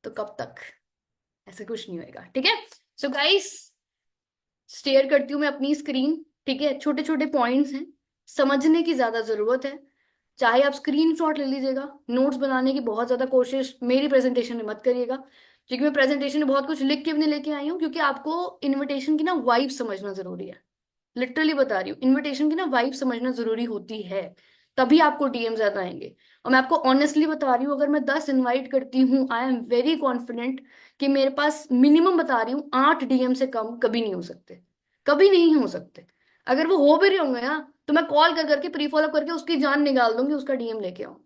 तो कब तक? ऐसा कुछ नहीं होएगा, ठीक है। सो गाइस, शेयर करती हूँ मैं अपनी स्क्रीन, ठीक है। छोटे छोटे पॉइंट्स हैं, समझने की ज्यादा जरूरत है। चाहे आप स्क्रीनशॉट ले लीजिएगा, नोट्स बनाने की बहुत ज्यादा कोशिश मेरी प्रेजेंटेशन में मत करिएगा, क्योंकि मैं प्रेजेंटेशन में बहुत कुछ लिख के भी नहीं लेके आई हूँ, क्योंकि आपको इनविटेशन की ना वाइब समझना जरूरी है। लिटरली बता रही हूँ, इनविटेशन की ना वाइब समझना जरूरी होती है, तभी आपको डीएम ज्यादा आएंगे। और मैं आपको ऑनेस्टली बता रही हूँ, अगर मैं 10 इनवाइट करती हूँ, आई एम वेरी कॉन्फिडेंट कि मेरे पास मिनिमम बता रही हूँ 8 डीएम से कम कभी नहीं हो सकते, कभी नहीं हो सकते। अगर वो हो भी रहे होंगे ना, तो मैं कॉल कर करके प्री फॉलो करके उसकी जान निकाल दूंगी, उसका डीएम लेके आऊँ।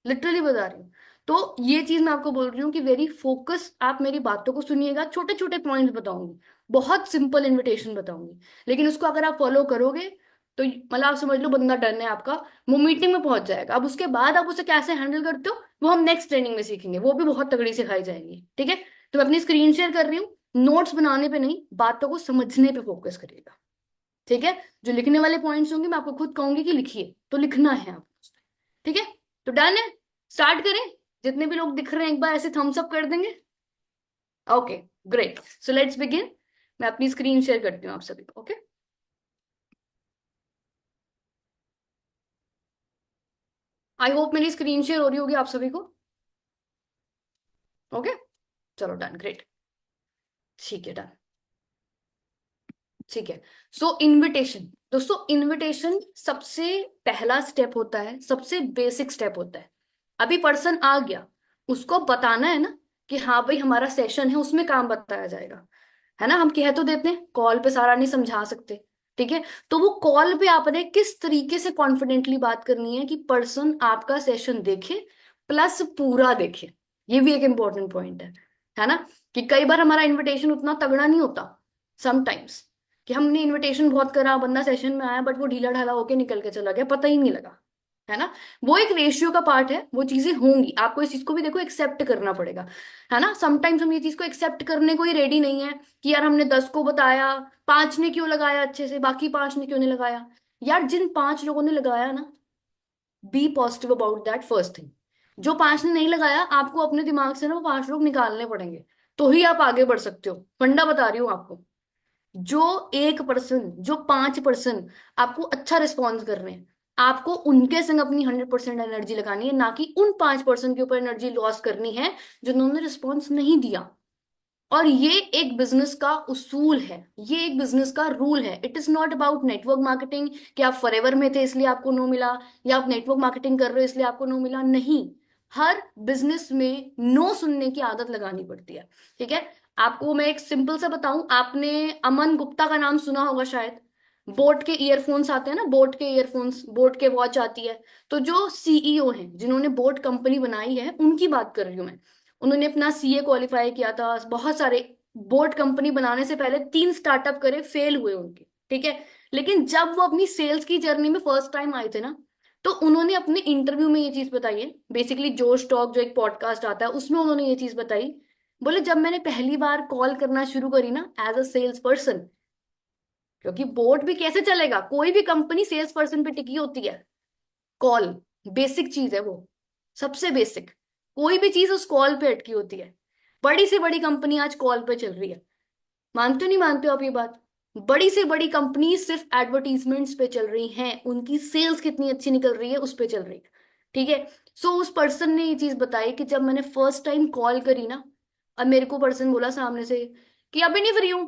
लिटरली बता रही हूँ। तो ये चीज मैं आपको बोल रही हूँ कि वेरी फोकस, आप मेरी बातों को सुनिएगा, छोटे छोटे पॉइंट्स बताऊंगी, बहुत सिंपल इनविटेशन बताऊंगी, लेकिन उसको अगर आप फॉलो करोगे तो मतलब आप समझ लो बंदा डन है आपका, वो मीटिंग में पहुंच जाएगा। अब उसके बाद आप उसे कैसे हैंडल करते हो वो हम नेक्स्ट ट्रेनिंग में सीखेंगे, वो भी बहुत तगड़ी सिखाई जाएगी, ठीक है। तो मैं अपनी स्क्रीन शेयर कर रही हूँ, नोट्स बनाने पे नहीं, बातों को समझने पे फोकस करिएगा, ठीक है। जो लिखने वाले पॉइंट्स होंगे मैं आपको खुद कहूंगी कि लिखिए, तो लिखना है आप, ठीक है। तो डन है, स्टार्ट करें। जितने भी लोग दिख रहे हैं एक बार ऐसे थम्स अप कर देंगे। Okay, great, so let's begin. मैं अपनी स्क्रीन शेयर करती हूँ आप सभी को, ओके। आई होप मेरी स्क्रीन शेयर हो रही होगी आप सभी को। ओके, चलो डन, ग्रेट, ठीक है, डन, ठीक है। सो इनविटेशन, दोस्तों इनविटेशन सबसे पहला स्टेप होता है, सबसे बेसिक स्टेप होता है। अभी पर्सन आ गया, उसको बताना है ना कि हाँ भाई हमारा सेशन है, उसमें काम बताया जाएगा, है ना। हम कह तो देते हैं, कॉल पे सारा नहीं समझा सकते, ठीक है। तो वो कॉल पे आपने किस तरीके से कॉन्फिडेंटली बात करनी है कि पर्सन आपका सेशन देखे, प्लस पूरा देखे। ये भी एक इंपॉर्टेंट पॉइंट है ना। कि कई बार हमारा इनविटेशन उतना तगड़ा नहीं होता, समटाइम्स, कि हमने इनविटेशन बहुत करा, बंदा सेशन में आया बट वो ढीला ढाला होके निकल के चला गया, पता ही नहीं लगा, है ना। वो एक रेशियो का पार्ट है, वो चीजें होंगी, आपको इस चीज को भी देखो एक्सेप्ट करना पड़ेगा, है ना। समटाइम्स हम ये चीज को एक्सेप्ट करने को ही रेडी नहीं है कि यार हमने 10 को बताया, 5 ने क्यों लगाया अच्छे से, बाकी 5 ने क्यों नहीं लगाया। यार जिन 5 लोगों ने लगाया ना, be positive about that first thing. जो 5 ने नहीं लगाया, आपको अपने दिमाग से ना वो 5 लोग निकालने पड़ेंगे, तो ही आप आगे बढ़ सकते हो। फंडा बता रही हूँ आपको। जो 1%, जो 5% आपको अच्छा रिस्पॉन्स कर रहे हैं, आपको उनके संग अपनी 100% एनर्जी लगानी है, ना कि उन 5% के ऊपर एनर्जी लॉस करनी है जिन्होंने रिस्पॉन्स नहीं दिया। और ये एक बिजनेस का उसूल है, ये एक बिजनेस का रूल है। It is not about network marketing कि आप फॉरएवर में थे इसलिए आपको नो मिला, या आप नेटवर्क मार्केटिंग कर रहे हो इसलिए आपको नो मिला, नहीं। हर बिजनेस में नो सुनने की आदत लगानी पड़ती है, ठीक है। आपको मैं एक सिंपल सा बताऊं, आपने अमन गुप्ता का नाम सुना होगा शायद। बोट के ईयरफोन्स आते हैं ना, बोट के ईयरफोन्स, बोट के वॉच आती है। तो जो सीईओ हैं जिन्होंने बोट कंपनी बनाई है, उनकी बात कर रही हूँ मैं। उन्होंने अपना सीए क्वालिफाई किया था, बहुत सारे बोट कंपनी बनाने से पहले 3 स्टार्टअप करे, फेल हुए उनके, ठीक है। लेकिन जब वो अपनी सेल्स की जर्नी में फर्स्ट टाइम आए थे ना, तो उन्होंने अपने इंटरव्यू में ये चीज बताई है, बेसिकली जोश टॉक जो एक पॉडकास्ट आता है उसमें उन्होंने ये चीज बताई। बोले जब मैंने पहली बार कॉल करना शुरू करी ना एज अ सेल्स पर्सन, क्योंकि बोट भी कैसे चलेगा, कोई भी कंपनी सेल्स पर्सन पे टिकी होती है। कॉल बेसिक चीज है वो, सबसे बेसिक। कोई भी चीज उस कॉल पे अटकी होती है। बड़ी से बड़ी कंपनी आज कॉल पे चल रही है, मानते हो नहीं मानते हो आप ये बात? बड़ी से बड़ी कंपनी सिर्फ एडवर्टीजमेंट्स पे चल रही हैं, उनकी सेल्स कितनी अच्छी निकल रही है उस पे चल रही है, ठीक है। सो उस पर्सन ने ये चीज बताई कि जब मैंने फर्स्ट टाइम कॉल करी ना, अब मेरे को पर्सन बोला सामने से कि अभी नहीं फ्री हूँ,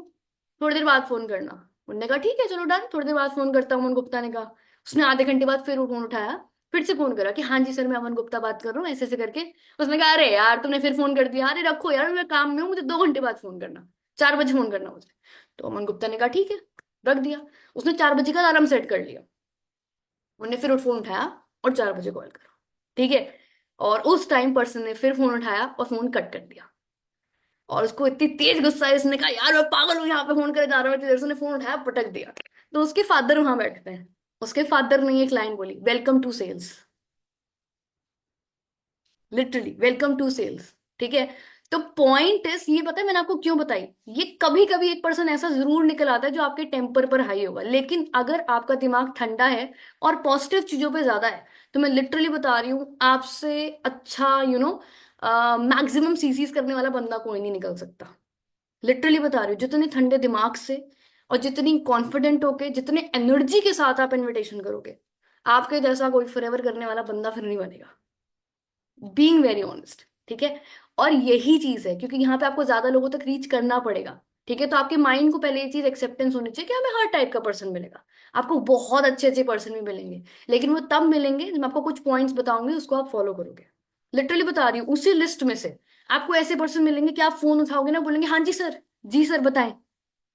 थोड़ी देर बाद फोन करना। उन्होंने कहा ठीक है चलो डन, थोड़ी देर बाद फोन करता हूँ, अमन गुप्ता ने कहा। उसने आधे घंटे बाद फिर फोन उठाया, फिर से फोन करा कि हाँ जी सर मैं अमन गुप्ता बात कर रहा हूँ, ऐसे ऐसे करके। उसने कहा अरे यार तुमने फिर फोन कर दिया, अरे रखो यार मैं काम में हूँ, मुझे 2 घंटे बाद फोन करना, 4 बजे फोन करना मुझे। तो अमन गुप्ता ने कहा ठीक है, रख दिया। उसने 4 बजे का अलार्म सेट कर लिया, उन्होंने फिर फोन उठाया और 4 बजे कॉल करा, ठीक है। और उस टाइम पर्सन ने फिर फोन उठाया और फोन कट कर दिया। और उसको इतनी तेज गुस्सा है, इसने कहा यार मैं पागल हूँ, यहाँ पे फोन करे जा रहा हूँ इतनी देर से। उसने फोन उठाया, पटक दिया। तो उसके फादर वहां बैठते हैं, उसके फादर ने एक लाइन बोली, welcome to sales. Literally welcome to sales, ठीक है। तो पॉइंट इज, ये पता है मैंने आपको क्यों बताई, ये कभी कभी एक पर्सन ऐसा जरूर निकल आता है जो आपके टेम्पर पर हाई होगा, लेकिन अगर आपका दिमाग ठंडा है और पॉजिटिव चीजों पे ज्यादा है, तो मैं लिटरली बता रही हूँ आपसे अच्छा मैक्सिमम सीसीस करने वाला बंदा कोई नहीं निकल सकता। लिटरली बता रही हूँ, जितने ठंडे दिमाग से और जितनी कॉन्फिडेंट होके, जितने एनर्जी के साथ आप इनविटेशन करोगे, आपके जैसा कोई फॉरएवर करने वाला बंदा फिर नहीं बनेगा। बीइंग वेरी ऑनेस्ट, ठीक है। और यही चीज है, क्योंकि यहाँ पे आपको ज्यादा लोगों तक रीच करना पड़ेगा, ठीक है। तो आपके माइंड को पहले ये चीज एक्सेप्टेंस होनी चाहिए कि हमें हर टाइप का पर्सन मिलेगा। आपको बहुत अच्छे अच्छे पर्सन भी मिलेंगे, लेकिन वो तब मिलेंगे जब मैं आपको कुछ पॉइंट्स बताऊंगी, उसको आप फॉलो करोगे। लिटरली बता रही हूँ, उसी लिस्ट में से आपको ऐसे पर्सन मिलेंगे कि आप फोन उठाओगे ना, बोलेंगे हाँ जी सर, जी सर बताएं।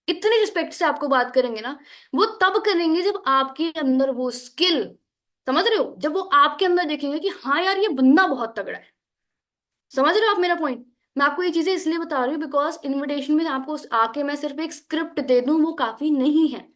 इतनी रिस्पेक्ट से आपको बात करेंगे ना, वो तब करेंगे जब आपके अंदर वो स्किल, समझ रहे हो, जब वो आपके अंदर देखेंगे कि हाँ यार ये बंदा बहुत तगड़ा है। समझ रहे हो आप मेरा पॉइंट? मैं आपको ये चीजें इसलिए बता रही हूँ बिकॉज इनविटेशन में आपको आके मैं सिर्फ एक स्क्रिप्ट दे दूं वो काफी नहीं है,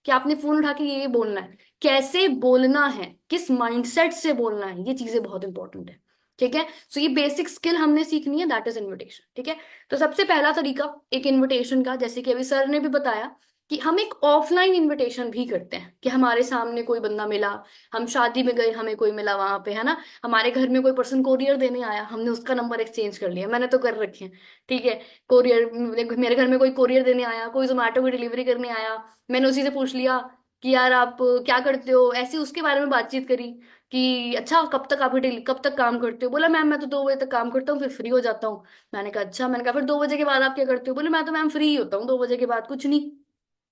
कि आपने फोन उठा के ये बोलना है। कैसे बोलना है, किस माइंडसेट से बोलना है, ये चीजें बहुत इंपॉर्टेंट है, ठीक है। सो ये बेसिक स्किल हमने सीखनी है, दैट इज इनविटेशन, ठीक है। तो सबसे पहला तरीका एक इनविटेशन का, जैसे कि अभी सर ने भी बताया, कि हम एक ऑफलाइन इनविटेशन भी करते हैं, कि हमारे सामने कोई बंदा मिला, हम शादी में गए, हमें कोई मिला वहां पे, है ना। हमारे घर में कोई पर्सन कोरियर देने आया, हमने उसका नंबर एक्सचेंज कर लिया, मैंने तो कर रखे हैं, ठीक है। कोरियर, मेरे घर में कोई कोरियर देने आया, कोई जोमेटो की डिलीवरी करने आया, मैंने उसी से पूछ लिया कि यार आप क्या करते हो, ऐसे उसके बारे में बातचीत करी कि अच्छा कब तक काम करते हो। बोला मैम मैं तो 2 बजे तक काम करता हूँ, फिर फ्री हो जाता हूँ। मैंने कहा अच्छा, मैंने कहा फिर 2 बजे के बाद आप क्या करते हो। बोले मैं तो मैम फ्री ही होता हूँ 2 बजे के बाद, कुछ नहीं,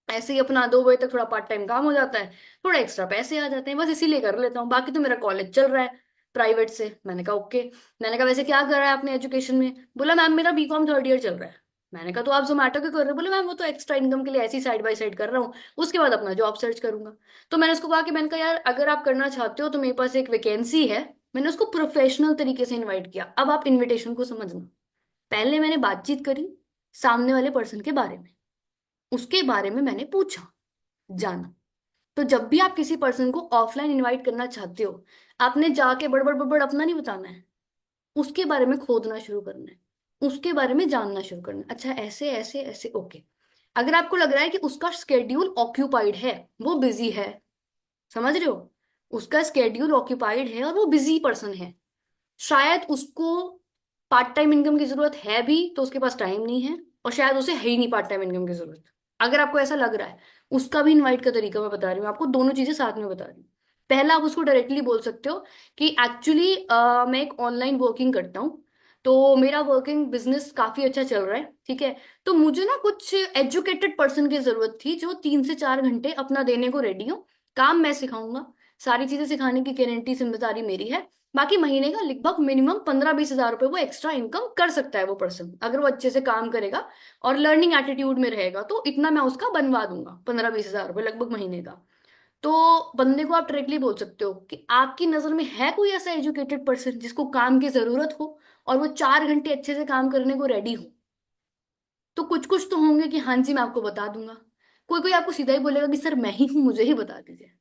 ऐसे ही अपना 2 बजे तक थोड़ा पार्ट टाइम काम हो जाता है, थोड़ा एक्स्ट्रा पैसे आ जाते हैं, बस इसीलिए कर लेता हूँ, बाकी तो मेरा कॉलेज चल रहा है प्राइवेट से। मैंने कहा ओके। मैंने कहा वैसे क्या कर रहा है आपने एजुकेशन में। बोला मैम मेरा बीकॉम थर्ड ईयर चल रहा है। मैंने कहा तो आप जोमेटो क्यों कर रहे हो। बोले मैम वो तो एक्स्ट्रा इनकम के लिए ऐसी साइड बाय साइड कर रहा हूँ, उसके बाद अपना जॉब सर्च करूंगा। तो मैंने उसको कहा कि मैंने कहा यार अगर आप करना चाहते हो तो मेरे पास एक वैकेंसी है। मैंने उसको प्रोफेशनल तरीके से इन्वाइट किया। अब आप इन्विटेशन को समझना, पहले मैंने बातचीत करी सामने वाले पर्सन के बारे में, उसके बारे में मैंने पूछा, जाना। तो जब भी आप किसी पर्सन को ऑफलाइन इनवाइट करना चाहते हो, आपने जाके बड़बड़ बड़बड़ अपना नहीं बताना है, उसके बारे में खोदना शुरू करना है, उसके बारे में जानना शुरू करना है। अच्छा ऐसे ऐसे ऐसे, ओके। अगर आपको लग रहा है कि उसका स्केड्यूल ऑक्यूपाइड है, वो बिजी है, समझ रहे हो, उसका स्केड्यूल ऑक्यूपाइड है और वो बिजी पर्सन है, शायद उसको पार्ट टाइम इनकम की जरूरत है भी तो उसके पास टाइम नहीं है, और शायद उसे है ही नहीं पार्ट टाइम इनकम की जरूरत। अगर आपको ऐसा लग रहा है, उसका भी इनवाइट का तरीका मैं बता रही हूँ आपको, दोनों चीजें साथ में बता रही हूँ। पहला, आप उसको डायरेक्टली बोल सकते हो कि एक्चुअली मैं एक ऑनलाइन वर्किंग करता हूँ, तो मेरा वर्किंग बिजनेस काफी अच्छा चल रहा है, ठीक है। तो मुझे ना कुछ एजुकेटेड पर्सन की जरूरत थी जो 3 से 4 घंटे अपना देने को रेडी हो। काम मैं सिखाऊंगा, सारी चीजें सिखाने की गारंटी जिम्मेदारी मेरी है। बाकी महीने का लगभग मिनिमम 15-20 हजार रुपए वो एक्स्ट्रा इनकम कर सकता है वो पर्सन, अगर वो अच्छे से काम करेगा और लर्निंग एटीट्यूड में रहेगा, तो इतना मैं उसका बनवा दूंगा, 15-20 हजार रुपए लगभग महीने का। तो बंदे को आप डायरेक्टली बोल सकते हो कि आपकी नजर में है कोई ऐसा एजुकेटेड पर्सन जिसको काम की जरूरत हो और वो 4 घंटे अच्छे से काम करने को रेडी हो। तो कुछ कुछ तो होंगे कि हाँ जी मैं आपको बता दूंगा, कोई कोई आपको सीधा ही बोलेगा कि सर मैं ही हूं, मुझे ही बता दीजिए।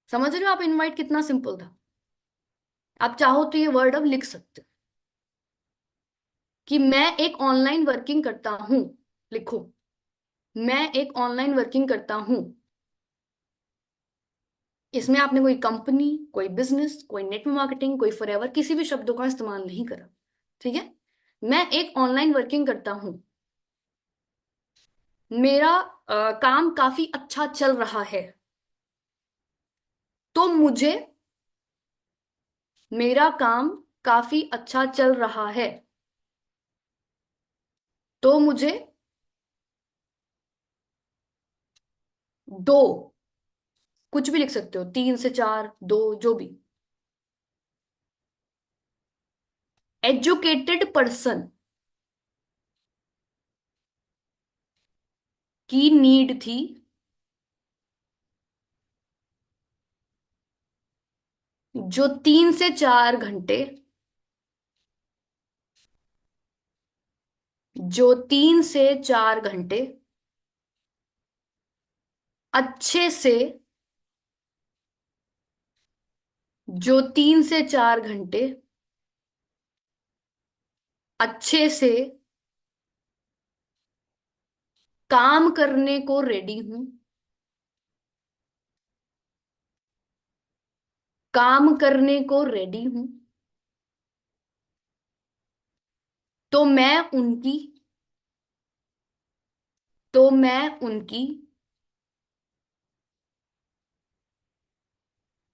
समझ रहे हो आप इनवाइट कितना सिंपल था? आप चाहो तो ये वर्ड अब लिख सकते हो कि मैं एक ऑनलाइन वर्किंग करता हूं। लिखो, मैं एक ऑनलाइन वर्किंग करता हूं। इसमें आपने कोई कंपनी, कोई बिजनेस, कोई नेटवर्क मार्केटिंग, कोई फॉरएवर, किसी भी शब्दों का इस्तेमाल नहीं करा, ठीक है। मैं एक ऑनलाइन वर्किंग करता हूं, मेरा काम काफी अच्छा चल रहा है, तो मुझे, मेरा काम काफी अच्छा चल रहा है तो मुझे दो, कुछ भी लिख सकते हो, 3 से 4, दो, जो भी, एजुकेटेड पर्सन की नीड थी, जो 3 से 4 घंटे, जो 3 से 4 घंटे अच्छे से, जो 3 से 4 घंटे अच्छे से काम करने को रेडी हूं, काम करने को रेडी हूं, तो मैं उनकी तो मैं उनकी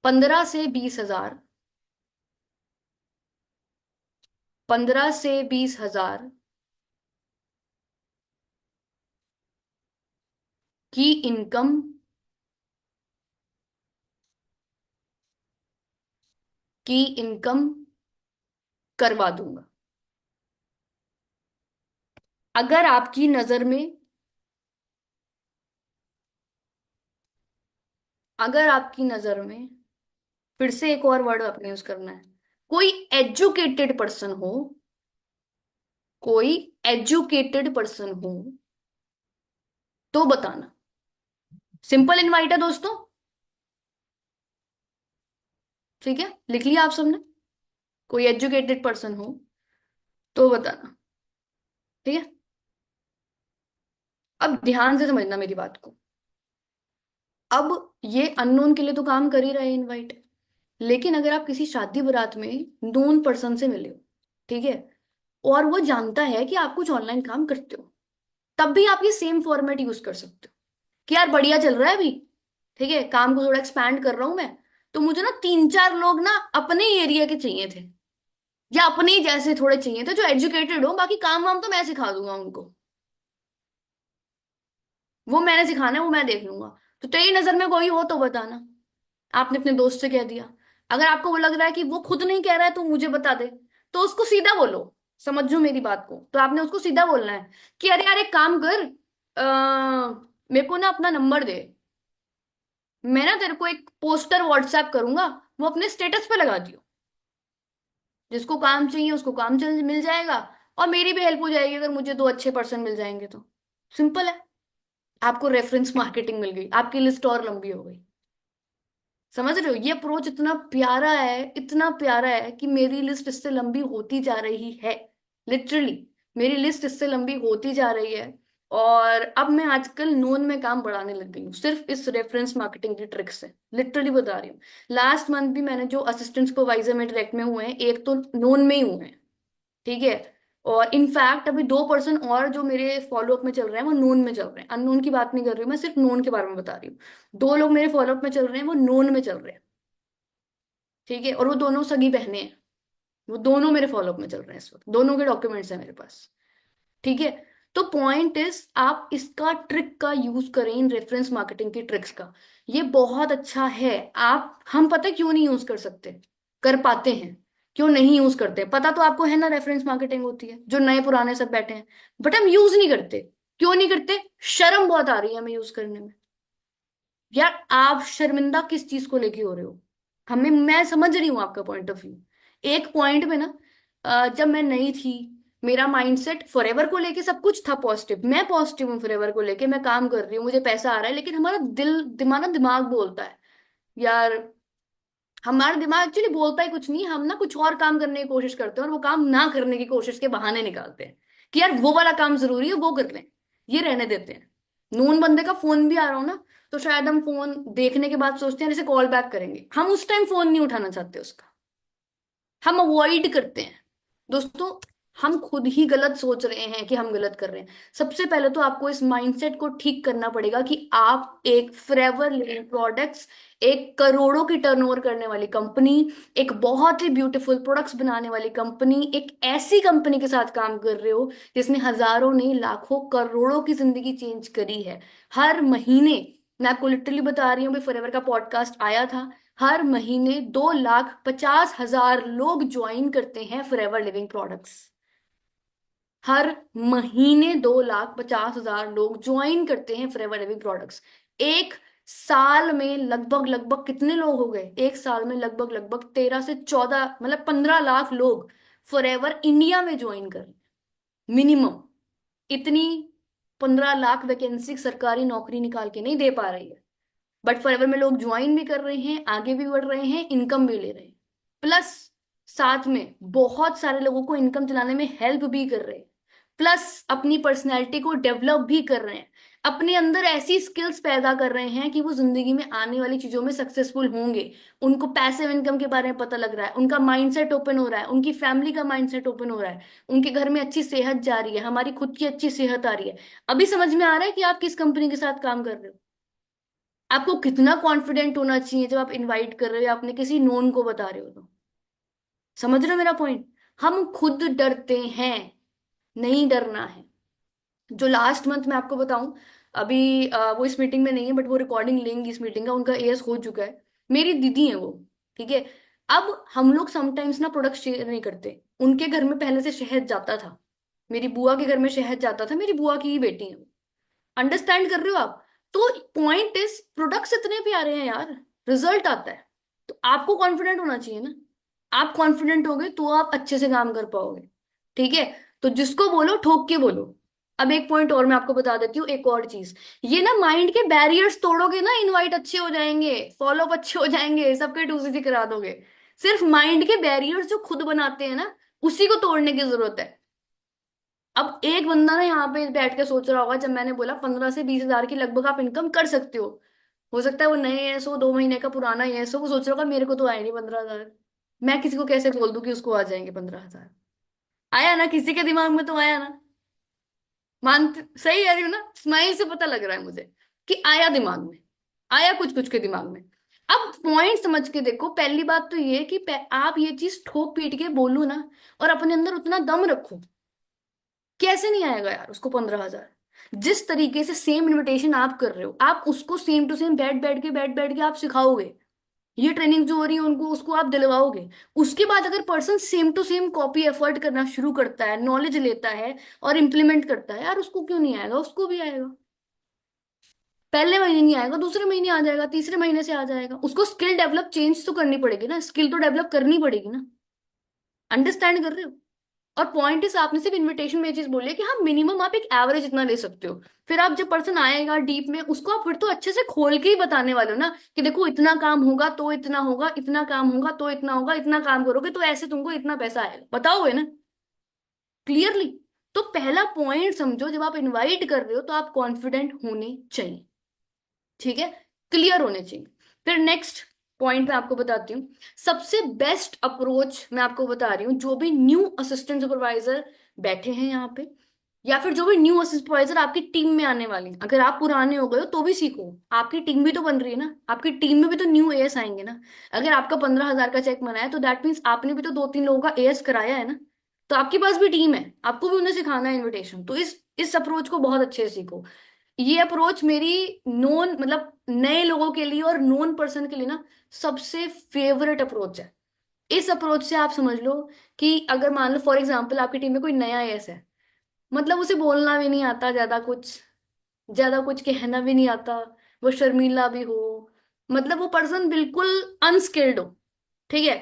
15 से 20 हजार, 15 से 20 हजार की इनकम की इनकम करवा दूंगा। अगर आपकी नजर में अगर आपकी नजर में, फिर से एक और वर्ड आपने यूज करना है, कोई एजुकेटेड पर्सन हो, कोई एजुकेटेड पर्सन हो तो बताना। सिंपल इनवाइट है दोस्तों। ठीक है, लिख लिया आप सबने? कोई एजुकेटेड पर्सन हो तो बताना। ठीक है, अब ध्यान से समझना मेरी बात को। अब ये अननोन के लिए तो काम कर ही रहे हैं इनवाइट, लेकिन अगर आप किसी शादी बारात में नोन पर्सन से मिले हो, ठीक है, और वो जानता है कि आप कुछ ऑनलाइन काम करते हो, तब भी आप ये सेम फॉर्मेट यूज कर सकते हो कि यार बढ़िया चल रहा है अभी, ठीक है, काम को थोड़ा एक्सपैंड कर रहा हूं मैं, तो मुझे ना 3 4 लोग ना अपने एरिया के चाहिए थे, या अपने ही जैसे थोड़े चाहिए थे जो एजुकेटेड हो, बाकी काम वाम तो मैं सिखा दूंगा उनको, वो मैंने सिखाना है, वो मैं देख लूंगा। तो तेरी नजर में कोई हो तो बताना। आपने अपने दोस्त से कह दिया। अगर आपको वो लग रहा है कि वो खुद नहीं कह रहा है तो मुझे बता दे, तो उसको सीधा बोलो। समझो मेरी बात को, तो आपने उसको सीधा बोलना है कि अरे यार एक काम कर, मेरे को ना अपना नंबर दे, मैं ना तेरे को एक पोस्टर व्हाट्सएप करूंगा, वो अपने स्टेटस पे लगा दियो, जिसको काम चाहिए उसको काम चल मिल जाएगा, और मेरी भी हेल्प हो जाएगी अगर मुझे 2 अच्छे पर्सन मिल जाएंगे तो। सिंपल है। आपको रेफरेंस मार्केटिंग मिल गई, आपकी लिस्ट और लंबी हो गई। समझ रहे हो? ये अप्रोच इतना प्यारा है, इतना प्यारा है कि मेरी लिस्ट इससे लंबी होती जा रही है। लिटरली मेरी लिस्ट इससे लंबी होती जा रही है। और अब मैं आजकल नोन में काम बढ़ाने लग गई हूँ सिर्फ इस रेफरेंस मार्केटिंग की ट्रिक से। लिटरली बता रही हूँ। लास्ट मंथ भी मैंने जो असिस्टेंट सुपरवाइजर में डायरेक्ट में हुए हैं, एक तो नोन में ही हुए हैं, ठीक है, और इनफैक्ट अभी 2 पर्सन और जो मेरे फॉलोअप में चल रहे हैं वो नोन में चल रहे हैं। अननोन की बात नहीं कर रही हूँ मैं, सिर्फ नोन के बारे में बता रही हूँ। 2 लोग मेरे फॉलोअप में चल रहे हैं, वो नोन में चल रहे हैं, ठीक है, और वो दोनों सगी बहनें हैं। वो दोनों मेरे फॉलोअप में चल रहे हैं इस वक्त, दोनों के डॉक्यूमेंट्स हैं मेरे पास। ठीक है, तो पॉइंट इज आप इसका ट्रिक का यूज करें, इन रेफरेंस मार्केटिंग की ट्रिक्स का। ये बहुत अच्छा है। आप हम पता है क्यों नहीं यूज कर सकते, कर पाते हैं, क्यों नहीं यूज करते पता तो आपको है ना। रेफरेंस मार्केटिंग होती है, जो नए पुराने सब बैठे हैं, बट हम यूज नहीं करते। क्यों नहीं करते? शर्म बहुत आ रही है हमें यूज करने में। यार आप शर्मिंदा किस चीज को लेके हो रहे हो? हमें, मैं समझ रही हूँ आपका पॉइंट ऑफ व्यू। एक पॉइंट में ना, जब मैं नई थी, मेरा माइंडसेट फॉरएवर को लेके सब कुछ था पॉजिटिव। मैं पॉजिटिव हूँ फॉरएवर को लेके, मैं काम कर रही हूँ, मुझे पैसा आ रहा है, लेकिन हमारा दिल दिमाग ना, दिमाग बोलता है यार, हमारा दिमाग एक्चुअली बोलता ही कुछ नहीं, हम ना कुछ और काम करने की कोशिश करते हैं और वो काम ना करने की कोशिश के बहाने निकालते हैं कि यार वो वाला काम जरूरी है, वो कर लें, ये रहने देते हैं। नून बंदे का फोन भी आ रहा हो ना, तो शायद हम फोन देखने के बाद सोचते हैं जैसे कॉल बैक करेंगे, हम उस टाइम फोन नहीं उठाना चाहते उसका, हम अवॉइड करते हैं। दोस्तों, हम खुद ही गलत सोच रहे हैं कि हम गलत कर रहे हैं। सबसे पहले तो आपको इस माइंडसेट को ठीक करना पड़ेगा कि आप एक फॉरएवर लिविंग प्रोडक्ट्स, एक करोड़ों की टर्नओवर करने वाली कंपनी, एक बहुत ही ब्यूटीफुल प्रोडक्ट्स बनाने वाली कंपनी, एक ऐसी कंपनी के साथ काम कर रहे हो जिसने हजारों नहीं लाखों करोड़ों की जिंदगी चेंज करी है। हर महीने, मैं आपको लिटरली बता रही हूँ, फॉरएवर का पॉडकास्ट आया था, हर महीने 2,50,000 लोग ज्वाइन करते हैं फॉरएवर लिविंग प्रोडक्ट्स। हर महीने 2,50,000 लोग ज्वाइन करते हैं फॉरएवर लिविंग प्रोडक्ट्स। एक साल में लगभग लगभग कितने लोग हो गए? एक साल में लगभग लगभग 13 से 14, मतलब 15 लाख लोग फॉरएवर इंडिया में ज्वाइन कर रहे हैं मिनिमम। इतनी 15 लाख वैकेंसी सरकारी नौकरी निकाल के नहीं दे पा रही है, बट फॉरएवर में लोग ज्वाइन भी कर रहे हैं, आगे भी बढ़ रहे हैं, इनकम भी ले रहे हैं, प्लस साथ में बहुत सारे लोगों को इनकम चलाने में हेल्प भी कर रहे हैं। प्लस अपनी पर्सनैलिटी को डेवलप भी कर रहे हैं, अपने अंदर ऐसी स्किल्स पैदा कर रहे हैं कि वो जिंदगी में आने वाली चीजों में सक्सेसफुल होंगे। उनको पैसिव इनकम के बारे में पता लग रहा है, उनका माइंडसेट ओपन हो रहा है, उनकी फैमिली का माइंडसेट ओपन हो रहा है, उनके घर में अच्छी सेहत जा रही है, हमारी खुद की अच्छी सेहत आ रही है। अभी समझ में आ रहा है कि आप किस कंपनी के साथ काम कर रहे हो? आपको कितना कॉन्फिडेंट होना चाहिए जब आप इनवाइट कर रहे हो या अपने किसी नोन को बता रहे हो तो। समझ रहे हो मेरा पॉइंट? हम खुद डरते हैं, नहीं डरना है। जो लास्ट मंथ मैं आपको बताऊं, अभी वो इस मीटिंग में नहीं है बट वो रिकॉर्डिंग लेंगी इस मीटिंग का, उनका एएस हो चुका है। मेरी दीदी है वो, ठीक है। अब हम लोग समटाइम्स ना प्रोडक्ट शेयर नहीं करते। उनके घर में पहले से शहद जाता था, मेरी बुआ के घर में शहद जाता था, मेरी बुआ की ही बेटी है वो। अंडरस्टैंड कर रहे हो आप? तो पॉइंट इज, प्रोडक्ट्स इतने प्यारे हैं यार, रिजल्ट आता है। तो आपको कॉन्फिडेंट होना चाहिए ना। आप कॉन्फिडेंट होगे तो आप अच्छे से काम कर पाओगे, ठीक है। तो जिसको बोलो ठोक के बोलो। अब एक पॉइंट और मैं आपको बता देती हूँ, एक और चीज। ये ना माइंड के बैरियर्स तोड़ोगे ना, इनवाइट अच्छे हो जाएंगे, फॉलोअप अच्छे हो जाएंगे, सबके टूसी करा दोगे। सिर्फ माइंड के बैरियर्स जो खुद बनाते हैं ना, उसी को तोड़ने की जरूरत है। अब एक बंदा ना यहाँ पे बैठ के सोच रहा होगा, जब मैंने बोला 15 से 20 हजार की लगभग आप इनकम कर सकते हो सकता है वो नए एस हो, 2 महीने का पुराना एस हो, वो सोच रहा होगा मेरे को तो आए नहीं 15 हजार। मैं किसी को कैसे बोल दूं कि उसको आ जाएंगे 15 हजार? आया ना, किसी के दिमाग में तो आया ना। मानते सही कह रही हूँ ना, स्माइल से पता लग रहा है मुझे कि आया दिमाग में, आया कुछ कुछ के दिमाग में। अब पॉइंट समझ के देखो, पहली बात तो ये कि आप ये चीज ठोक पीट के बोलो ना, और अपने अंदर उतना दम रखो। कैसे नहीं आएगा यार उसको 15 हजार? जिस तरीके से सेम इनविटेशन आप कर रहे हो, आप उसको सेम टू सेम बैठ बैठ के आप सिखाओगे। ये ट्रेनिंग जो हो रही है उनको, उसको आप दिलवाओगे। उसके बाद अगर person same to same copy effort करना शुरू करता है, नॉलेज लेता है और इम्प्लीमेंट करता है, यार उसको क्यों नहीं आएगा? उसको भी आएगा। पहले महीने नहीं आएगा, दूसरे महीने आ जाएगा, तीसरे महीने से आ जाएगा। उसको स्किल डेवलप चेंज तो करनी पड़ेगी ना, स्किल तो डेवलप करनी पड़ेगी ना। अंडरस्टैंड कर रहे हो? और पॉइंट इस, आपने सिर्फ इनविटेशन में ये चीज बोली है कि हाँ मिनिमम आप एक एवरेज इतना ले सकते हो। फिर आप जब पर्सन आएगा डीप में, उसको आप फिर तो अच्छे से खोल के ही बताने वाले हो ना, कि देखो इतना काम होगा तो इतना होगा, इतना काम होगा तो इतना होगा, इतना काम करोगे तो ऐसे तुमको इतना पैसा आएगा, बताओगे ना क्लियरली। तो पहला पॉइंट समझो, जब आप इनवाइट कर रहे हो तो आप कॉन्फिडेंट होने चाहिए, ठीक है, क्लियर होने चाहिए। फिर नेक्स्ट पॉइंट मैं आपको बताती हूँ। सबसे बेस्ट अप्रोच मैं आपको बता रही हूँ, जो भी न्यू असिस्टेंट सुपरवाइजर बैठे हैं यहाँ पे, या फिर जो भी न्यू असिस्टेंट सुपरवाइजर आपकी टीम में आने वाले हैं, अगर आप पुराने हो गए हो तो भी सीखो। आपकी टीम भी तो बन रही है ना, आपकी टीम में भी तो न्यू एएस आएंगे ना। अगर आपका 15 हजार का चेक बना है तो दैट मीन्स आपने भी तो 2-3 लोगों का एएस कराया है ना। तो आपके पास भी टीम है, आपको भी उन्हें सिखाना है इन्विटेशन। तो इस अप्रोच को बहुत अच्छे से सीखो। ये अप्रोच मेरी नोन मतलब नए लोगों के लिए और नोन पर्सन के लिए ना सबसे फेवरेट अप्रोच है। इस अप्रोच से आप समझ लो कि अगर मान लो फॉर एग्जांपल आपकी टीम में कोई नया एस है, मतलब उसे बोलना भी नहीं आता ज्यादा कुछ कहना भी नहीं आता, वो शर्मीला भी हो, मतलब वो पर्सन बिल्कुल अनस्किल्ड हो, ठीक है,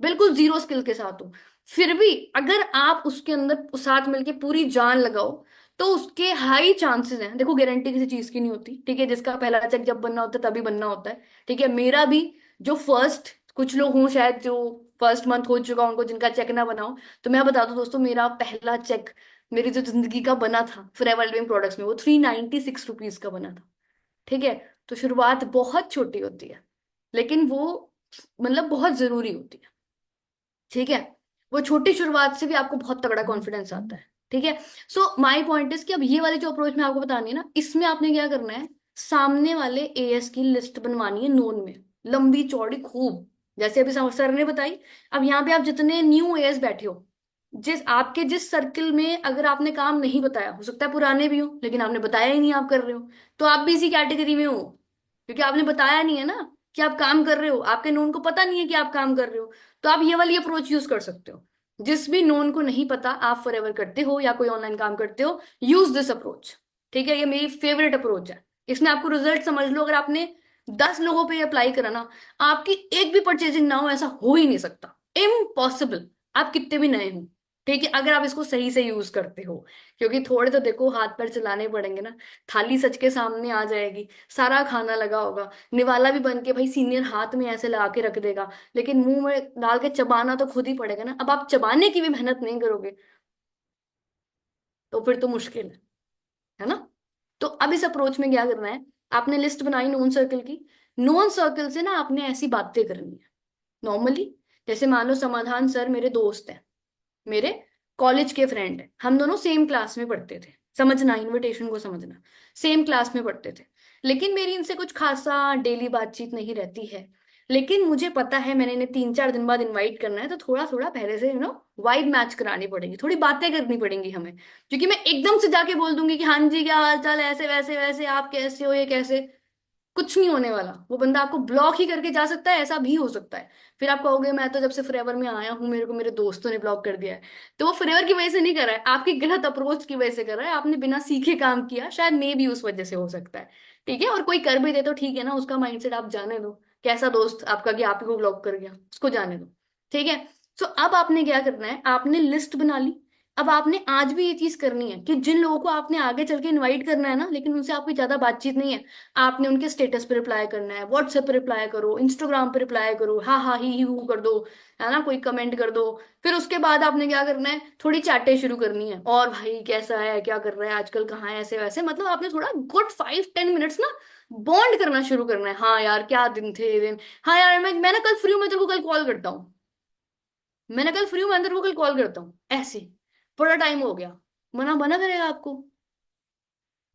बिल्कुल जीरो स्किल के साथ हो, फिर भी अगर आप उसके अंदर साथ मिलके पूरी जान लगाओ, तो उसके हाई चांसेस हैं। देखो गारंटी किसी चीज की नहीं होती, ठीक है, जिसका पहला चेक जब बनना होता है तभी बनना होता है, ठीक है। मेरा भी जो फर्स्ट, कुछ लोग हों शायद जो फर्स्ट मंथ हो चुका उनको, जिनका चेक ना बनाओ, तो मैं बता दूं दोस्तों, मेरा पहला चेक मेरी जो जिंदगी का बना था फॉरएवर लिविंग प्रोडक्ट्स में, वो 396 रुपीज का बना था, ठीक है। तो शुरुआत बहुत छोटी होती है, लेकिन वो मतलब बहुत जरूरी होती है, ठीक है। वो छोटी शुरुआत से भी आपको बहुत तगड़ा कॉन्फिडेंस आता है, ठीक है। सो माय पॉइंट इज कि अब ये वाली जो अप्रोच मैं आपको बतानी है ना, इसमें आपने क्या करना है, सामने वाले एएस की लिस्ट बनवानी है नोन में, लंबी चौड़ी खूब, जैसे अभी सर ने बताई। अब यहाँ पे आप जितने न्यू एएस बैठे हो, जिस सर्कल में अगर आपने काम नहीं बताया, हो सकता है पुराने भी हो लेकिन आपने बताया ही नहीं आप कर रहे हो, तो आप भी इसी कैटेगरी में हो, क्योंकि आपने बताया नहीं है ना कि आप काम कर रहे हो, आपके नोन को पता नहीं है कि आप काम कर रहे हो। तो आप ये वाली अप्रोच यूज कर सकते हो। जिस भी नोन को नहीं पता आप फॉरएवर करते हो या कोई ऑनलाइन काम करते हो, यूज दिस अप्रोच, ठीक है। ये मेरी फेवरेट अप्रोच है। इसमें आपको रिजल्ट समझ लो, अगर आपने 10 लोगों पे अप्लाई करा ना, आपकी एक भी परचेजिंग ना हो, ऐसा हो ही नहीं सकता, इम्पॉसिबल। आप कितने भी नए हो, ठीक है, अगर आप इसको सही से यूज करते हो। क्योंकि थोड़े तो देखो हाथ पैर चलाने पड़ेंगे ना, थाली सच के सामने आ जाएगी, सारा खाना लगा होगा, निवाला भी बन के भाई सीनियर हाथ में ऐसे लगा के रख देगा, लेकिन मुंह में डाल के चबाना तो खुद ही पड़ेगा ना। अब आप चबाने की भी मेहनत नहीं करोगे तो फिर तो मुश्किल है ना। तो अब इस अप्रोच में क्या करना है, आपने लिस्ट बनाई नोन सर्कल की। नोन सर्कल से ना आपने ऐसी बातें करनी है नॉर्मली। जैसे मान लो समाधान सर मेरे दोस्त हैं, मेरे कॉलेज के फ्रेंड हैं, हम दोनों सेम क्लास में पढ़ते थे, समझना इनविटेशन को समझना, सेम क्लास में पढ़ते थे। लेकिन मेरी इनसे कुछ खासा डेली बातचीत नहीं रहती है। लेकिन मुझे पता है मैंने इन्हें 3-4 दिन बाद इनवाइट करना है, तो थोड़ा थोड़ा पहले से वाइब मैच करानी पड़ेगी, थोड़ी बातें करनी पड़ेंगी हमें। क्योंकि मैं एकदम से जाके बोल दूंगी कि हाँ जी क्या हाल चाल है, ऐसे वैसे वैसे आप कैसे हो, ये कैसे, कुछ नहीं होने वाला। वो बंदा आपको ब्लॉक ही करके जा सकता है, ऐसा भी हो सकता है। फिर आप कहोगे मैं तो जब से फॉरएवर में आया हूँ मेरे को मेरे दोस्तों ने ब्लॉक कर दिया है। तो वो फॉरएवर की वजह से नहीं कर रहा है, आपकी गलत अप्रोच की वजह से कर रहा है, आपने बिना सीखे काम किया, शायद मे भी उस वजह से हो सकता है। ठीक है, और कोई कर भी दे तो ठीक है ना, उसका माइंडसेट आप जाने दो, कैसा दोस्त आपका कि आप ही को ब्लॉक कर गया, उसको जाने दो। ठीक है। तो अब आपने क्या करना है, आपने लिस्ट बना ली। अब आपने आज भी ये चीज करनी है कि जिन लोगों को आपने आगे चल के इनवाइट करना है ना, लेकिन उनसे आपकी ज्यादा बातचीत नहीं है, आपने उनके स्टेटस पे रिप्लाई करना है, व्हाट्सएप पे रिप्लाई करो, इंस्टाग्राम पे रिप्लाई करो, हाँ हाँ ही हू कर दो, है ना, कोई कमेंट कर दो। फिर उसके बाद आपने क्या करना है, थोड़ी चैटें शुरू करनी है, और भाई कैसा है, क्या कर रहा है आजकल, कहाँ है, ऐसे वैसे, मतलब आपने थोड़ा गुड 5-10 मिनट्स ना बॉन्ड करना शुरू करना है। हाँ यार क्या दिन थे ये दिन, हाँ यार मैं ना कल फ्री हूँ, मैं तेरे को कल कॉल करता हूँ, मैंने कल फ्री हूँ, मैं तेरे को कल कॉल करता हूँ, ऐसे। बड़ा टाइम हो गया, मना मना करेगा आपको,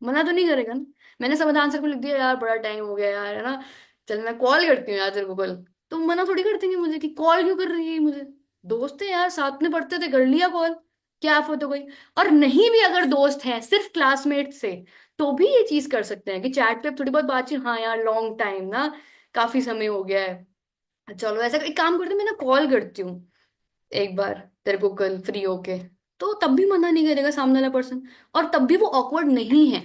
मना तो नहीं करेगा ना। मैंने समाधान सर को लिख दिया यार बड़ा टाइम हो गया यार, है ना, चल मैं कॉल करती हूँ यार तेरे को कल। तो मना थोड़ी कर देंगे मुझे कि कॉल क्यों कर रही है मुझे, दोस्त है यार, साथ में पढ़ते थे, कर लिया कॉल, क्या आफत हो गई। और नहीं भी अगर दोस्त हैं सिर्फ क्लासमेट से, तो भी ये चीज कर सकते हैं कि चैट पे थोड़ी बहुत बातचीत, हाँ यार लॉन्ग टाइम ना, काफी समय हो गया है, चलो ऐसा एक काम करते हैं, मैं ना कॉल करती हूँ एक बार तेरे को कल फ्री होके। तो तब भी मना नहीं करेगा सामने वाला पर्सन, और तब भी वो ऑकवर्ड नहीं है।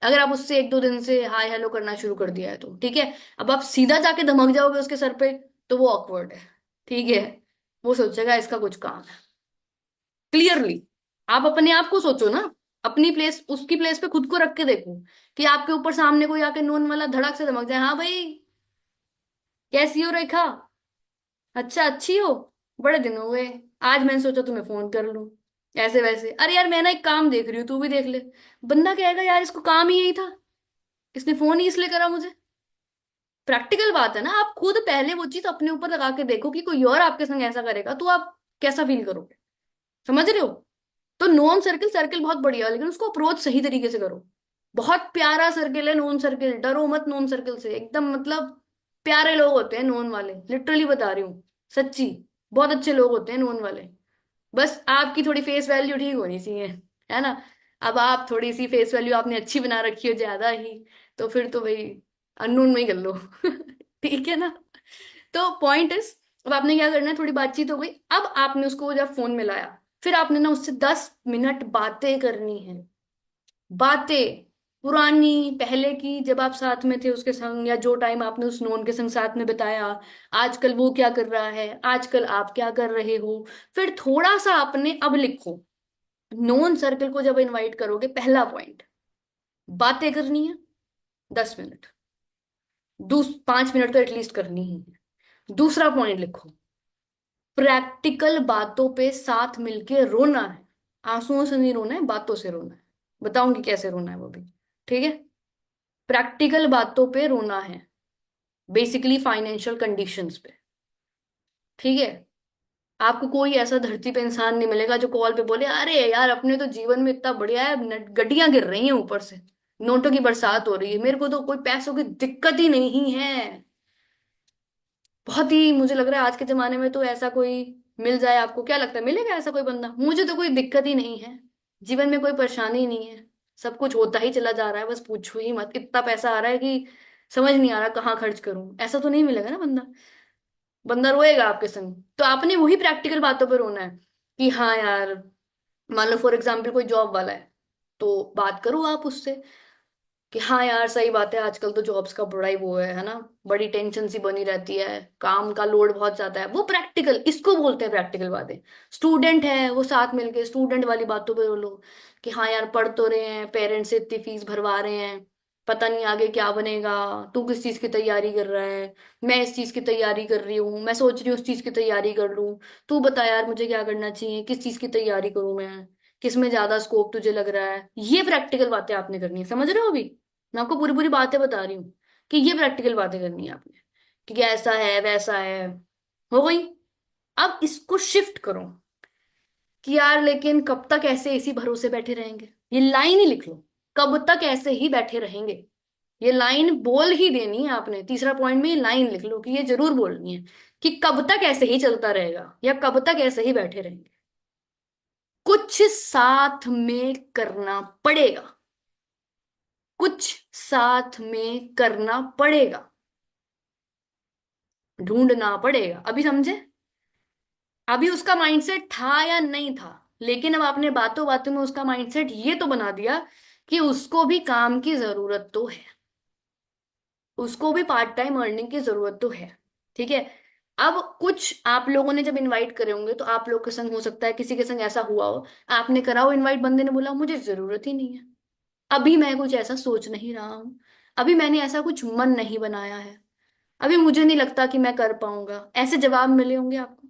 अगर आप उससे 1-2 दिन से हाय हेलो करना शुरू कर दिया है तो ठीक है। अब आप सीधा जाके धमक जाओगे उसके सर पे, तो वो ऑकवर्ड है। ठीक है, वो सोचेगा इसका कुछ काम है। क्लियरली आप अपने आप को सोचो ना, अपनी प्लेस, उसकी प्लेस पे खुद को रख के देखो, कि आपके ऊपर सामने कोई आके नोन वाला धड़क से धमक जाए, हाँ भाई कैसी हो रेखा, अच्छा अच्छी हो, बड़े दिन हो गए, आज मैंने सोचा तुम्हें फोन कर लूं, ऐसे वैसे, अरे यार मैं ना एक काम देख रही हूँ तू भी देख ले। बंदा कहेगा यार इसको काम ही यही था, इसने फोन ही इसलिए करा मुझे। प्रैक्टिकल बात है ना, आप खुद पहले वो चीज अपने ऊपर लगा के देखो कि कोई और आपके संग ऐसा करेगा तो आप कैसा फील करोगे। समझ रहे हो। तो नॉन सर्कल सर्कल बहुत बढ़िया है, लेकिन उसको अप्रोच सही तरीके से करो। बहुत प्यारा सर्कल है नॉन सर्कल, डरो मत नॉन सर्कल से, एकदम मतलब प्यारे लोग होते हैं नॉन वाले, लिटरली बता रही हूँ, सच्ची, बहुत अच्छे लोग होते हैं नॉन वाले। बस आपकी थोड़ी फेस वैल्यू ठीक होनी चाहिए, है ना। अब आप थोड़ी सी फेस वैल्यू आपने अच्छी बना रखी हो ज्यादा ही, तो फिर तो भाई अननोन में ही कर लो ठीक है ना। तो पॉइंट इज, अब आपने क्या करना है, थोड़ी बातचीत हो गई, अब आपने उसको जब फोन में लाया, फिर आपने ना उससे 10 मिनट बातें करनी है। बातें पुरानी, पहले की जब आप साथ में थे उसके संग, या जो टाइम आपने उस नोन के संग साथ में बिताया, आजकल वो क्या कर रहा है, आजकल आप क्या कर रहे हो। फिर थोड़ा सा आपने अब लिखो, नोन सर्कल को जब इनवाइट करोगे, पहला पॉइंट, बातें करनी है 10 मिनट, 5 मिनट तो एटलीस्ट करनी ही है। दूसरा पॉइंट लिखो, प्रैक्टिकल बातों पे साथ मिलके रोना है, आंसुओं से नहीं रोना है, बातों से रोना है। बताऊंगी कैसे रोना है वो भी। ठीक है, प्रैक्टिकल बातों पे रोना है, बेसिकली फाइनेंशियल कंडीशंस पे। ठीक है, आपको कोई ऐसा धरती पे इंसान नहीं मिलेगा जो कॉल पे बोले अरे यार अपने तो जीवन में इतना बढ़िया है, गड्डियां गिर रही हैं ऊपर से, नोटों की बरसात हो रही है, मेरे को तो कोई पैसों की दिक्कत ही नहीं है। बहुत ही मुझे लग रहा है आज के जमाने में तो ऐसा कोई मिल जाए, आपको क्या लगता है मिलेगा ऐसा कोई बंदा, मुझे तो कोई दिक्कत ही नहीं है, जीवन में कोई परेशानी ही नहीं है, सब कुछ होता ही चला जा रहा है, बस पूछो ही मत, इतना पैसा आ रहा है कि समझ नहीं आ रहा कहाँ खर्च करूं, ऐसा तो नहीं मिलेगा ना बंदा। बंदा रोएगा आपके संग, तो आपने वही प्रैक्टिकल बातों पर रोना है कि हाँ यार, मान लो फॉर एग्जाम्पल कोई जॉब वाला है, तो बात करो आप उससे कि हाँ यार सही बात है, आजकल तो जॉब्स का बड़ा ही वो है ना, बड़ी टेंशन सी बनी रहती है, काम का लोड बहुत ज्यादा है, वो प्रैक्टिकल, इसको बोलते हैं प्रैक्टिकल बातें। स्टूडेंट है वो, साथ मिलके स्टूडेंट वाली बातों पे बोलो कि हाँ यार पढ़ तो रहे हैं, पेरेंट्स से इतनी फीस भरवा रहे हैं, पता नहीं आगे क्या बनेगा, तू किस चीज की तैयारी कर रहा है, मैं इस चीज की तैयारी कर रही हूँ, मैं सोच रही हूँ उस चीज की तैयारी कर लूँ, तू बता यार मुझे क्या करना चाहिए, किस चीज की तैयारी करूँ मैं, किस में ज्यादा स्कोप तुझे लग रहा है, ये प्रैक्टिकल बातें आपने करनी है। समझ रहे हो? अभी मैं आपको पूरी पूरी बातें बता रही हूँ कि ये प्रैक्टिकल बातें करनी है आपने, कि ऐसा है वैसा है। हो गई? अब इसको शिफ्ट करो कि यार लेकिन कब तक ऐसे इसी भरोसे बैठे रहेंगे। ये लाइन ही लिख लो, कब तक ऐसे ही बैठे रहेंगे। ये लाइन बोल ही देनी है आपने, तीसरा पॉइंट में ये लाइन लिख लो कि ये जरूर बोलनी है कि कब तक ऐसे ही चलता रहेगा या कब तक ऐसे ही बैठे रहेंगे। कुछ साथ में करना पड़ेगा, कुछ साथ में करना पड़ेगा, ढूंढना पड़ेगा। अभी समझे? अभी उसका माइंडसेट था या नहीं था, लेकिन अब आपने बातों बातों में उसका माइंडसेट ये तो बना दिया कि उसको भी काम की जरूरत तो है, उसको भी पार्ट टाइम अर्निंग की जरूरत तो है। ठीक है? अब कुछ आप लोगों ने जब इनवाइट करे होंगे तो आप लोग के संग हो सकता है किसी के संग ऐसा हुआ हो, आपने करा हो इनवाइट, बंदे ने बोला मुझे जरूरत ही नहीं है, अभी मैं कुछ ऐसा सोच नहीं रहा हूं, अभी मैंने ऐसा कुछ मन नहीं बनाया है, अभी मुझे नहीं लगता कि मैं कर पाऊंगा, ऐसे जवाब मिले होंगे आपको।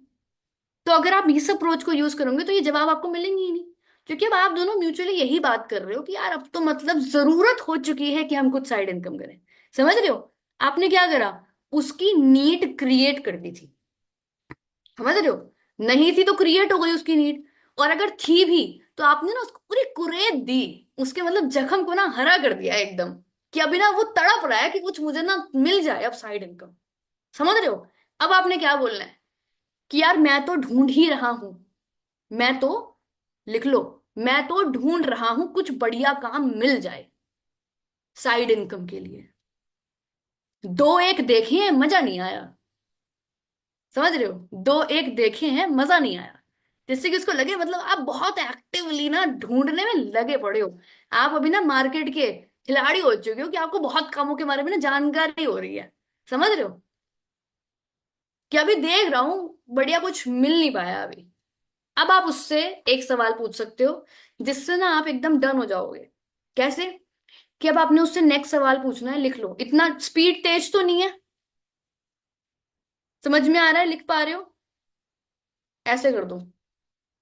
तो अगर आप इस अप्रोच को यूज करोगे तो ये जवाब आपको मिलेंगे ही नहीं, क्योंकि अब आप दोनों म्यूचुअली यही बात कर रहे हो कि यार अब तो मतलब जरूरत हो चुकी है कि हम कुछ साइड इनकम करें। समझ रहे हो? आपने क्या करा, उसकी नीड क्रिएट कर दी थी। समझ रहे हो? नहीं थी तो क्रिएट हो गई उसकी नीड, और अगर थी भी तो आपने ना उसको पूरी कुरेद दी, उसके मतलब जख्म को ना हरा कर दिया एकदम, कि अभी ना वो तड़प रहा है कि कुछ मुझे ना मिल जाए अब साइड इनकम। समझ रहे हो? अब आपने क्या बोलना है कि यार मैं तो ढूंढ ही रहा हूं, मैं तो, लिख लो, मैं तो ढूंढ रहा हूं कुछ बढ़िया काम मिल जाए साइड इनकम के लिए। दो एक देखे हैं मजा नहीं आया। समझ रहे हो? दो एक देखे हैं मजा नहीं आया, जिससे कि उसको लगे मतलब आप बहुत एक्टिवली ना ढूंढने में लगे पड़े हो। आप अभी ना मार्केट के खिलाड़ी हो चुके हो कि आपको बहुत कामों के बारे में ना जानकारी हो रही है। समझ रहे हो? कि अभी देख रहा हूं बढ़िया कुछ मिल नहीं पाया अभी। अब आप उससे एक सवाल पूछ सकते हो जिससे ना आप एकदम डन हो जाओगे। कैसे? कि अब आपने उससे नेक्स्ट सवाल पूछना है, लिख लो, इतना स्पीड तेज तो नहीं है, समझ में आ रहा है, लिख पा रहे हो? ऐसे कर दो,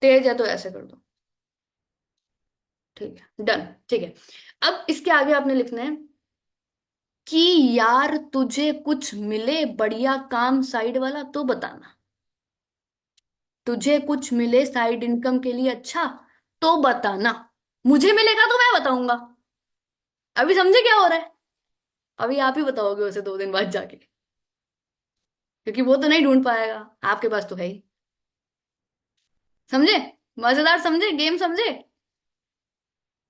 तेज है तो ऐसे कर दो। ठीक है, डन। ठीक है, अब इसके आगे आपने लिखना है कि यार तुझे कुछ मिले बढ़िया काम साइड वाला तो बताना, तुझे कुछ मिले साइड इनकम के लिए अच्छा तो बताना, मुझे मिलेगा तो मैं बताऊंगा। अभी समझे क्या हो रहा है? अभी आप ही बताओगे उसे 2 दिन बाद जाके, क्योंकि वो तो नहीं ढूंढ पाएगा, आपके पास तो है ही। समझे? मजेदार समझे? गेम समझे?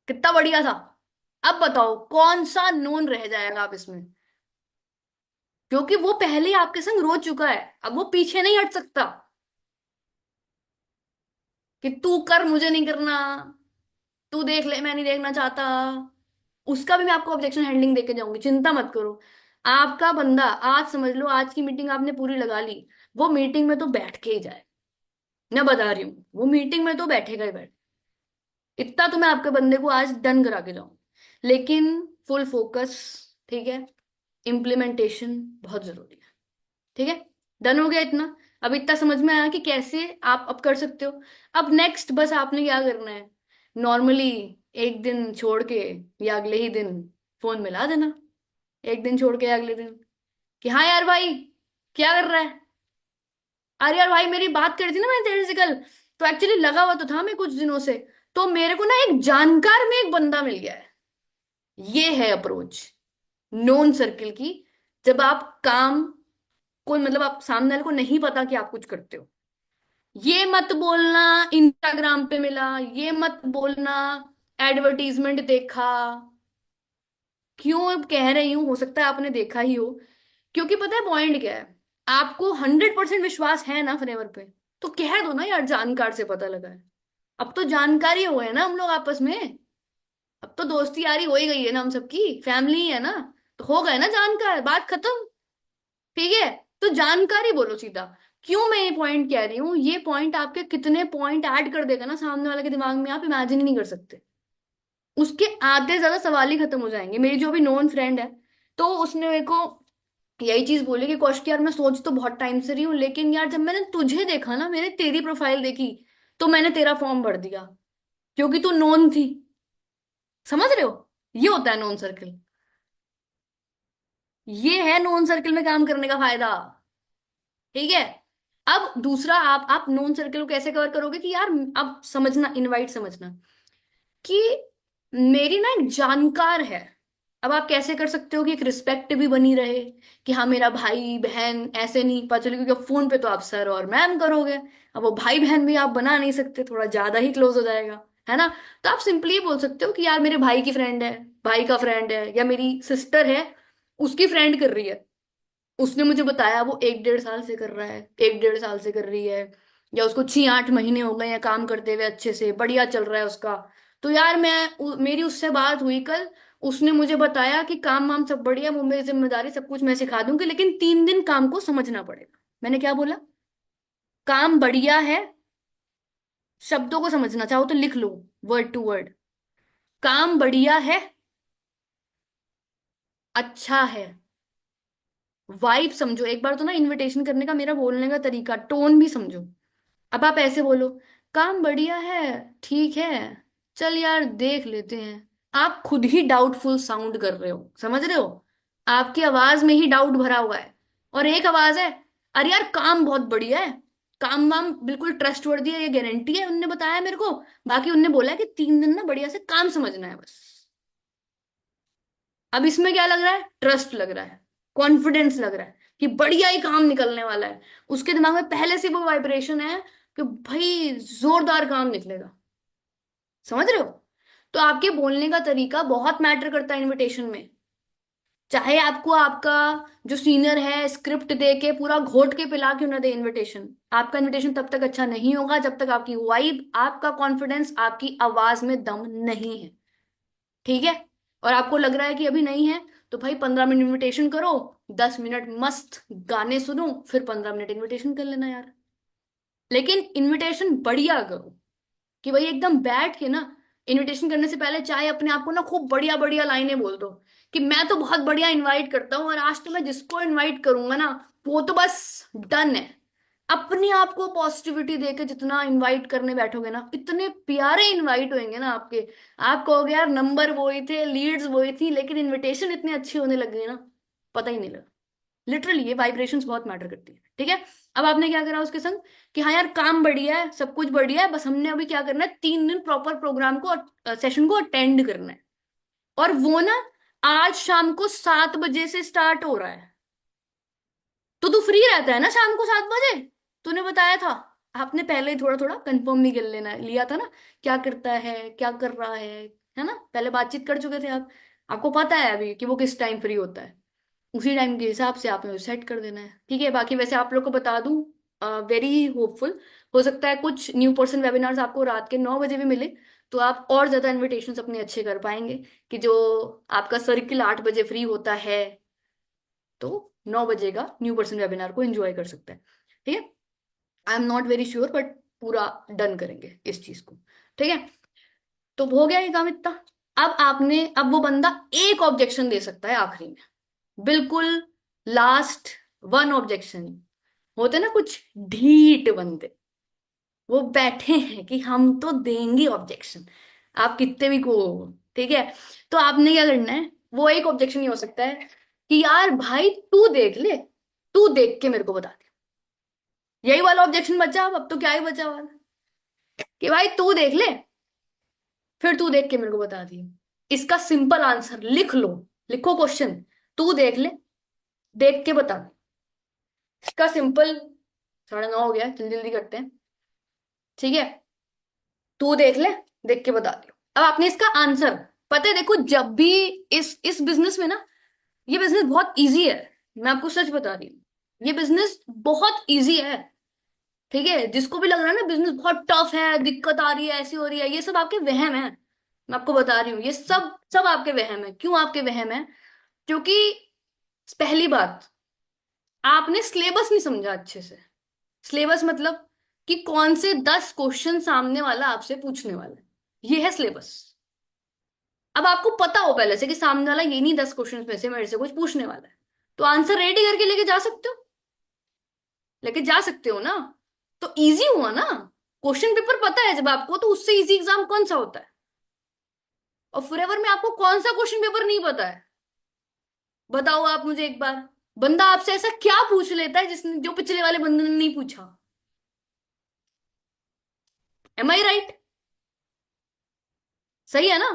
कितना बढ़िया था। अब बताओ कौन सा नोन रह जाएगा आप इसमें, क्योंकि वो पहले ही आपके संग रो चुका है, अब वो पीछे नहीं हट सकता कि तू कर मुझे नहीं करना, तू देख ले मैं नहीं देखना चाहता। उसका भी मैं आपको ऑब्जेक्शन हैंडलिंग देके जाऊंगी, चिंता मत करो। आपका बंदा आज समझ लो, आज की मीटिंग आपने पूरी लगा ली, वो मीटिंग में तो बैठ के ही जाए। मैं बता रही हूँ वो मीटिंग में तो बैठेगा ही बैठ। इतना तो मैं आपके बंदे को आज डन करा के जाऊं, लेकिन फुल फोकस। ठीक है? इम्प्लीमेंटेशन बहुत जरूरी है। ठीक है? डन हो गया इतना? अब इतना समझ में आया कि कैसे आप अब कर सकते हो। अब नेक्स्ट बस आपने क्या करना है, नॉर्मली एक दिन छोड़ के या अगले ही दिन फोन मिला देना, एक दिन छोड़ के या अगले दिन, कि हाँ यार भाई क्या कर रहा है। अरे यार भाई मेरी बात करी थी ना मैंने तेरे से कल, तो एक्चुअली लगा हुआ तो था मैं कुछ दिनों से, तो मेरे को ना एक जानकार में एक बंदा मिल गया है। ये है अप्रोच नोन सर्किल की। जब आप काम, कोई मतलब आप सामने वाले को नहीं पता कि आप कुछ करते हो, ये मत बोलना इंस्टाग्राम पे मिला, ये मत बोलना एडवर्टीजमेंट देखा। क्यों अब कह रही हूं, हो सकता है आपने देखा ही हो, क्योंकि पता है पॉइंट क्या है, आपको 100% विश्वास है ना फ्रेवर पे, तो कह दो ना यार जानकार से पता लगा है। अब तो जानकारी हो है ना हम लोग आपस में, अब तो दोस्ती यारी हो ही गई है ना, हम सबकी फैमिली है ना, तो हो गए ना जानकार, बात खत्म। ठीक है? तो जानकारी बोलो सीधा। क्यों मैं ये पॉइंट कह रही हूँ, ये पॉइंट आपके कितने पॉइंट ऐड कर देगा ना सामने वाले के दिमाग में, आप इमेजिन ही नहीं कर सकते। उसके आधे ज्यादा सवाल ही खत्म हो जाएंगे। मेरी जो अभी नॉन फ्रेंड है, तो उसने मेरे को यही चीज बोली कि कौशिक यार मैं सोच तो बहुत टाइम से रही हूँ, लेकिन यार जब मैंने तुझे देखा ना, मैंने तेरी प्रोफाइल देखी, तो मैंने तेरा फॉर्म भर दिया, क्योंकि तू नोन थी। समझ रहे हो? ये होता है नोन सर्कल। ये है नोन सर्कल में काम करने का फायदा। ठीक है। अब दूसरा, आप नोन सर्कल को कैसे कवर करोगे कि यार, अब समझना, इनवाइट समझना कि मेरी ना एक जानकार है। अब आप कैसे कर सकते हो कि एक रिस्पेक्ट भी बनी रहे, कि हाँ मेरा भाई बहन, ऐसे नहीं पता चले, क्योंकि फोन पे तो आप सर और मैम करोगे। अब वो भाई बहन भी आप बना नहीं सकते, थोड़ा ज्यादा ही क्लोज हो जाएगा, है ना? तो आप सिंपली ये बोल सकते हो कि यार मेरे भाई की फ्रेंड है, भाई का फ्रेंड है, या मेरी सिस्टर है, उसकी फ्रेंड कर रही है, उसने मुझे बताया वो 1-1.5 साल से कर रहा है, 1-1.5 साल से कर रही है, या उसको 6-8 महीने हो गए हैं काम करते हुए, अच्छे से बढ़िया चल रहा है उसका। तो यार मेरी उससे बात हुई कल, उसने मुझे बताया कि काम वाम सब बढ़िया, वो मेरी जिम्मेदारी, सब कुछ मैं सिखा दूंगी, लेकिन 3 दिन काम को समझना पड़ेगा। मैंने क्या बोला? काम बढ़िया है, शब्दों को समझना चाहो तो लिख लो, वर्ड टू वर्ड। काम बढ़िया है, अच्छा है। वाइब समझो एक बार तो ना, इनविटेशन करने का मेरा बोलने का तरीका, टोन भी समझो। अब आप ऐसे बोलो, काम बढ़िया है, ठीक है, चल यार देख लेते हैं। आप खुद ही डाउटफुल साउंड कर रहे हो, समझ रहे हो? आपकी आवाज में ही डाउट भरा हुआ है। और एक आवाज है, अरे यार काम बहुत बढ़िया है, काम वाम बिल्कुल ट्रस्टवर्दी है, ये गारंटी है, उनने बताया मेरे को। बाकी उनने बोला है कि 3 दिन ना बढ़िया से काम समझना है बस। अब इसमें क्या लग रहा है? ट्रस्ट लग रहा है, कॉन्फिडेंस लग रहा है कि बढ़िया ही काम निकलने वाला है। उसके दिमाग में पहले से वो वाइब्रेशन है कि भाई जोरदार काम निकलेगा। समझ रहे हो? तो आपके बोलने का तरीका बहुत मैटर करता है इनविटेशन में। चाहे आपको आपका जो सीनियर है स्क्रिप्ट दे के पूरा घोट के पिला क्यों ना दे इनविटेशन, आपका इनविटेशन तब तक अच्छा नहीं होगा जब तक आपकी वाइब, आपका कॉन्फिडेंस, आपकी आवाज में दम नहीं है। ठीक है? और आपको लग रहा है कि अभी नहीं है, तो भाई 15 मिनट इनविटेशन करो, 10 मिनट मस्त गाने सुनो, फिर 15 मिनट इनविटेशन कर लेना यार। लेकिन इनविटेशन बढ़िया करो, कि भाई एकदम बैठ के ना, इनविटेशन करने से पहले चाहे अपने आप को ना खूब बढ़िया बढ़िया लाइनें बोल दो कि मैं तो बहुत बढ़िया इनवाइट करता हूँ, और आज तो मैं जिसको इनवाइट करूंगा ना, वो तो बस डन है। अपने आप को पॉजिटिविटी देके जितना इनवाइट करने बैठोगे ना, इतने प्यारे इनवाइट होंगे ना आपके। आप कहोगे यार नंबर वही थे, लीड्स वही थी, लेकिन इनविटेशन इतनी अच्छी होने लग गई ना, पता ही नहीं लगा। लिटरली ये वाइब्रेशंस बहुत मैटर करती है। ठीक है? अब आपने क्या करा उसके संग कि हाँ यार काम बढ़िया है, सब कुछ बढ़िया है, बस हमने अभी क्या करना है, 3 दिन प्रॉपर प्रोग्राम को, सेशन को अटेंड करना है। और वो ना आज शाम को 7 बजे से स्टार्ट हो रहा है। तो तू फ्री रहता है ना शाम को 7 बजे? तूने बताया था। आपने पहले ही थोड़ा थोड़ा कंफर्म नहीं कर लेना लिया था ना, क्या करता है, क्या कर रहा है ना? पहले बातचीत कर चुके थे आप। आपको पता है अभी कि वो किस टाइम फ्री होता है। उसी टाइम के हिसाब से आपने सेट कर देना है। ठीक है? बाकी वैसे आप लोग को बता दूं, वेरी होपफुल, हो सकता है कुछ न्यू पर्सन वेबिनार्स आपको रात के 9 बजे भी मिले, तो आप और ज्यादा इनविटेशंस अपने अच्छे कर पाएंगे। कि जो आपका सर्किल 8 बजे फ्री होता है, तो 9 बजे का न्यू पर्सन वेबिनार को एंजॉय कर सकता है। ठीक है? I am not very sure, but पूरा डन करेंगे इस चीज को। ठीक है? तो हो गया ये काम इतना। अब वो बंदा एक ऑब्जेक्शन दे सकता है आखिरी में, बिल्कुल लास्ट वन ऑब्जेक्शन। होते ना कुछ ढीठ बंदे, वो बैठे हैं कि हम तो देंगे ऑब्जेक्शन, आप कितने भी को। ठीक है? तो आपने क्या करना है, वो एक ऑब्जेक्शन ही हो सकता है कि यार भाई तू देख ले, तू देख के मेरे को बता दे। यही वाला ऑब्जेक्शन बचा। अब तो क्या ही बचा वाला, कि भाई तू देख ले, फिर तू देख के मेरे को बता दी। इसका सिंपल आंसर लिख लो, लिखो क्वेश्चन, तू देख ले, देख के बता दे। इसका सिंपल, 9:30 हो गया, जल्दी जल्दी करते हैं। ठीक है? तू देख ले, देख के बता दियो। अब आपने इसका आंसर, पता है देखो, जब भी इस बिजनेस में ना, ये बिजनेस बहुत इजी है। मैं आपको सच बता रही हूँ, ये बिजनेस बहुत इजी है। ठीक है? जिसको भी लग रहा है ना बिजनेस बहुत टफ है, दिक्कत आ रही है, ऐसी हो रही है, ये सब आपके वहम है। मैं आपको बता रही हूँ, ये सब सब आपके वहम है। क्यों आपके वहम है? क्योंकि पहली बात, आपने सिलेबस नहीं समझा अच्छे से। सिलेबस मतलब कि कौन से 10 क्वेश्चन सामने वाला आपसे पूछने वाला है, ये है सिलेबस। अब आपको पता हो पहले से कि सामने वाला ये नहीं 10 क्वेश्चन में से मेरे से कुछ पूछने वाला है, तो आंसर रेडी करके लेके जा सकते हो, लेके जा सकते हो ना। तो इजी हुआ ना। क्वेश्चन पेपर पता है जब आपको, तो उससे इजी एग्जाम कौन सा होता है? और फॉरएवर में आपको कौन सा क्वेश्चन पेपर नहीं पता है? बताओ आप मुझे एक बार। बंदा आपसे ऐसा क्या पूछ लेता है जिसने, जो पिछले वाले बंदे ने नहीं पूछा? एम आई राइट? सही है ना?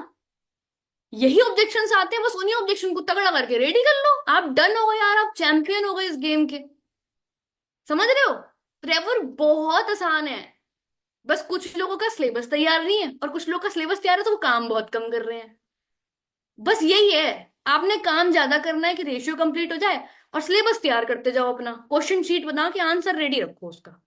यही ऑब्जेक्शंस आते हैं, बस उन्हीं ऑब्जेक्शन को तगड़ा करके रेडी कर लो, आप डन हो गए यार, आप चैंपियन हो गए इस गेम के। समझ रहे हो? ट्रेवर बहुत आसान है। बस कुछ लोगों का सिलेबस तैयार नहीं है, और कुछ लोगों का सिलेबस तैयार है तो वो काम बहुत कम कर रहे हैं। बस यही है। आपने काम ज्यादा करना है कि रेशियो कंप्लीट हो जाए, और सिलेबस तैयार करते जाओ, अपना क्वेश्चन शीट बना के आंसर रेडी रखो उसका।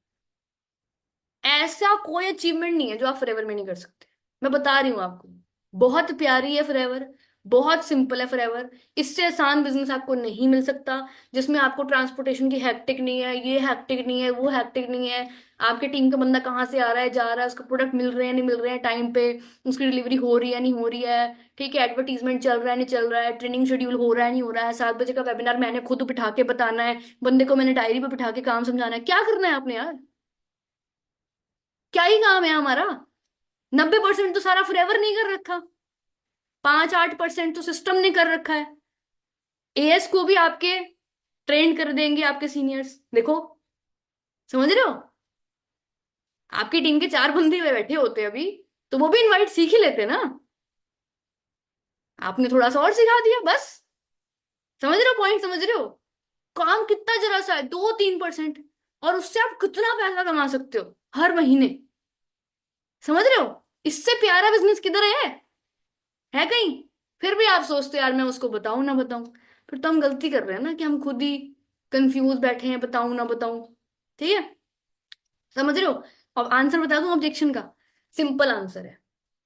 ऐसा कोई अचीवमेंट नहीं है जो आप फॉरएवर में नहीं कर सकते। मैं बता रही हूँ आपको। बहुत प्यारी है फॉरएवर, बहुत सिंपल है फॉरएवर। इससे आसान बिजनेस आपको नहीं मिल सकता, जिसमें आपको ट्रांसपोर्टेशन की हैक्टिक नहीं है, ये हैक्टिक नहीं है, वो हैक्टिक नहीं है। आपके टीम का बंदा कहाँ से आ रहा है, जा रहा है, उसको प्रोडक्ट मिल रहे हैं नहीं मिल रहे हैं टाइम पे, उसकी डिलीवरी हो रही है नहीं हो रही है, ठीक है, एडवर्टीजमेंट चल रहा है नहीं चल रहा है, ट्रेनिंग शेड्यूल हो रहा है नहीं हो रहा है, 7 बजे का वेबिनार मैंने खुद बिठा के बताना है, बंदे को मैंने डायरी पे बिठा के काम समझाना है। क्या करना है आपने यार? क्या ही काम है हमारा? 90% तो सारा फॉरएवर नहीं कर रखा, 5-8% तो सिस्टम ने कर रखा है। एएस को भी आपके ट्रेन कर देंगे आपके सीनियर्स, देखो। समझ रहे हो? आपकी टीम के 4 बंदे हुए बैठे होते अभी, तो वो भी इनवाइट सीख ही लेते ना। आपने थोड़ा सा और सिखा दिया बस। समझ रहे हो पॉइंट? समझ रहे हो? काम कितना जरा सा है, 2-3%, और उससे आप कितना पैसा कमा सकते हो हर महीने। समझ रहे हो? इससे प्यारा बिजनेस किधर है कहीं? फिर भी आप सोचते हो यार मैं उसको बताऊं ना बताऊं। फिर तो हम गलती कर रहे हैं ना, कि हम खुद ही कंफ्यूज बैठे हैं, बताऊं ना बताऊं। ठीक है? समझ रहे हो? अब आंसर बता दूं ऑब्जेक्शन का। सिंपल आंसर है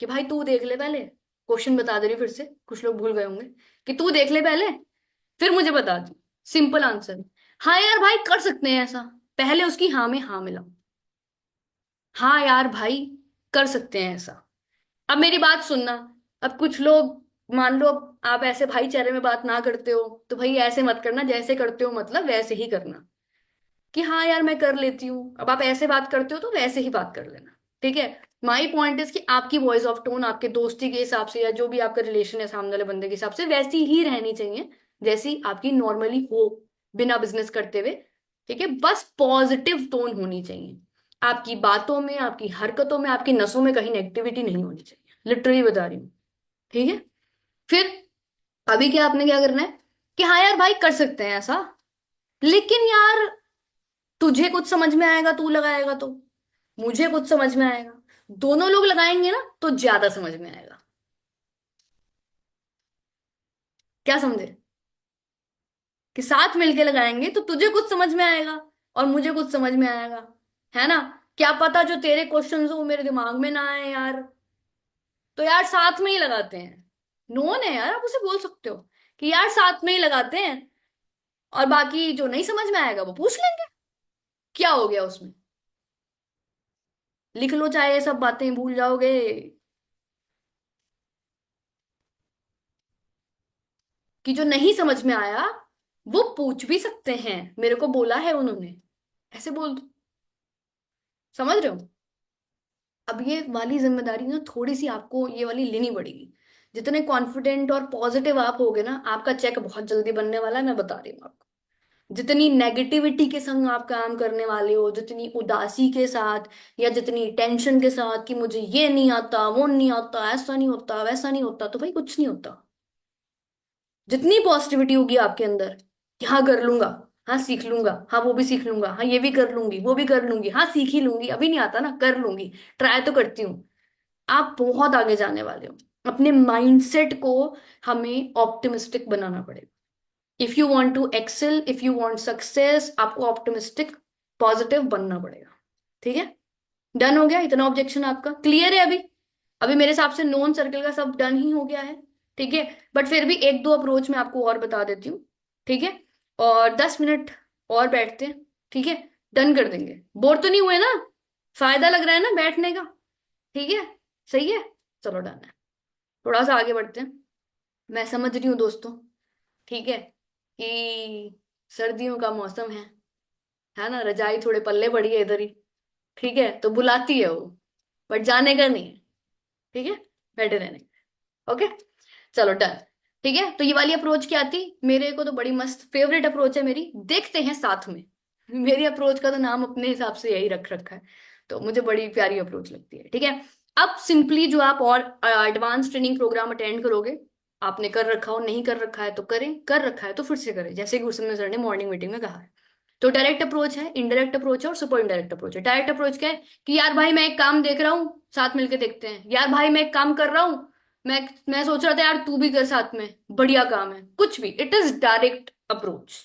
कि भाई तू देख ले पहले। क्वेश्चन बता दे रही हूं फिर से, कुछ लोग भूल गए होंगे। कि तू देख ले पहले, फिर मुझे बता दी। Simple answer. हाँ यार भाई कर सकते हैं ऐसा। पहले उसकी हाँ में हाँ मिलाओ। हाँ यार भाई कर सकते हैं ऐसा। अब मेरी बात सुनना। अब कुछ लोग, मान लो आप ऐसे भाईचारे में बात ना करते हो, तो भाई ऐसे मत करना, जैसे करते हो मतलब वैसे ही करना। कि हाँ यार मैं कर लेती हूँ, अब आप ऐसे बात करते हो तो वैसे ही बात कर लेना। ठीक है? माई पॉइंट इज कि आपकी वॉइस ऑफ टोन आपके दोस्ती के हिसाब से, या जो भी आपका रिलेशन है सामने वाले बंदे के हिसाब से, वैसी ही रहनी चाहिए जैसी आपकी नॉर्मली हो, बिना बिजनेस करते हुए। ठीक है? बस पॉजिटिव टोन होनी चाहिए। आपकी बातों में, आपकी हरकतों में, आपकी नसों में कहीं नेगेटिविटी नहीं होनी चाहिए, लिटरली बता रही हूँ। ठीक है? फिर अभी क्या आपने क्या करना है? कि हाँ यार भाई कर सकते हैं ऐसा, लेकिन यार तुझे कुछ समझ में आएगा तू लगाएगा तो, मुझे कुछ समझ में आएगा, दोनों लोग लगाएंगे ना तो ज्यादा समझ में आएगा। क्या समझे? कि साथ मिलके लगाएंगे तो तुझे कुछ समझ में आएगा, और मुझे कुछ समझ में आएगा। है ना? क्या पता जो तेरे क्वेश्चंस हो वो मेरे दिमाग में ना आए यार। तो यार साथ में ही लगाते हैं। नोन है यार, आप उसे बोल सकते हो कि यार साथ में ही लगाते हैं, और बाकी जो नहीं समझ में आएगा वो पूछ लेंगे। क्या हो गया उसमें? लिख लो, चाहे ये सब बातें भूल जाओगे। कि जो नहीं समझ में आया वो पूछ भी सकते हैं, मेरे को बोला है उन्होंने, ऐसे बोल दो। समझ रहे हो? अब ये वाली जिम्मेदारी ना थोड़ी सी आपको ये वाली लेनी पड़ेगी। जितने कॉन्फिडेंट और पॉजिटिव आप होगे ना, आपका चेक बहुत जल्दी बनने वाला है, मैं बता रही हूँ आपको। जितनी नेगेटिविटी के संग आप काम करने वाले हो, जितनी उदासी के साथ, या जितनी टेंशन के साथ कि मुझे ये नहीं आता, वो नहीं आता, ऐसा नहीं होता, वैसा नहीं होता, तो भाई कुछ नहीं होता। जितनी पॉजिटिविटी होगी आपके अंदर कि हाँ कर लूंगा, हाँ सीख लूंगा, हाँ वो भी सीख लूंगा, हाँ ये भी कर लूंगी, वो भी कर लूंगी, हाँ सीख ही लूंगी, अभी नहीं आता ना कर लूंगी, ट्राई तो करती हूँ, आप बहुत आगे जाने वाले हो। अपने माइंडसेट को हमें ऑप्टिमिस्टिक बनाना पड़ेगा। If you want to excel, if you want success, आपको ऑप्टिमिस्टिक पॉजिटिव बनना पड़ेगा। ठीक है? डन हो गया? इतना ऑब्जेक्शन आपका क्लियर है अभी? अभी मेरे हिसाब से नॉन सर्कल का सब डन ही हो गया है। ठीक है? बट फिर भी एक दो अप्रोच मैं आपको और बता देती हूँ। ठीक है? और 10 मिनट और बैठते हैं। ठीक है? डन कर देंगे। बोर तो नहीं हुए ना? फायदा लग रहा है ना बैठने का? ठीक है? सही है? चलो डन है। थोड़ा सा आगे बढ़ते हैं। मैं समझ रही हूँ दोस्तों, ठीक है, कि सर्दियों का मौसम है ना? रजाई थोड़े पल्ले पड़ी है इधर ही। ठीक है, तो बुलाती है वो, बट जाने का नहीं है। ठीक है, बैठे रहने का। ओके, चलो डन। ठीक है, तो ये वाली अप्रोच क्या थी, मेरे को तो बड़ी मस्त फेवरेट अप्रोच है मेरी, देखते हैं साथ में। मेरी अप्रोच का तो नाम अपने हिसाब से यही रख रखा है, तो मुझे बड़ी प्यारी अप्रोच लगती है। ठीक है, अब सिंपली जो आप और एडवांस ट्रेनिंग प्रोग्राम अटेंड करोगे, आपने कर रखा हो, नहीं कर रखा है तो करें, कर रखा है तो फिर से करें, जैसे गुरसिमरन सर ने मॉर्निंग मीटिंग में कहा है। तो डायरेक्ट अप्रोच है, इनडायरेक्ट अप्रोच है और सुपर इनडायरेक्ट अप्रोच है। डायरेक्ट अप्रोच क्या है कि यार भाई मैं एक काम देख रहा हूँ, साथ मिलके देखते हैं। यार भाई मैं एक काम कर रहा हूँ, मैं सोच रहा था यार तू भी कर साथ में, बढ़िया काम है, कुछ भी, इट इज डायरेक्ट अप्रोच।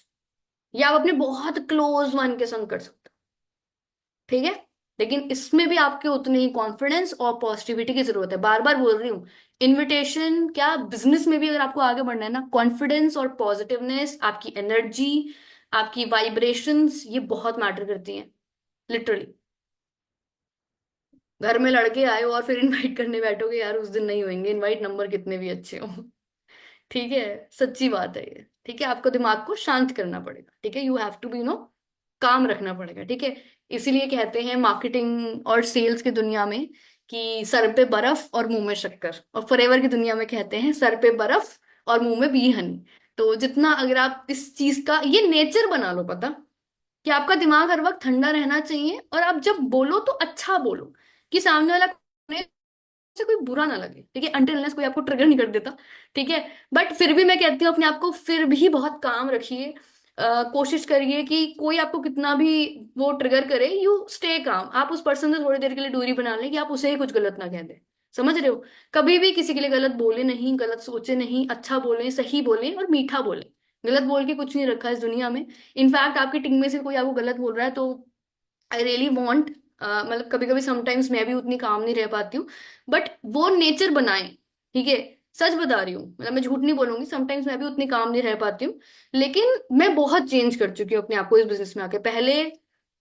या आप अपने बहुत क्लोज वन के संग कर सकते हो। ठीक है, लेकिन इसमें भी आपके उतने ही कॉन्फिडेंस और पॉजिटिविटी की जरूरत है। बार बार बोल रही हूँ, इनविटेशन क्या, बिजनेस में भी अगर आपको आगे बढ़ना है ना, कॉन्फिडेंस और पॉजिटिवनेस, आपकी एनर्जी, आपकी वाइब्रेशंस, ये बहुत मैटर करती हैं, लिटरली। घर में लड़के आए हो और फिर इनवाइट करने बैठोगे यार, उस दिन नहीं होंगे इनवाइट, नंबर कितने भी अच्छे हो। ठीक है, सच्ची बात है ये। ठीक है, आपको दिमाग को शांत करना पड़ेगा। ठीक है, यू हैव टू बी काम रखना पड़ेगा। ठीक है, इसीलिए कहते हैं मार्केटिंग और सेल्स की दुनिया में कि सर पे बर्फ और मुंह में शक्कर, और फॉरएवर की दुनिया में कहते हैं सर पे बर्फ और मुंह में बी हनी। तो जितना अगर आप इस चीज का ये नेचर बना लो, पता कि आपका दिमाग हर वक्त ठंडा रहना चाहिए, और आप जब बोलो तो अच्छा बोलो, कि सामने वाला से कोई बुरा ना लगे। ठीक है, अनटिल अनलेस कोई आपको ट्रिगर नहीं कर देता। ठीक है, बट फिर भी मैं कहती हूँ अपने आप को फिर भी बहुत काम रखिए। कोशिश करिए कि कोई आपको कितना भी वो ट्रिगर करे, यू स्टे काम, आप उस पर्सन से थोड़ी देर के लिए दूरी बना लें, कि आप उसे ही कुछ गलत ना कह दें। समझ रहे हो, कभी भी किसी के लिए गलत बोले नहीं, गलत सोचे नहीं, अच्छा बोले, सही बोले और मीठा बोले। गलत बोल के कुछ नहीं रखा इस दुनिया में। इनफैक्ट आपकी टीम में से कोई आपको गलत बोल रहा है तो आई रियली वॉन्ट, मतलब कभी कभी समटाइम्स मैं भी उतनी काम नहीं रह पाती हूँ, बट वो नेचर बनाए। ठीक है, सच बता रही हूँ, मतलब मैं झूठ नहीं बोलूंगी, समटाइम्स मैं भी उतनी काम नहीं रह पाती हूँ। लेकिन मैं बहुत चेंज कर चुकी हूँ अपने आप को इस बिजनेस में आके। पहले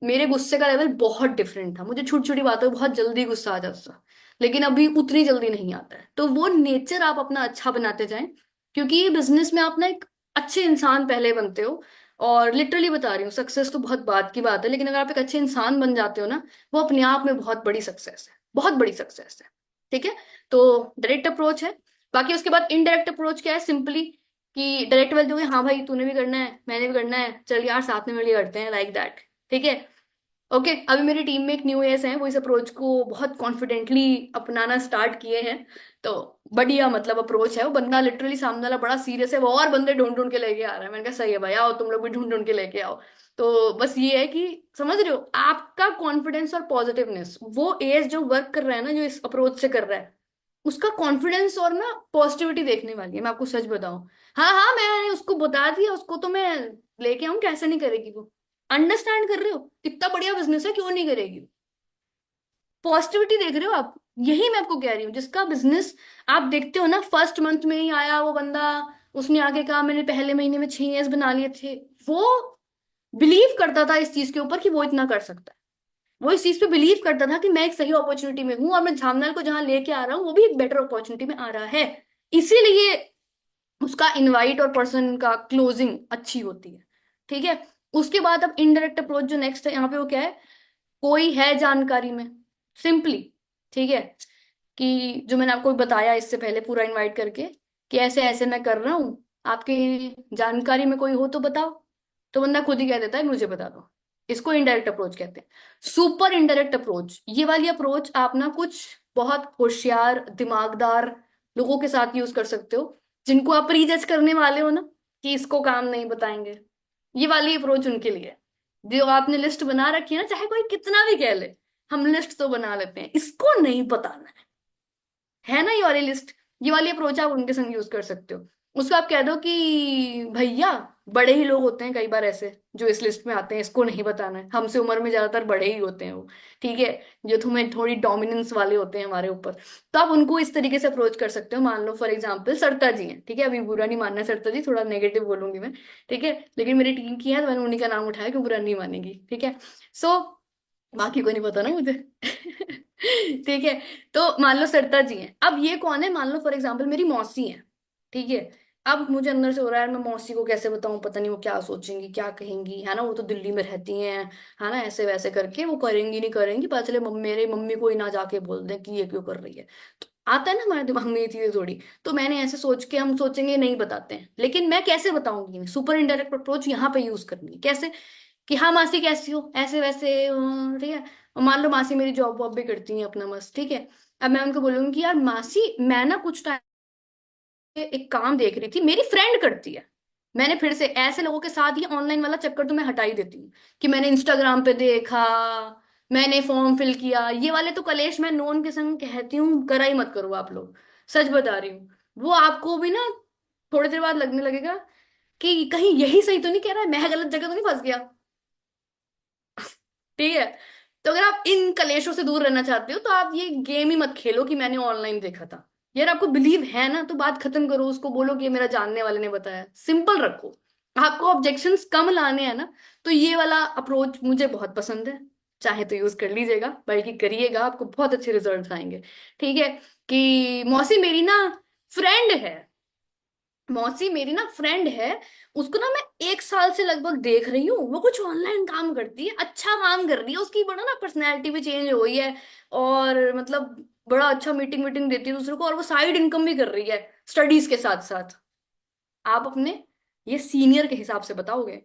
मेरे गुस्से का लेवल बहुत डिफरेंट था, मुझे छोटी छोटी बातों पर बहुत जल्दी गुस्सा आ जाता था, लेकिन अभी उतनी जल्दी नहीं आता है। तो वो नेचर आप अपना अच्छा बनाते जाएं, क्योंकि बिजनेस में आप ना एक अच्छे इंसान पहले बनते हो। और लिटरली बता रही हूँ, सक्सेस तो बहुत बात की बात है, लेकिन अगर आप एक अच्छे इंसान बन जाते हो ना, वो अपने आप में बहुत बड़ी सक्सेस है, बहुत बड़ी सक्सेस है। ठीक है, तो डायरेक्ट अप्रोच है। बाकी उसके बाद इनडायरेक्ट अप्रोच क्या है, सिंपली कि डायरेक्ट बोलते हो हाँ भाई तूने भी करना है, मैंने भी करना है, चल यार साथ में मिलकर करते हैं, लाइक दैट। ठीक है, ओके, अभी मेरी टीम में एक न्यू एस है, वो इस अप्रोच को बहुत कॉन्फिडेंटली अपनाना स्टार्ट किए हैं। तो बढ़िया मतलब अप्रोच है, वो बंदा लिटरली सामने वाला बड़ा सीरियस है, वो और बंदे ढूंढ ढूंढ के लेके आ रहा है। मैंने कहा सही है भाई, आओ तुम लोग भी ढूंढ ढूंढ के लेके आओ। तो बस ये है कि समझ रहे हो, आपका कॉन्फिडेंस और पॉजिटिवनेस, वो एज जो वर्क कर रहा है ना, जो इस अप्रोच से कर रहा है, उसका कॉन्फिडेंस और ना पॉजिटिविटी देखने वाली है, मैं आपको सच बताऊं। हाँ हाँ, मैंने उसको बता दिया, उसको तो मैं लेके आऊं, कैसे नहीं करेगी वो। अंडरस्टैंड कर रहे हो, इतना बढ़िया बिजनेस है, क्यों नहीं करेगी। पॉजिटिविटी देख रहे हो आप, यही मैं आपको कह रही हूँ। जिसका बिजनेस आप देखते हो ना, फर्स्ट मंथ में ही आया वो बंदा, उसने आगे कहा मैंने पहले महीने में 6 बना लिए थे, वो बिलीव करता था इस चीज के ऊपर कि वो इतना कर सकता है। वो इस चीज पे बिलीव करता था कि मैं एक सही अपॉर्चुनिटी में हूं, और मैं झामनाल को जहां लेके आ रहा हूँ वो भी एक बेटर अपॉर्चुनिटी में आ रहा है। इसीलिए उसका इनवाइट और पर्सन का क्लोजिंग अच्छी होती है। ठीक है, उसके बाद अब इनडायरेक्ट अप्रोच जो नेक्स्ट है यहाँ पे, वो क्या है, कोई है जानकारी में, सिंपली। ठीक है, कि जो मैंने आपको बताया इससे पहले पूरा इनवाइट करके, कि ऐसे ऐसे मैं कर रहा हूँ, आपकी जानकारी में कोई हो तो बताओ। तो बंदा खुद ही कह देता है मुझे बता दो। इसको इनडायरेक्ट अप्रोच कहते हैं। सुपर इनडायरेक्ट अप्रोच, ये वाली अप्रोच आप ना कुछ बहुत होशियार दिमागदार लोगों के साथ यूज कर सकते हो, जिनको आप प्रीजज करने वाले हो ना, कि इसको काम नहीं बताएंगे। ये वाली अप्रोच उनके लिए है। जो आपने लिस्ट बना रखी है ना, चाहे कोई कितना भी कह ले, हम लिस्ट तो बना लेते हैं, इसको नहीं बताना है ना, ये वाली लिस्ट। ये वाली अप्रोच आप उनके संग यूज कर सकते हो। उसको आप कह दो कि भैया, बड़े ही लोग होते हैं कई बार ऐसे जो इस लिस्ट में आते हैं, इसको नहीं बताना है, हमसे उम्र में ज्यादातर बड़े ही होते हैं वो। ठीक है, जो तुम्हें थोड़ी डोमिनेंस वाले होते हैं हमारे ऊपर, तो आप उनको इस तरीके से अप्रोच कर सकते हो। मान लो फॉर एग्जाम्पल सरता जी हैं, ठीक है, अभी बुरा नहीं मानना है सरता जी, थोड़ा नेगेटिव बोलूंगी मैं। ठीक है, लेकिन मेरी टीम की है तो मैंने उन्हीं का नाम उठाया, क्यों बुरा नहीं मानेगी। ठीक है, सो बाकी को नहीं पता ना मुझे। ठीक है, तो मान लो सरता जी हैं, अब ये कौन है, मान लो फॉर एग्जाम्पल मेरी मौसी है। ठीक है, अब मुझे अंदर से हो रहा है यार, मैं मौसी को कैसे बताऊं, पता नहीं वो क्या सोचेंगी क्या कहेंगी, है ना, वो तो दिल्ली में रहती हैं, है ना, ऐसे वैसे करके वो करेंगी नहीं करेंगी, पता चले मेरे मम्मी को ही ना जाके बोल दें कि ये क्यों कर रही है। तो आता है ना हमारे दिमाग में ये चीजें थोड़ी। तो मैंने ऐसे सोच के, हम सोचेंगे नहीं बताते हैं, लेकिन मैं कैसे बताऊंगी, सुपर इनडायरेक्ट अप्रोच यहाँ पे यूज करनी है कैसे, कि हाँ मासी कैसी हो, ऐसे वैसे ठीक है। और मान लो मासी मेरी जॉब वॉब भी करती है अपना मस्त, ठीक है। अब मैं उनको बोलूंगी कि यार मासी, मैं ना कुछ टाइम एक काम देख रही थी, मेरी फ्रेंड करती है। मैंने फिर से ऐसे लोगों के साथ ये ऑनलाइन वाला चक्कर तो मैं हटा ही देती हूँ, कि मैंने इंस्टाग्राम पे देखा, मैंने फॉर्म फिल किया, ये वाले तो कलेश मैं नोन के संग कहती हूँ करा ही मत करो आप लोग। सच बता रही हूँ। वो आपको भी ना थोड़ी देर बाद लगने लगेगा कि कहीं यही सही तो नहीं कह रहा है, मैं गलत जगह तो नहीं फंस गया। ठीक है। तो अगर आप इन कलेशों से दूर रहना चाहते हो तो आप ये गेम ही मत खेलो कि मैंने ऑनलाइन देखा था। यार आपको बिलीव है ना, तो बात खत्म करो, उसको बोलो कि ये मेरा जानने वाले ने बताया, सिंपल रखो। आपको ऑब्जेक्शंस कम लाने हैं ना, तो ये वाला अप्रोच मुझे बहुत पसंद है। चाहे तो यूज कर लीजिएगा, बल्कि करिएगा, आपको बहुत अच्छे रिजल्ट आएंगे। ठीक है। कि मौसी मेरी ना फ्रेंड है, मौसी मेरी ना फ्रेंड है, उसको ना मैं 1 साल से लगभग देख रही हूँ, वो कुछ ऑनलाइन काम करती है, अच्छा काम कर रही है, उसकी बड़ा ना पर्सनैलिटी भी चेंज हो गई है। और मतलब बड़ा अच्छा मीटिंग वीटिंग देती है दूसरों को, और वो साइड इनकम भी कर रही है स्टडीज के साथ साथ। आप अपने ये सीनियर के हिसाब से बताओगे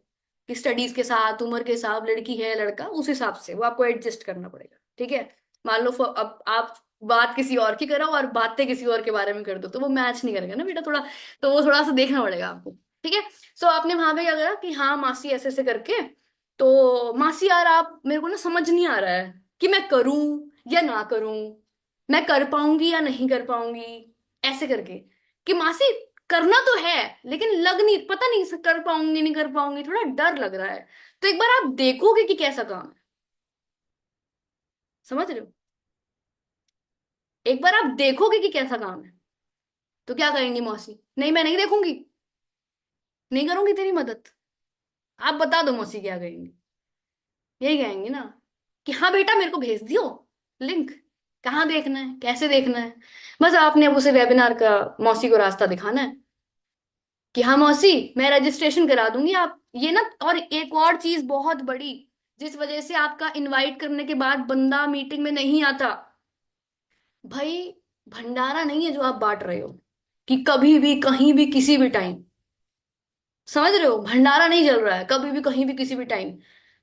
कि स्टडीज के साथ, उम्र के हिसाब, लड़की है लड़का, उस हिसाब से वो आपको एडजस्ट करना पड़ेगा। ठीक है। मान लो अब आप बात किसी और की करो और बातें किसी और के बारे में कर दो, तो वो मैच नहीं करेगा ना बेटा थोड़ा। तो वो थोड़ा सा देखना पड़ेगा आपको। ठीक है। सो आपने वहां पे क्या करा कि हाँ मासी ऐसे ऐसे करके, तो मासी यार आप, मेरे को ना समझ नहीं आ रहा है कि मैं करूं या ना करूं, मैं कर पाऊंगी या नहीं कर पाऊंगी, ऐसे करके। कि मासी करना तो है, लेकिन लग नहीं, पता नहीं कर पाऊंगी नहीं कर पाऊंगी, थोड़ा डर लग रहा है। तो एक बार आप देखोगे कि कैसा काम है। समझ रहे हो। एक बार आप देखोगे कि कैसा काम है, तो क्या करेंगी मौसी, नहीं मैं नहीं देखूंगी, नहीं करूंगी तेरी मदद। आप बता दो मौसी क्या कहेंगी। यही कहेंगी ना, कि हाँ बेटा मेरे को भेज दियो लिंक, कहाँ देखना है कैसे देखना है। बस आपने अब उसे वेबिनार का मौसी को रास्ता दिखाना है, कि हाँ मौसी मैं रजिस्ट्रेशन करा दूंगी, आप ये ना। और एक और चीज बहुत बड़ी, जिस वजह से आपका इनवाइट करने के बाद बंदा मीटिंग में नहीं आता, भाई भंडारा नहीं है जो आप बांट रहे हो, कि कभी भी कहीं भी किसी भी टाइम। समझ रहे हो, भंडारा नहीं चल रहा है कभी भी कहीं भी किसी भी टाइम।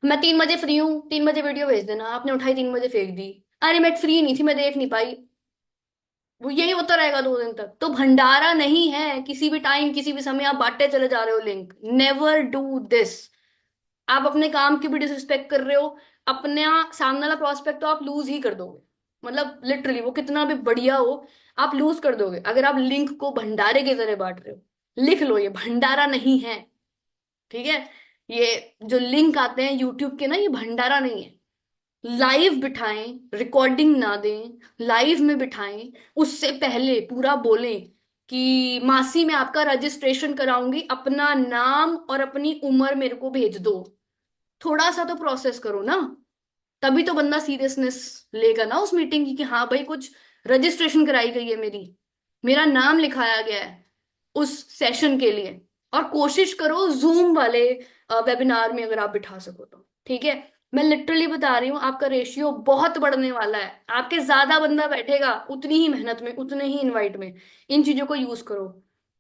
मैं 3 बजे फ्री हूँ, 3 बजे वीडियो भेज देना, आपने उठाई 3 बजे फेंक दी, अरे मैं फ्री नहीं थी मैं देख नहीं पाई, वो यही होता रहेगा 2 दिन तक। तो भंडारा नहीं है, किसी भी टाइम किसी भी समय आप बांटते चले जा रहे हो लिंक, नेवर डू दिस। आप अपने काम की भी डिसरिस्पेक्ट कर रहे हो, अपने सामने वाला प्रोस्पेक्ट तो आप लूज ही कर दोगे। मतलब लिटरली वो कितना भी बढ़िया हो, आप लूज कर दोगे अगर आप लिंक को भंडारे की तरह बांट रहे हो। लिख लो, ये भंडारा नहीं है। ठीक है। ये जो लिंक आते हैं यूट्यूब के ना, ये भंडारा नहीं है। लाइव बिठाएं, रिकॉर्डिंग ना दें, लाइव में बिठाएं, उससे पहले पूरा बोलें कि मासी मैं आपका रजिस्ट्रेशन कराऊंगी, अपना नाम और अपनी उम्र मेरे को भेज दो। थोड़ा सा तो प्रोसेस करो ना, तभी तो बंदा सीरियसनेस लेगा ना उस मीटिंग की, कि हाँ भाई कुछ रजिस्ट्रेशन कराई गई है मेरी, मेरा नाम लिखाया गया है उस सेशन के लिए। और कोशिश करो जूम वाले वेबिनार में अगर आप बिठा सको तो। ठीक है। मैं लिटरली बता रही हूँ, आपका रेशियो बहुत बढ़ने वाला है, आपके ज्यादा बंदा बैठेगा उतनी ही मेहनत में, उतने ही इनवाइट में। इन चीजों को यूज करो।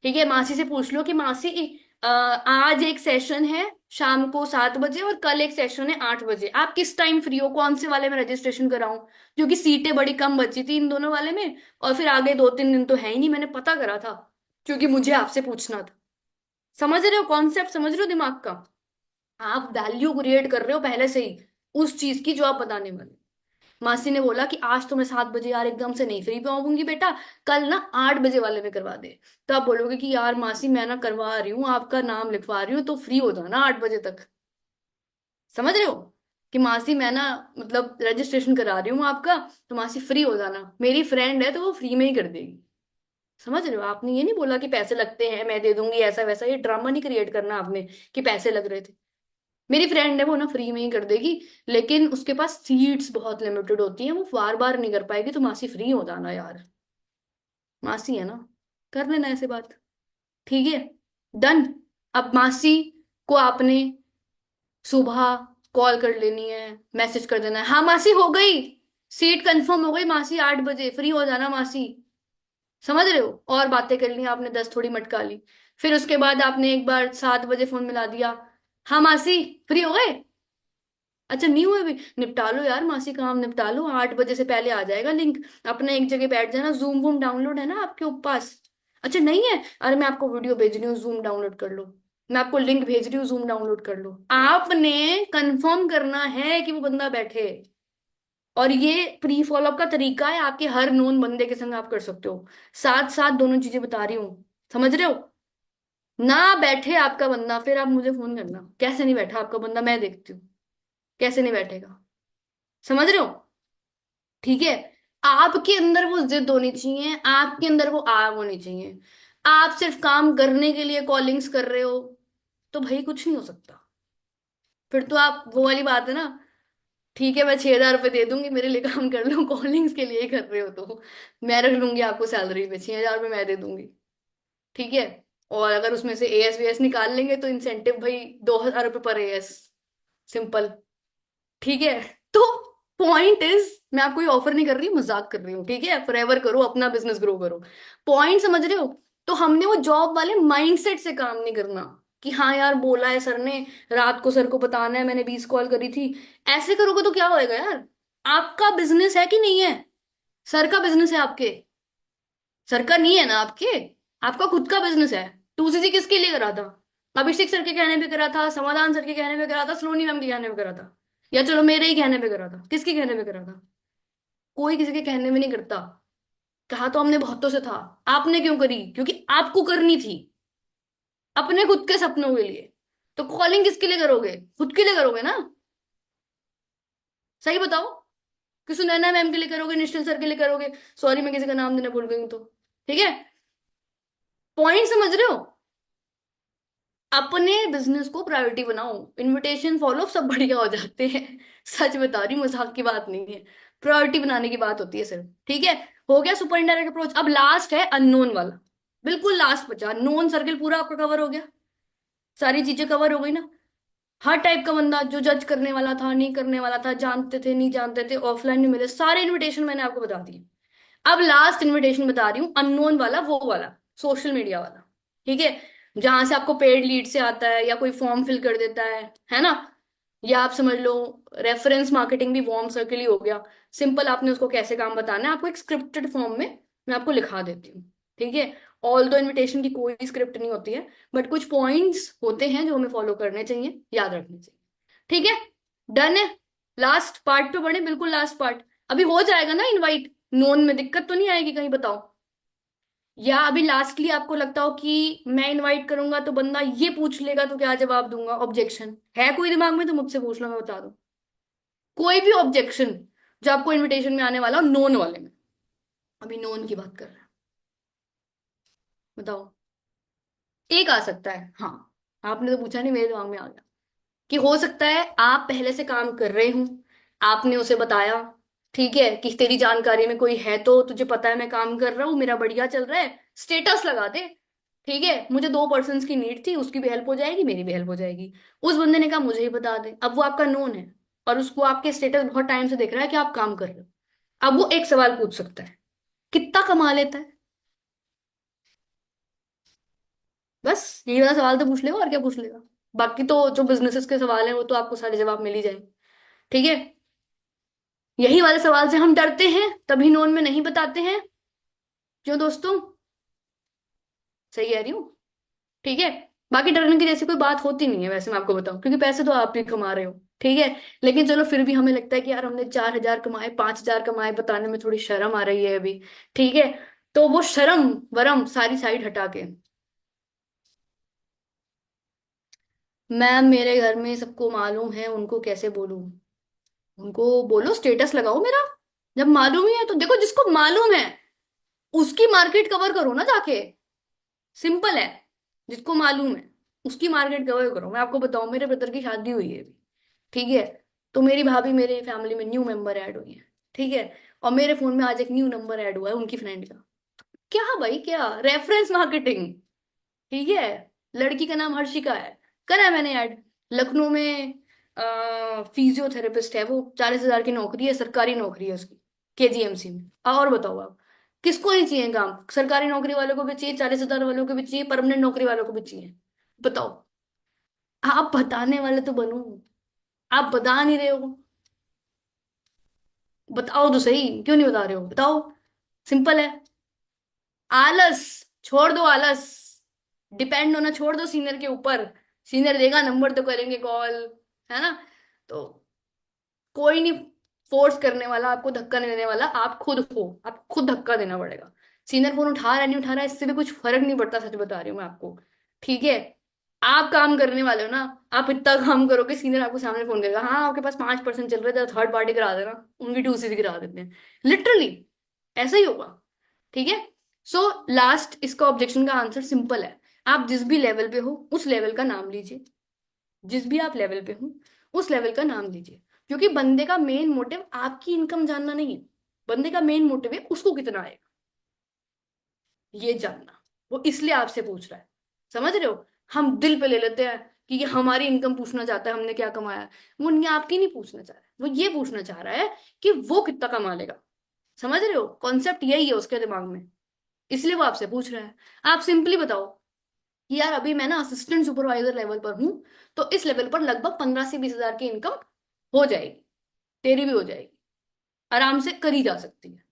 ठीक है। मासी से पूछ लो कि मासी आज एक सेशन है शाम को 7 बजे, और कल एक सेशन है 8 बजे, आप किस टाइम फ्री हो, कौन से वाले में रजिस्ट्रेशन कराऊं, क्योंकि सीटें बड़ी कम बची थी इन दोनों वाले में। और फिर आगे 2-3 दिन तो है ही नहीं, मैंने पता करा था, क्योंकि मुझे आपसे पूछना था। समझ रहे हो कॉन्सेप्ट, समझ रहे हो दिमाग का। आप वैल्यू क्रिएट कर रहे हो पहले से ही उस चीज की जो आप बताने वाले। मासी ने बोला कि आज तो मैं 7 बजे यार एकदम से नहीं फ्री पाऊंगी बेटा, कल ना 8 बजे वाले में करवा दे। तो आप बोलोगे कि यार मासी मैं ना करवा रही हूँ, आपका नाम लिखवा रही हूँ, तो फ्री हो जाना 8 बजे तक। समझ रहे हो, कि मासी मैं ना मतलब रजिस्ट्रेशन करा रही हूँ आपका, तो मासी फ्री हो जाना, मेरी फ्रेंड है तो वो फ्री में ही कर देगी। समझ रहे हो, आपने ये नहीं बोला कि पैसे लगते हैं मैं दे दूंगी ऐसा वैसा, ये ड्रामा नहीं क्रिएट करना आपने कि पैसे लग रहे थे। मेरी फ्रेंड है वो ना फ्री में ही कर देगी, लेकिन उसके पास सीट्स बहुत लिमिटेड होती हैं, वो बार बार नहीं कर पाएगी, तो मासी फ्री हो जाना यार, मासी है ना, कर लेना ऐसे बात। ठीक है, डन। अब मासी को आपने सुबह कॉल कर लेनी है, मैसेज कर देना है, हाँ मासी हो गई, सीट कंफर्म हो गई मासी, 8 बजे फ्री हो जाना मासी। समझ रहे हो? और बातें कर ली आपने, 10 थोड़ी मटका ली। फिर उसके बाद आपने एक बार 7 बजे फोन मिला दिया, हाँ मासी फ्री हो गए? अच्छा नहीं हुए भी, निपटा लो यार मासी, काम निपटा लो, 8 बजे से पहले आ जाएगा लिंक। अपने एक जगह बैठ जाना, जूम वूम डाउनलोड है ना आपके पास? अच्छा नहीं है, अरे मैं आपको वीडियो भेज रही हूँ, जूम डाउनलोड कर लो। मैं आपको लिंक भेज रही हूँ, जूम डाउनलोड कर लो। आपने कंफर्म करना है कि वो बंदा बैठे। और ये प्री फॉलोअप का तरीका है, आपके हर नोन बंदे के संग आप कर सकते हो। साथ साथ दोनों चीजें बता रही हूँ, समझ रहे हो? ना बैठे आपका बंदा, फिर आप मुझे फोन करना, कैसे नहीं बैठा आपका बंदा, मैं देखती हूँ कैसे नहीं बैठेगा। समझ रहे हो? ठीक है। आपके अंदर वो जिद होनी चाहिए, आपके अंदर वो आग होनी चाहिए। आप सिर्फ काम करने के लिए कॉलिंग्स कर रहे हो, तो भाई कुछ नहीं हो सकता। फिर तो आप वो वाली बात है ना, ठीक है मैं 6,000 रुपये दे दूंगी, मेरे लिए काम कर लो, कॉलिंग्स के लिए ही कर रहे हो तो मैं रख लूंगी आपको सैलरी में, 6,000 रुपये मैं दे दूंगी। ठीक है। और अगर उसमें से एएस वीएस निकाल लेंगे तो इंसेंटिव भाई 2,000 रुपये पर एएस, सिंपल। ठीक है। तो पॉइंट इज, मैं आपको ये ऑफर नहीं कर रही, मजाक कर रही हूँ, ठीक है? फॉरएवर करो, अपना बिजनेस ग्रो करो। पॉइंट समझ रहे हो? तो हमने वो जॉब वाले माइंडसेट से काम नहीं करना कि हाँ यार बोला है सर ने, रात को सर को बताना है, मैंने 20 कॉल करी थी। ऐसे करोगे तो क्या होएगा यार? आपका बिजनेस है कि नहीं है? सर का बिजनेस है आपके? सर का नहीं है ना आपके, आपका खुद का बिजनेस है। 2cc किसके लिए करा था? अभिषेक सर के कहने पे करा था, समाधान सर के कहने पे करा था, सलोनी मैम के कहने पे करा था, या चलो मेरे ही कहने पे करा था? किसके कहने पे करा था? कोई किसी के कहने में नहीं करता। कहा तो हमने बहुतों से था। आपने क्यों करी? क्योंकि आपको करनी थी, अपने खुद के सपनों के लिए। तो कॉलिंग किसके लिए करोगे? खुद के लिए करोगे ना? सही बताओ। कि सुनैना मैम के लिए करोगे, निश्चल सर के लिए करोगे? सॉरी मैं किसी का नाम देना भूल गई हूं तो। ठीक है। पॉइंट समझ रहे हो? अपने बिजनेस को प्रायोरिटी बनाओ, इनविटेशन फॉलो सब बढ़िया हो जाते हैं। सच बता रही हूँ, मजाक की बात नहीं है। प्रायोरिटी बनाने की बात होती है सिर्फ। ठीक है। हो गया सुपर इंडायरेक्ट अप्रोच। अब लास्ट है अननोन वाला, बिल्कुल लास्ट बचा। नोन सर्किल पूरा आपका कवर हो गया, सारी चीजें कवर हो गई ना। हर टाइप का बंदा, जो जज करने वाला था, नहीं करने वाला था, जानते थे नहीं जानते थे, ऑफलाइन नहीं मिले, सारे इनविटेशन मैंने आपको बता दिए। अब लास्ट इनविटेशन बता रही हूँ, अननोन वाला, वो वाला सोशल मीडिया वाला। ठीक है। जहां से आपको पेड लीड से आता है, या कोई फॉर्म फिल कर देता है ना? या आप समझ लो रेफरेंस मार्केटिंग भी वार्म सर्किल ही हो गया। सिंपल, आपने उसको कैसे काम बताना है, आपको एक स्क्रिप्टेड फॉर्म में मैं आपको लिखा देती हूँ। ठीक है। ऑल दो इनविटेशन की कोई स्क्रिप्ट नहीं होती है, बट कुछ पॉइंट्स होते हैं जो हमें फॉलो करने चाहिए, याद रखने चाहिए। ठीक है। डन है। लास्ट पार्ट पे बढ़े, बिल्कुल लास्ट पार्ट। अभी हो जाएगा ना इनवाइट? नोन में दिक्कत तो नहीं आएगी कहीं, बताओ? या अभी लास्टली आपको लगता हो कि मैं इनवाइट करूंगा तो बंदा ये पूछ लेगा तो क्या जवाब दूंगा? ऑब्जेक्शन है कोई दिमाग में तो मुझसे पूछ लो, मैं बता दूं। कोई भी ऑब्जेक्शन जो आपको इनविटेशन में आने वाला हो नोन वाले में? अभी नोन की बात कर रहे हैं, बताओ। एक आ सकता है, हाँ। आपने तो पूछा नहीं, मेरे दिमाग में आ गया कि हो सकता है आप पहले से काम कर रहे हूं, आपने उसे बताया, ठीक है, कि तेरी जानकारी में कोई है तो तुझे पता है मैं काम कर रहा हूँ, मेरा बढ़िया चल रहा है, स्टेटस लगा दे। ठीक है। मुझे 2 पर्सन्स की नीड थी, उसकी भी हेल्प हो जाएगी, मेरी भी हेल्प हो जाएगी। उस बंदे ने कहा मुझे ही बता दे, अब वो आपका नोन है, और उसको आपके स्टेटस बहुत टाइम से देख रहा है कि आप काम कर रहे हो। अब वो एक सवाल पूछ सकता है, कितना कमा लेता है? बस यही वाला सवाल तो पूछ लेगा, और क्या पूछ लेगा? बाकी तो जो बिजनेसेस के सवाल हैं वो तो आपको सारे जवाब मिल ही जाएंगे। ठीक है। यही वाले सवाल से हम डरते हैं, तभी नोन में नहीं बताते हैं। क्यों दोस्तों? सही कह रही हूँ? ठीक है। बाकी डरने की जैसी कोई बात होती नहीं है वैसे, मैं आपको बताऊं, क्योंकि पैसे तो आप ही कमा रहे हो। ठीक है। लेकिन चलो फिर भी हमें लगता है कि यार हमने 4,000 कमाए, 5,000 कमाए, बताने में थोड़ी शर्म आ रही है अभी। ठीक है। तो वो शर्म वरम सारी साइड हटा के, मैम मेरे घर में सबको मालूम है, उनको कैसे बोलूं? उनको बोलो स्टेटस लगाओ मेरा। जब मालूम ही है तो देखो, जिसको मालूम है उसकी मार्केट कवर करो ना जाके। सिंपल है। जिसको मालूम है उसकी मार्केट कवर करो। मैं आपको बताऊं, मेरे ब्रदर की शादी हुई है अभी। ठीक है। तो मेरी भाभी मेरे फैमिली में न्यू मेंबर ऐड हुई है। ठीक है। और मेरे फोन में आज एक न्यू नंबर ऐड हुआ है उनकी फ्रेंड का। क्या भाई, क्या रेफरेंस मार्केटिंग! ठीक है। लड़की का नाम हर्षिका है, करा है मैंने ऐड। लखनऊ में फिजियोथेरेपिस्ट है वो, 40,000 की नौकरी है, सरकारी नौकरी है उसकी, केजीएमसी में। और बताओ आप, किसको नहीं चाहिए काम? सरकारी नौकरी वालों को भी चाहिए, 40,000 वालों को भी चाहिए, परमानेंट नौकरी वालों को भी चाहिए। बताओ। आप बताने वाले तो बनो, आप बता नहीं रहे हो। बताओ तो सही, क्यों नहीं बता रहे हो, बताओ। सिंपल है। आलस छोड़ दो, आलस। डिपेंड होना छोड़ दो सीनियर के ऊपर। सीनियर देगा नंबर तो करेंगे कॉल, है ना? तो कोई नहीं फोर्स करने वाला, आपको धक्का नहीं देने वाला, आप खुद हो, आप खुद धक्का देना पड़ेगा। सीनियर फोन उठा रहा है नहीं उठा रहा है, इससे भी कुछ फर्क नहीं पड़ता, सच बता रही हूँ मैं आपको। ठीक है। आप काम करने वाले हो ना, आप इतना काम करोगे, सीनियर आपको सामने फोन करेगा, हाँ आपके पास 5% चल रहे थे, थर्ड पार्टी करा देना, उनकी टूसी गिरा देते हैं। लिटरली ऐसा ही होगा। ठीक है। सो लास्ट, इसका ऑब्जेक्शन का आंसर सिंपल है। आप जिस भी लेवल पे हो उस लेवल का नाम लीजिए। जिस भी आप लेवल पे हो उस लेवल का नाम लीजिए। क्योंकि बंदे का मेन मोटिव आपकी इनकम जानना नहीं है, बंदे का मेन मोटिव है उसको कितना आएगा ये जानना। वो इसलिए आपसे पूछ रहा है, समझ रहे हो? हम दिल पे ले लेते हैं कि ये हमारी इनकम पूछना चाहता है, हमने क्या कमाया है। वो नहीं, आपकी नहीं पूछना चाह रहा है, वो ये पूछना चाह रहा है कि वो कितना कमा लेगा। समझ रहे हो? कॉन्सेप्ट यही है उसके दिमाग में, इसलिए वो आपसे पूछ रहा है। आप सिंपली बताओ कि यार अभी मैं ना असिस्टेंट सुपरवाइजर लेवल पर हूँ, तो इस लेवल पर लगभग 15 से 20 हजार की इनकम हो जाएगी, तेरी भी हो जाएगी, आराम से करी जा सकती है।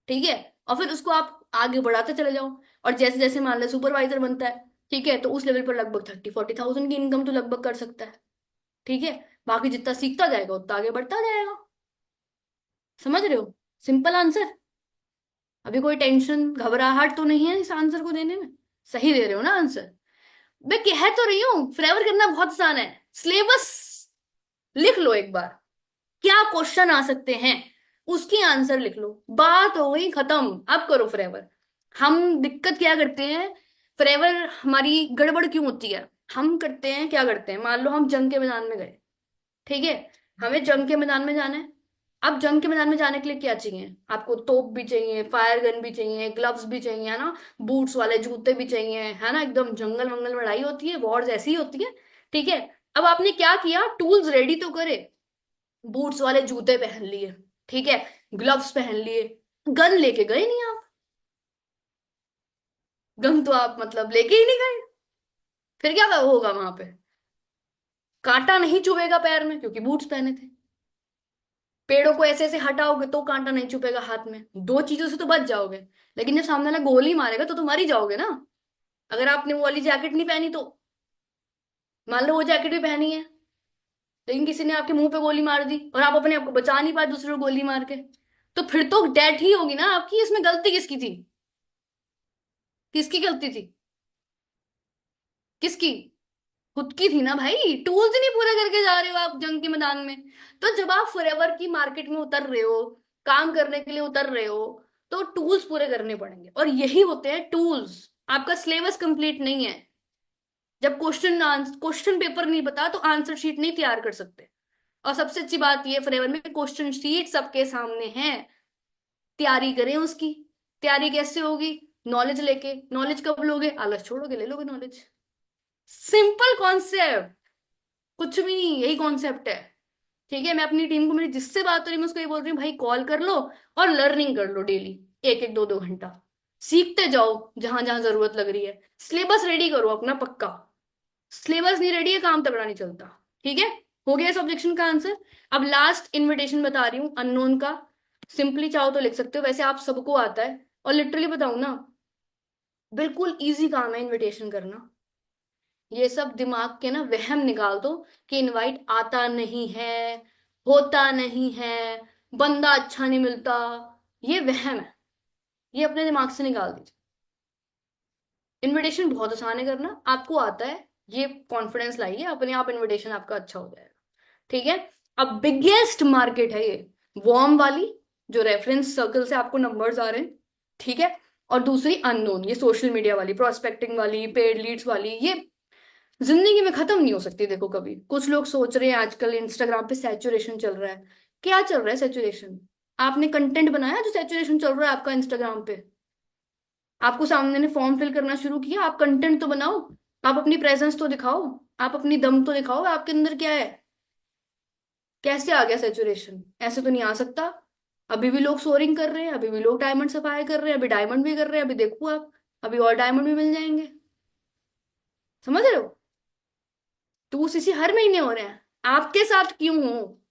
ठीक है। और फिर उसको आप आगे बढ़ाते चले जाओ। और जैसे जैसे मान लो सुपरवाइजर बनता है, ठीक है, तो उस लेवल पर लगभग 30-40 थाउजेंड की इनकम तो लगभग कर सकता है। ठीक है। बाकी जितना सीखता जाएगा उतना आगे बढ़ता जाएगा। समझ रहे हो? Simple answer. अभी कोई टेंशन घबराहट तो नहीं है इस आंसर को देने में? सही दे रहे हो ना आंसर? मैं कह तो रही हूँ फ्लेवर करना बहुत आसान है। सिलेबस लिख लो एक बार, क्या क्वेश्चन आ सकते हैं उसकी आंसर लिख लो, बात हो गई खत्म। अब करो फॉरएवर। हम दिक्कत क्या करते हैं, फॉरएवर हमारी गड़बड़ क्यों होती है? हम करते हैं क्या करते हैं, मान लो हम जंग के मैदान में गए, ठीक है, हमें जंग के मैदान में जाना है। अब जंग के मैदान में जाने के लिए क्या चाहिए आपको? तोप भी चाहिए, फायर गन भी चाहिए, ग्लव्स भी चाहिए, है ना? बूट्स वाले जूते भी चाहिए, है ना? एकदम जंगल वंगल में लड़ाई होती है, वॉर्स ऐसी ही होती है। ठीक है। अब आपने क्या किया, टूल्स रेडी तो करे, बूट्स वाले जूते पहन लिए, ठीक है, ग्लव्स पहन लिए, गन लेके गए नहीं आप। गन तो आप मतलब लेके ही नहीं गए। फिर क्या होगा वहां पे? कांटा नहीं चुभेगा पैर में क्योंकि बूट्स पहने थे। पेड़ों को ऐसे ऐसे हटाओगे तो कांटा नहीं चुभेगा हाथ में, दो चीजों से तो बच जाओगे। लेकिन जब सामने वाला गोली मारेगा तो मर ही जाओगे ना, अगर आपने वो वाली जैकेट नहीं पहनी तो। मान लो वो जैकेट भी पहनी है, लेकिन किसी ने आपके मुंह पे गोली मार दी और आप अपने आप को बचा नहीं पाए दूसरे को गोली मार के, तो फिर तो डेथ ही होगी ना आपकी। इसमें गलती किसकी थी? किसकी गलती थी? किसकी? खुद की थी ना भाई, टूल्स ही नहीं पूरे करके जा रहे हो आप जंग के मैदान में। तो जब आप फॉरएवर की मार्केट में उतर रहे हो, काम करने के लिए उतर रहे हो, तो टूल्स पूरे करने पड़ेंगे, और यही होते हैं टूल्स। आपका सिलेबस कंप्लीट नहीं है, जब क्वेश्चन पेपर नहीं बता तो आंसर शीट नहीं तैयार कर सकते। और सबसे अच्छी बात यह, फॉरएवर में क्वेश्चन शीट सबके सामने है, तैयारी करें उसकी। तैयारी कैसे होगी? नॉलेज लेके। नॉलेज कब लोगे? आलस छोड़ोगे, ले लोगे नॉलेज। सिंपल कॉन्सेप्ट, कुछ भी नहीं, यही कॉन्सेप्ट है। ठीक है। मैं अपनी टीम को, मेरी जिससे बात हो रही है, मैं उसको ये बोल रही हूँ, भाई कॉल कर लो और लर्निंग कर लो डेली, एक एक दो दो घंटा सीखते जाओ जहां जहां जरूरत लग रही है। सिलेबस रेडी करो अपना पक्का। सिलेबस नहीं रेडी है, काम तगड़ा नहीं चलता। ठीक है। हो गया इस ऑब्जेक्शन का आंसर। अब लास्ट इनविटेशन बता रही हूँ अननोन का। सिंपली चाहो तो लिख सकते हो, वैसे आप सबको आता है। और लिटरली बताऊं ना, बिल्कुल इजी काम है इनविटेशन करना। ये सब दिमाग के ना वहम निकाल दो कि इनवाइट आता नहीं है, होता नहीं है, बंदा अच्छा नहीं मिलता, ये वहम है। ये अपने दिमाग से निकाल दीजिए। इनविटेशन बहुत आसान है करना, आपको आता है, ये कॉन्फिडेंस लाइए, अपने आप इनविटेशन आपका अच्छा हो जाएगा। ठीक है। अब बिगेस्ट मार्केट है ये, वॉर्म वाली, जो रेफरेंस सर्कल से आपको नंबर्स आ रहे हैं, ठीक है। और दूसरी अननोन, ये सोशल मीडिया वाली, प्रोस्पेक्टिंग वाली, पेड लीड्स वाली, ये जिंदगी में खत्म नहीं हो सकती। देखो कभी कुछ लोग सोच रहे हैं आजकल इंस्टाग्राम पे सैचुरेशन चल रहा है, क्या चल रहा है सैचुरेशन? आपने कंटेंट बनाया जो सैचुरेशन चल रहा है आपका इंस्टाग्राम पे? आपको सामने ने फॉर्म फिल करना शुरू किया, आप कंटेंट तो बनाओ, आप अपनी प्रेजेंस तो दिखाओ, आप अपनी दम तो दिखाओ, आपके अंदर क्या है। कैसे आ गया सेचुरेशन? ऐसे तो नहीं आ सकता। अभी भी लोग सोरिंग कर रहे हैं, अभी भी लोग डायमंड सफाया कर रहे हैं, अभी डायमंड भी कर रहे हैं, अभी देखो आप, अभी और डायमंड भी मिल जाएंगे। समझ रहे हो? टू सीसी हर महीने हो रहे हैं। आपके साथ क्यों हो?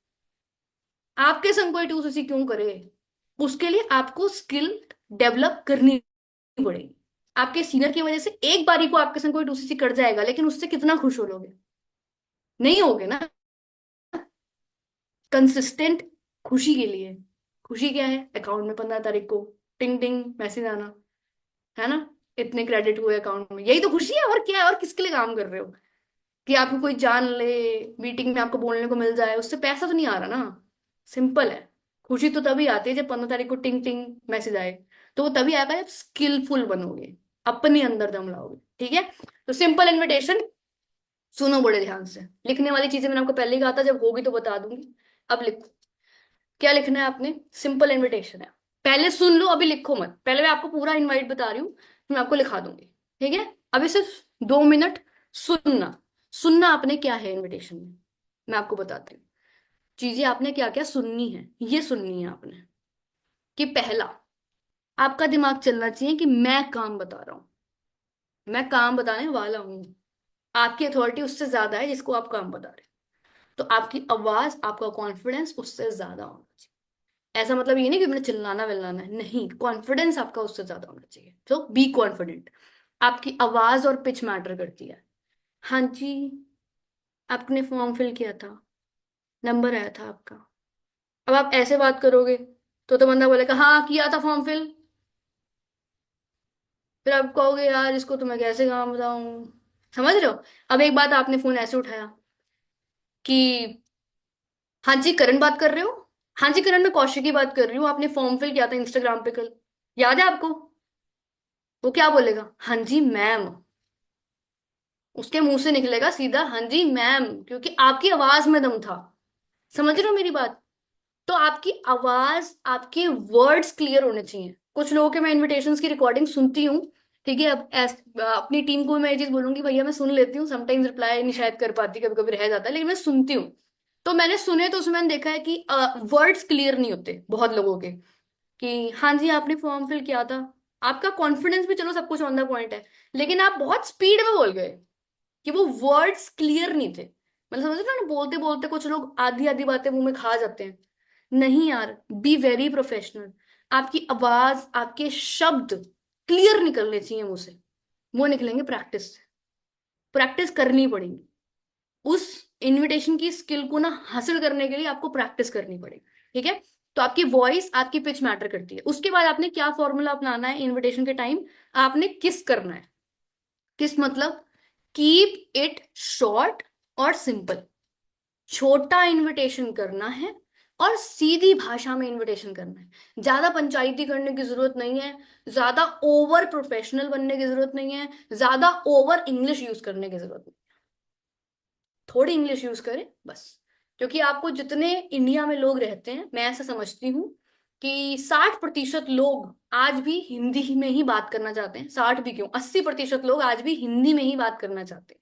आपके संग कोई टू सीसी क्यों करे? उसके लिए आपको स्किल डेवलप करनी पड़ेगी। आपके सीनियर की वजह से एक बारी को आपके संग कोई टू सीसी कर जाएगा, लेकिन उससे कितना खुश हो लोगे? नहीं होगे ना। कंसिस्टेंट खुशी के लिए। खुशी क्या है? अकाउंट में 15 तारीख को टिंग टिंग मैसेज आना, है ना, इतने क्रेडिट हुए अकाउंट में, यही तो खुशी है। और क्या है? और किसके लिए काम कर रहे हो? कि आपको कोई जान ले, मीटिंग में आपको बोलने को मिल जाए, उससे पैसा तो नहीं आ रहा ना। सिंपल है। खुशी तो तभी आती है जब 15 तारीख को टिंग टिंग मैसेज आए। तो वो तभी आएगा जब स्किलफुल बनोगे, अपने अंदर दम लाओगे। ठीक है? तो सिंपल इन्विटेशन सुनो बड़े ध्यान से। लिखने वाली चीजें मैंने आपको पहले ही कहा था, जब होगी तो बता दूंगी। अब लिखो। क्या लिखना है आपने? सिंपल इनविटेशन है। पहले सुन लो, अभी लिखो मत। पहले मैं आपको पूरा इनवाइट बता रही हूँ, मैं आपको लिखा दूंगी। ठीक है? अभी सिर्फ 2 मिनट सुनना। सुनना आपने क्या है इनविटेशन में, मैं आपको बताती हूँ। चीजें आपने क्या क्या सुननी है, ये सुननी है आपने। कि पहला, आपका दिमाग चलना चाहिए कि मैं काम बता रहा हूँ, मैं काम बताने वाला हूँ। आपकी अथॉरिटी उससे ज्यादा है जिसको आप काम बता रहे हैं। तो आपकी आवाज, आपका कॉन्फिडेंस उससे ज्यादा होना चाहिए। ऐसा मतलब ये नहीं कि मैंने चिल्लाना विल्लाना है, नहीं, कॉन्फिडेंस आपका उससे ज्यादा होना चाहिए। तो बी कॉन्फिडेंट। आपकी आवाज और पिच मैटर करती है। हाँ जी, आपने फॉर्म फिल किया था, नंबर आया था आपका। अब आप ऐसे बात करोगे तो बंदा बोलेगा हाँ किया था फॉर्म फिल। फिर आप कहोगे यार इसको तो मैं कैसे काम बताऊं। समझ रहे हो? अब एक बात, आपने फोन ऐसे उठाया कि हाँ जी करण बात कर रहे हो? हाँ जी करण, मैं कौशिक की बात कर रही हूँ, आपने फॉर्म फिल किया था इंस्टाग्राम पे कल, याद है आपको? वो क्या बोलेगा? हाँ जी मैम। उसके मुंह से निकलेगा सीधा हाँ जी मैम, क्योंकि आपकी आवाज में दम था। समझ रहे हो मेरी बात? तो आपकी आवाज, आपके वर्ड्स क्लियर होने चाहिए। कुछ लोगों के मैं इनविटेशंस की रिकॉर्डिंग सुनती हूँ। ठीक है? अब अपनी टीम को मैं ये चीज बोलूंगी, भैया मैं सुन लेती हूँ, समटाइम्स रिप्लाई नहीं शायद कर पाती, कभी कभी रह जाता है, लेकिन मैं सुनती हूँ। तो मैंने सुने, तो उसमें मैंने देखा है कि वर्ड्स क्लियर नहीं होते बहुत लोगों के। कि हाँ जी आपने फॉर्म फिल किया था। आपका कॉन्फिडेंस भी चलो सब कुछ ऑन द पॉइंट है, लेकिन आप बहुत स्पीड में बोल गए कि वो वर्ड्स क्लियर नहीं थे। मतलब समझ रहे हो ना, बोलते बोलते कुछ लोग आधी आधी बातें मुंह में खा जाते हैं। नहीं यार, बी वेरी प्रोफेशनल। आपकी आवाज, आपके शब्द क्लियर निकलने चाहिए मुंह से। वो निकलेंगे प्रैक्टिस से। प्रैक्टिस करनी पड़ेगी। उस इनविटेशन की स्किल को ना हासिल करने के लिए आपको प्रैक्टिस करनी पड़ेगी। ठीक है? तो आपकी वॉइस, आपकी पिच मैटर करती है। उसके बाद आपने क्या फॉर्मूला अपनाना है इनविटेशन के टाइम? आपने किस करना है। किस मतलब कीप इट शॉर्ट और सिंपल। छोटा इनविटेशन करना है और सीधी भाषा में इनविटेशन करना है। ज्यादा पंचायती करने की जरूरत नहीं है, ज्यादा ओवर प्रोफेशनल बनने की जरूरत नहीं है, ज्यादा ओवर इंग्लिश यूज करने की जरूरत नहीं। थोड़ी इंग्लिश यूज करें बस। क्योंकि आपको जितने इंडिया में लोग रहते हैं, मैं ऐसा समझती हूँ कि 60% लोग आज भी हिंदी ही में ही बात करना चाहते हैं। 60 भी क्यों, 80% लोग आज भी हिंदी में ही बात करना चाहते हैं।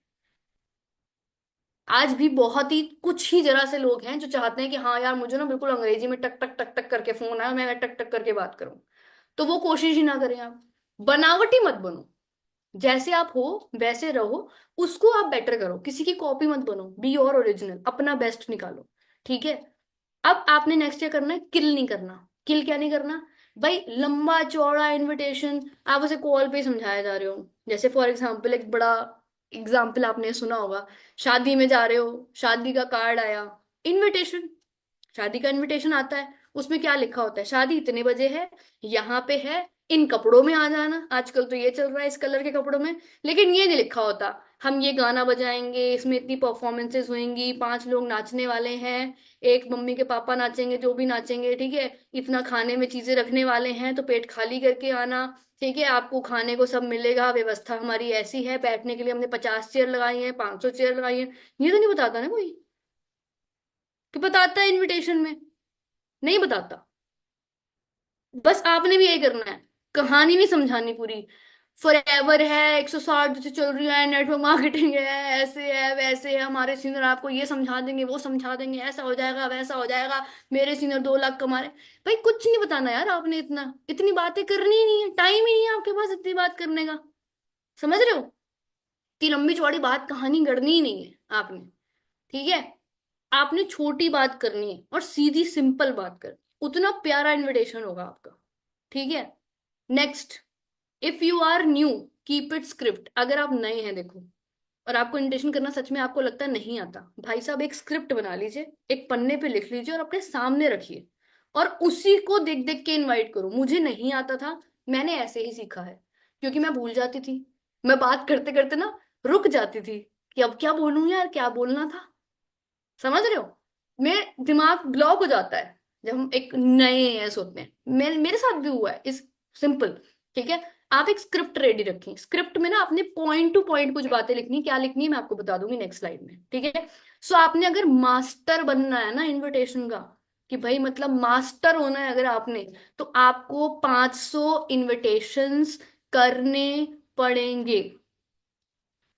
आज भी बहुत ही कुछ ही जरा से लोग हैं जो चाहते हैं कि हाँ यार मुझे ना बिल्कुल अंग्रेजी में टक टक टक टक करके फोन आया, मैं टक टक करके बात करूं। तो वो कोशिश ही ना करें आप। बनावटी मत बनो। जैसे आप हो वैसे रहो। उसको आप बेटर करो, किसी की कॉपी मत बनो। बी योर ओरिजिनल, अपना बेस्ट निकालो। ठीक है? अब आपने नेक्स्ट क्या करना है? किल नहीं करना। किल क्या नहीं करना? भाई लंबा चौड़ा इनविटेशन आप उसे कॉल पे समझाया जा रहे हो। जैसे फॉर एग्जाम्पल, एक बड़ा एग्जाम्पल आपने सुना होगा। शादी में जा रहे हो, शादी का कार्ड आया, इनविटेशन। शादी का इनविटेशन आता है, उसमें क्या लिखा होता है? शादी इतने बजे है, यहाँ पे है, इन कपड़ों में आ जाना। आजकल तो ये चल रहा है, इस कलर के कपड़ों में। लेकिन ये नहीं लिखा होता हम ये गाना बजाएंगे, इसमें इतनी परफॉर्मेंसेज होंगी, 5 लोग नाचने वाले हैं, एक मम्मी के पापा नाचेंगे, जो भी नाचेंगे, ठीक है, इतना खाने में चीजें रखने वाले हैं, तो पेट खाली करके आना। ठीक है? आपको खाने को सब मिलेगा, व्यवस्था हमारी ऐसी है, बैठने के लिए हमने 50 चेयर लगाई है, 500 चेयर लगाई है। ये तो नहीं बताता ना कोई। कि बताता है इनविटेशन में? नहीं बताता। बस आपने भी यही करना है। कहानी नहीं समझानी पूरी। फॉरएवर है, 160 से चल रही है, नेटवर्क मार्केटिंग है, ऐसे है वैसे है, हमारे सीनियर आपको ये समझा देंगे वो समझा देंगे, ऐसा हो जाएगा वैसा हो जाएगा, मेरे सीनियर 2 लाख कमा रहे। भाई कुछ नहीं बताना यार आपने, इतना इतनी बातें करनी ही नहीं है, टाइम ही नहीं है आपके पास इतनी बात करने का। समझ रहे हो? इतनी लंबी चौड़ी बात कहानी गढ़नी ही नहीं है आपने। ठीक है? आपने छोटी बात करनी है और सीधी सिंपल बात करनी, उतना प्यारा इनविटेशन होगा आपका। ठीक है? Next, if you are new, keep it script. अगर आप नए हैं देखो, और आपको इनविटेशन करना सच में आपको लगता है नहीं आता, भाई साहब एक स्क्रिप्ट बना लीजिए, एक पन्ने पे लिख लीजिए और अपने सामने रखिए, और उसी को देख देख के इनवाइट करो। मुझे नहीं आता था, मैंने ऐसे ही सीखा है, क्योंकि मैं भूल जाती थी। मैं बात करते करते ना रुक जाती थी कि अब क्या बोलूं यार, क्या बोलना था। समझ रहे हो? मैं दिमाग ब्लॉक हो जाता है जब हम एक नए ऐसे होते हैं। मेरे साथ भी हुआ है इस सिंपल। ठीक है? आप एक स्क्रिप्ट रेडी रखें, स्क्रिप्ट में ना आपने पॉइंट टू पॉइंट कुछ बातें लिखनी, क्या लिखनी है मैं आपको बता दूंगी नेक्स्ट स्लाइड में। ठीक है? सो आपने अगर मास्टर बनना है ना इनविटेशन का, कि भाई मतलब मास्टर होना है अगर आपने, तो आपको 500 इनविटेशंस करने पड़ेंगे।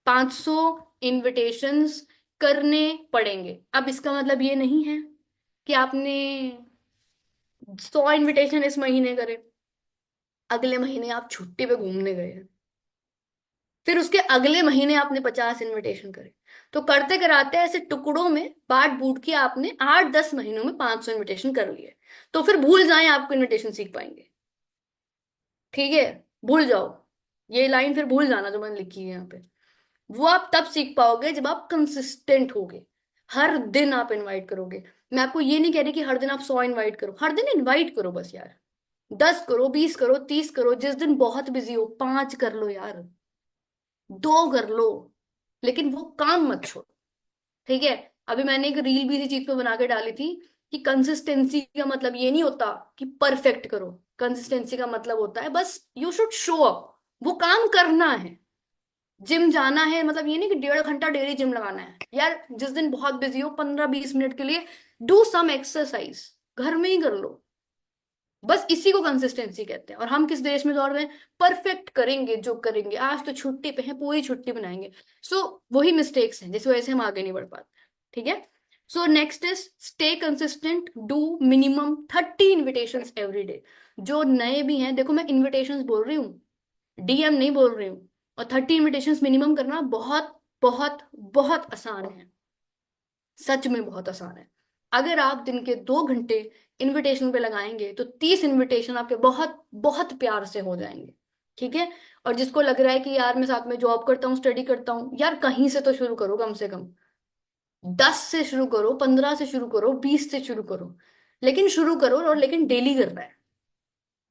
500 इनविटेशंस करने पड़ेंगे। अब इसका मतलब ये नहीं है कि आपने 100 इनविटेशन इस महीने करे, अगले महीने आप छुट्टी पे घूमने गए हैं, फिर उसके अगले महीने आपने 50 इनविटेशन करे। तो करते कराते ऐसे टुकड़ों में बांट बूट के आपने 8-10 महीनों में 500 इनविटेशन कर लिए। तो फिर भूल जाएं आपको इनविटेशन सीख पाएंगे। ठीक है? भूल जाओ, ये लाइन फिर भूल जाना जो मैंने लिखी है यहाँ पे। वो आप तब सीख पाओगे जब आप कंसिस्टेंट होगे, हर दिन आप इनवाइट करोगे। मैं आपको ये नहीं कह रही कि हर दिन आप 100 इनवाइट करो, हर दिन इनवाइट करो बस यार। 10 करो, 20 करो, 30 करो, जिस दिन बहुत बिजी हो 5 कर लो यार, 2 कर लो, लेकिन वो काम मत छोड़ो। ठीक है? अभी मैंने एक रील भी इसी चीज पे बना के डाली थी कि कंसिस्टेंसी का मतलब ये नहीं होता कि परफेक्ट करो। कंसिस्टेंसी का मतलब होता है बस यू शुड शो अप, वो काम करना है। जिम जाना है मतलब ये नहीं कि 1.5 घंटा डेली जिम लगाना है यार। जिस दिन बहुत बिजी हो 15-20 मिनट के लिए डू सम एक्सरसाइज, घर में ही कर लो। बस इसी को कंसिस्टेंसी कहते हैं। और हम किस देश में दौड़ रहे हैं? परफेक्ट करेंगे जो करेंगे, आज तो छुट्टी पे है पूरी छुट्टी बनाएंगे। सो वही मिस्टेक्स हैं जिस वजह से हम आगे नहीं बढ़ पाते। ठीक है? So next is stay consistent, do minimum 30 invitations every day. जो नए भी हैं देखो, मैं इनविटेशंस बोल रही हूँ, डीएम नहीं बोल रही हूँ। और 30 इनविटेशंस मिनिमम करना बहुत बहुत बहुत आसान है, सच में बहुत आसान है। अगर आप दिन के 2 घंटे इनविटेशन पे लगाएंगे तो 30 इनविटेशन आपके बहुत बहुत प्यार से हो जाएंगे। ठीक है? और जिसको लग रहा है कि यार मैं साथ में जॉब करता हूँ, स्टडी करता हूँ, यार कहीं से तो शुरू करो, कम से कम 10 से शुरू करो, 15 से शुरू करो, 20 से शुरू करो, लेकिन शुरू करो। और लेकिन डेली करना है,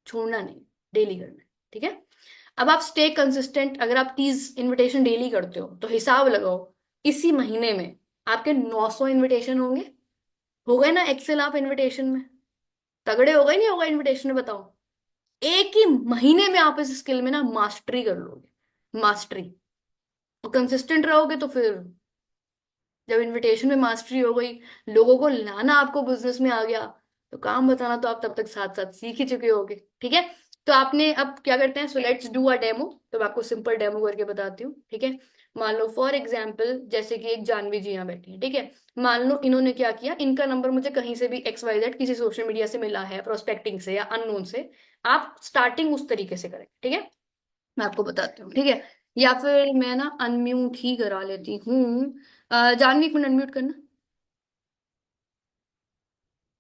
छोड़ना नहीं, डेली करना है। ठीक है? अब आप स्टे कंसिस्टेंट, अगर आप 30 इनविटेशन डेली करते हो तो हिसाब लगाओ, इसी महीने में आपके 900 इनविटेशन होंगे। हो गए ना एक्सेल आप इनविटेशन में? तगड़े हो गए नहीं होगा इनविटेशन में? बताओ, एक ही महीने में आप इस स्किल में ना मास्टरी कर लोगे, मास्टरी। और कंसिस्टेंट रहोगे तो फिर जब इनविटेशन में मास्टरी हो गई, लोगों को लाना आपको बिजनेस में आ गया, तो काम बताना तो आप तब तक साथ साथ सीख ही चुके होगे। ठीक है? तो आपने अब क्या करते हैं, so let's do a demo. तो मैं आपको सिंपल डेमो करके बताती हूँ। ठीक है? मान लो फॉर एग्जाम्पल जैसे कि एक जानवी जी यहाँ बैठी है। ठीक है? मान लो इन्होंने क्या किया, इनका नंबर मुझे कहीं से भी XYZ किसी सोशल मीडिया से मिला है, प्रोस्पेक्टिंग से या अननोन से। आप स्टार्टिंग उस तरीके से करें। ठीक है? मैं आपको बताती हूँ। ठीक है? या फिर मैं ना अनम्यूट ही करा लेती हूँ। जानवी एक मिनट अनम्यूट करना,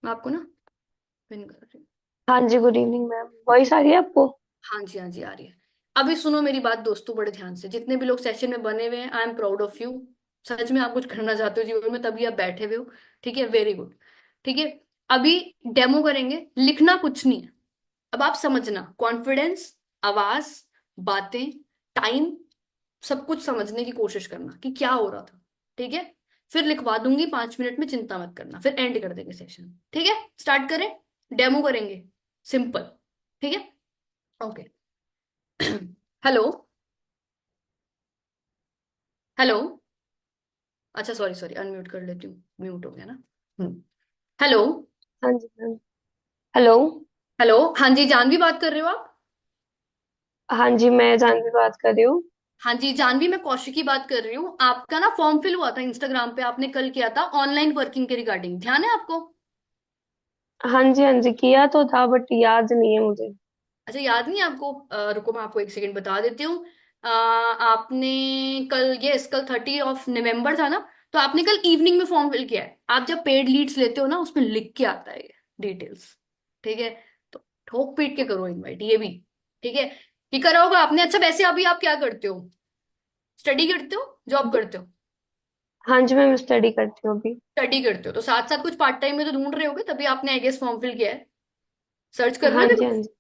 मैं आपको ना पिन कर रही हूँ। हाँ जी, गुड इवनिंग मैम। वॉइस आ रही है आपको? हाँ जी हाँ जी आ रही है। अभी सुनो मेरी बात दोस्तों बड़े ध्यान से, जितने भी लोग सेशन में बने हुए हैं, I am proud of you. सच में आप कुछ करना चाहते हो जीवन में तभी आप बैठे हुए हो। ठीक है? Very good. ठीक है? अभी डेमो करेंगे, लिखना कुछ नहीं है। अब आप समझना, कॉन्फिडेंस, आवाज, बातें, टाइम, सब कुछ समझने की कोशिश करना कि क्या हो रहा था। ठीक है? फिर लिखवा दूंगी 5 मिनट में, चिंता मत करना, फिर एंड कर देंगे सेशन। ठीक है? स्टार्ट करें, डेमो करेंगे, सिंपल। ठीक है? ओके। हेलो? हेलो? अच्छा सॉरी सॉरी, अनम्यूट कर लेती हूँ, म्यूट हो गया ना। हेलो? हाँ जी मैम। हेलो। हेलो? हाँ जी, जानवी बात कर रहे हो आप? हाँ जी, मैं जानवी बात कर रही हूँ। हाँ जी जानवी, मैं कौशिकी बात कर रही हूँ। आपका ना फॉर्म फिल हुआ था इंस्टाग्राम पे, आपने कल किया था ऑनलाइन वर्किंग के रिगार्डिंग, ध्यान है आपको? हाँ जी, हाँ जी, किया तो था बट याद नहीं है मुझे। अच्छा याद नहीं है आपको? रुको मैं आपको एक सेकंड बता देती हूँ। आपने कल, यस कल 30 नवंबर था ना, तो आपने कल इवनिंग में फॉर्म फिल किया है। आप जब पेड लीड्स लेते हो ना, उसमें लिख के आता है ये डिटेल्स, ठीक है? तो ठोक पीट के करो इनवाइट ये भी, ठीक है? ये करा होगा आपने। अच्छा वैसे अभी आप क्या करते हो? स्टडी करते हो, जॉब करते हो? हाँ जी मैम, स्टडी करती हूँ अभी। स्टडी करते हो तो साथ साथ कुछ पार्ट टाइम में तो ढूंढ रहे होगे, तभी आपने आई गेस फॉर्म फिल किया है। सर्च कर रहे हाँ हो जी, अभी हाँ कुछ? जी।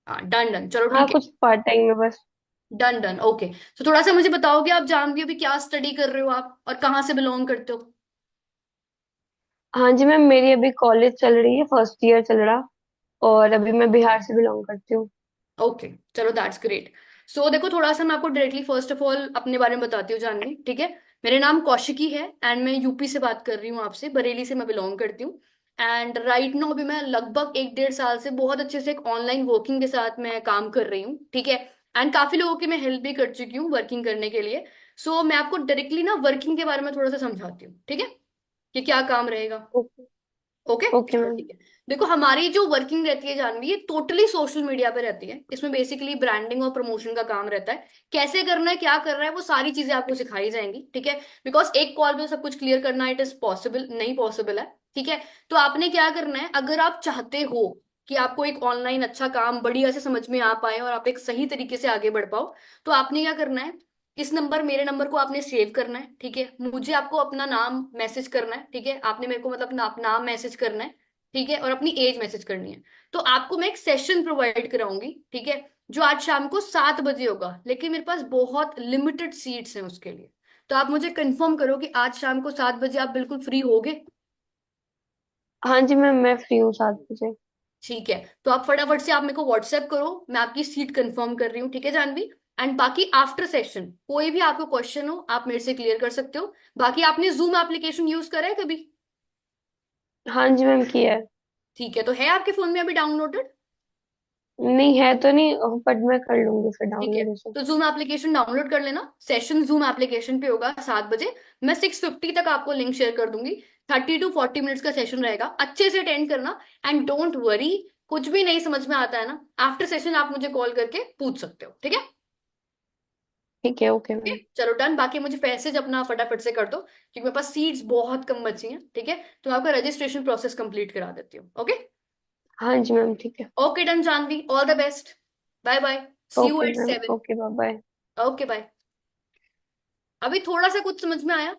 हाँ डन डन, चलो हाँ, ठीक है। कुछ पार्ट टाइम में बस। Done done okay. तो थोड़ा सा मुझे बताओगे आप जानवी अभी क्या स्टडी कर रहे हो आप, और कहाँ से बिलोंग करते हो? हाँ जी मैम, मेरी अभी कॉलेज चल रही है, फर्स्ट ईयर चल रहा। और अभी मैं बिहार से बिलोंग करती हूँ। ओके चलो दैट्स ग्रेट। सो देखो थोड़ा सा मैं आपको डायरेक्टली फर्स्ट ऑफ ऑल अपने बारे में बताती हूँ जानवी, ठीक है? मेरे नाम कौशिकी है एंड मैं यूपी से बात कर रही हूँ आपसे, बरेली से मैं बिलोंग करती हूँ। एंड राइट नाउ अभी मैं लगभग 1 डेढ़ साल से बहुत अच्छे से एक ऑनलाइन वर्किंग के साथ मैं काम कर रही हूँ, ठीक है? एंड काफी लोगों की मैं हेल्प भी कर चुकी हूँ वर्किंग करने के लिए। सो मैं आपको डायरेक्टली ना वर्किंग के बारे में थोड़ा सा समझाती हूँ, ठीक है? कि क्या काम रहेगा। ओके। ओके ओके चलो मैम। ठीक है। देखो हमारी जो वर्किंग रहती है जानवी, ये टोटली सोशल मीडिया पे रहती है। इसमें बेसिकली ब्रांडिंग और प्रमोशन का काम रहता है। कैसे करना है, क्या कर रहा है, वो सारी चीजें आपको सिखाई जाएंगी, ठीक है? बिकॉज एक कॉल पे सब कुछ क्लियर करना इट इज पॉसिबल नहीं, पॉसिबल है, ठीक है? तो आपने क्या करना है, अगर आप चाहते हो कि आपको एक ऑनलाइन अच्छा काम बढ़िया से समझ में आ पाए और आप एक सही तरीके से आगे बढ़ पाओ, तो आपने क्या करना है, इस नंबर, मेरे नंबर को आपने सेव करना है, ठीक है? मुझे आपको अपना नाम मैसेज करना है, ठीक है? आपने मेरे को मतलब अपना नाम मैसेज करना है, ठीक है? और अपनी एज मैसेज करनी है। तो आपको मैं एक सेशन प्रोवाइड कराऊंगी, ठीक है? जो आज शाम को 7 बजे होगा, लेकिन मेरे पास बहुत लिमिटेड सीट्स हैं उसके लिए। तो आप मुझे कंफर्म करो कि आज शाम को 7 बजे आप बिल्कुल फ्री होगे? हाँ जी मैम, मैं फ्री हूँ 7 बजे। ठीक है, तो आप फटाफट से आप मेरे को व्हाट्सएप करो, मैं आपकी सीट कंफर्म कर रही हूँ, ठीक है जानवी? एंड बाकी आफ्टर सेशन कोई भी आपको क्वेश्चन हो आप मेरे से क्लियर कर सकते हो। बाकी आपने जूम एप्लीकेशन यूज करा है कभी? हाँ जी मैम, किया है। ठीक है, तो है आपके फोन में अभी डाउनलोडेड? नहीं है तो नहीं, बट मैं कर लूंगी फिर ठीक है, डाउनलोड उसे। तो जूम एप्लीकेशन डाउनलोड कर लेना। सेशन जूम एप्लीकेशन पे होगा 7 बजे। मैं 6:50 तक आपको लिंक शेयर कर दूंगी। 30 to 40 मिनट्स का सेशन रहेगा, अच्छे से अटेंड करना। एंड डोंट वरी, कुछ भी नहीं समझ में आता है ना, आफ्टर सेशन आप मुझे कॉल करके पूछ सकते हो, ठीक है? ठीक है, ओके ठीक मैम। है? चलो डन। बाकी मुझे मैसेज अपना फटाफट से कर दो, क्योंकि मेरे पास सीट्स बहुत कम बची हैं, ठीक है? तो मैं आपका रजिस्ट्रेशन प्रोसेस कंप्लीट करा देती हूँ, ओके? हाँ जी मैम, ठीक है। Okay done Janhvi, all the best. Bye bye. See you okay at ma'am, 7। Okay, bye bye. Okay bye. अभी थोड़ा सा कुछ समझ में आया?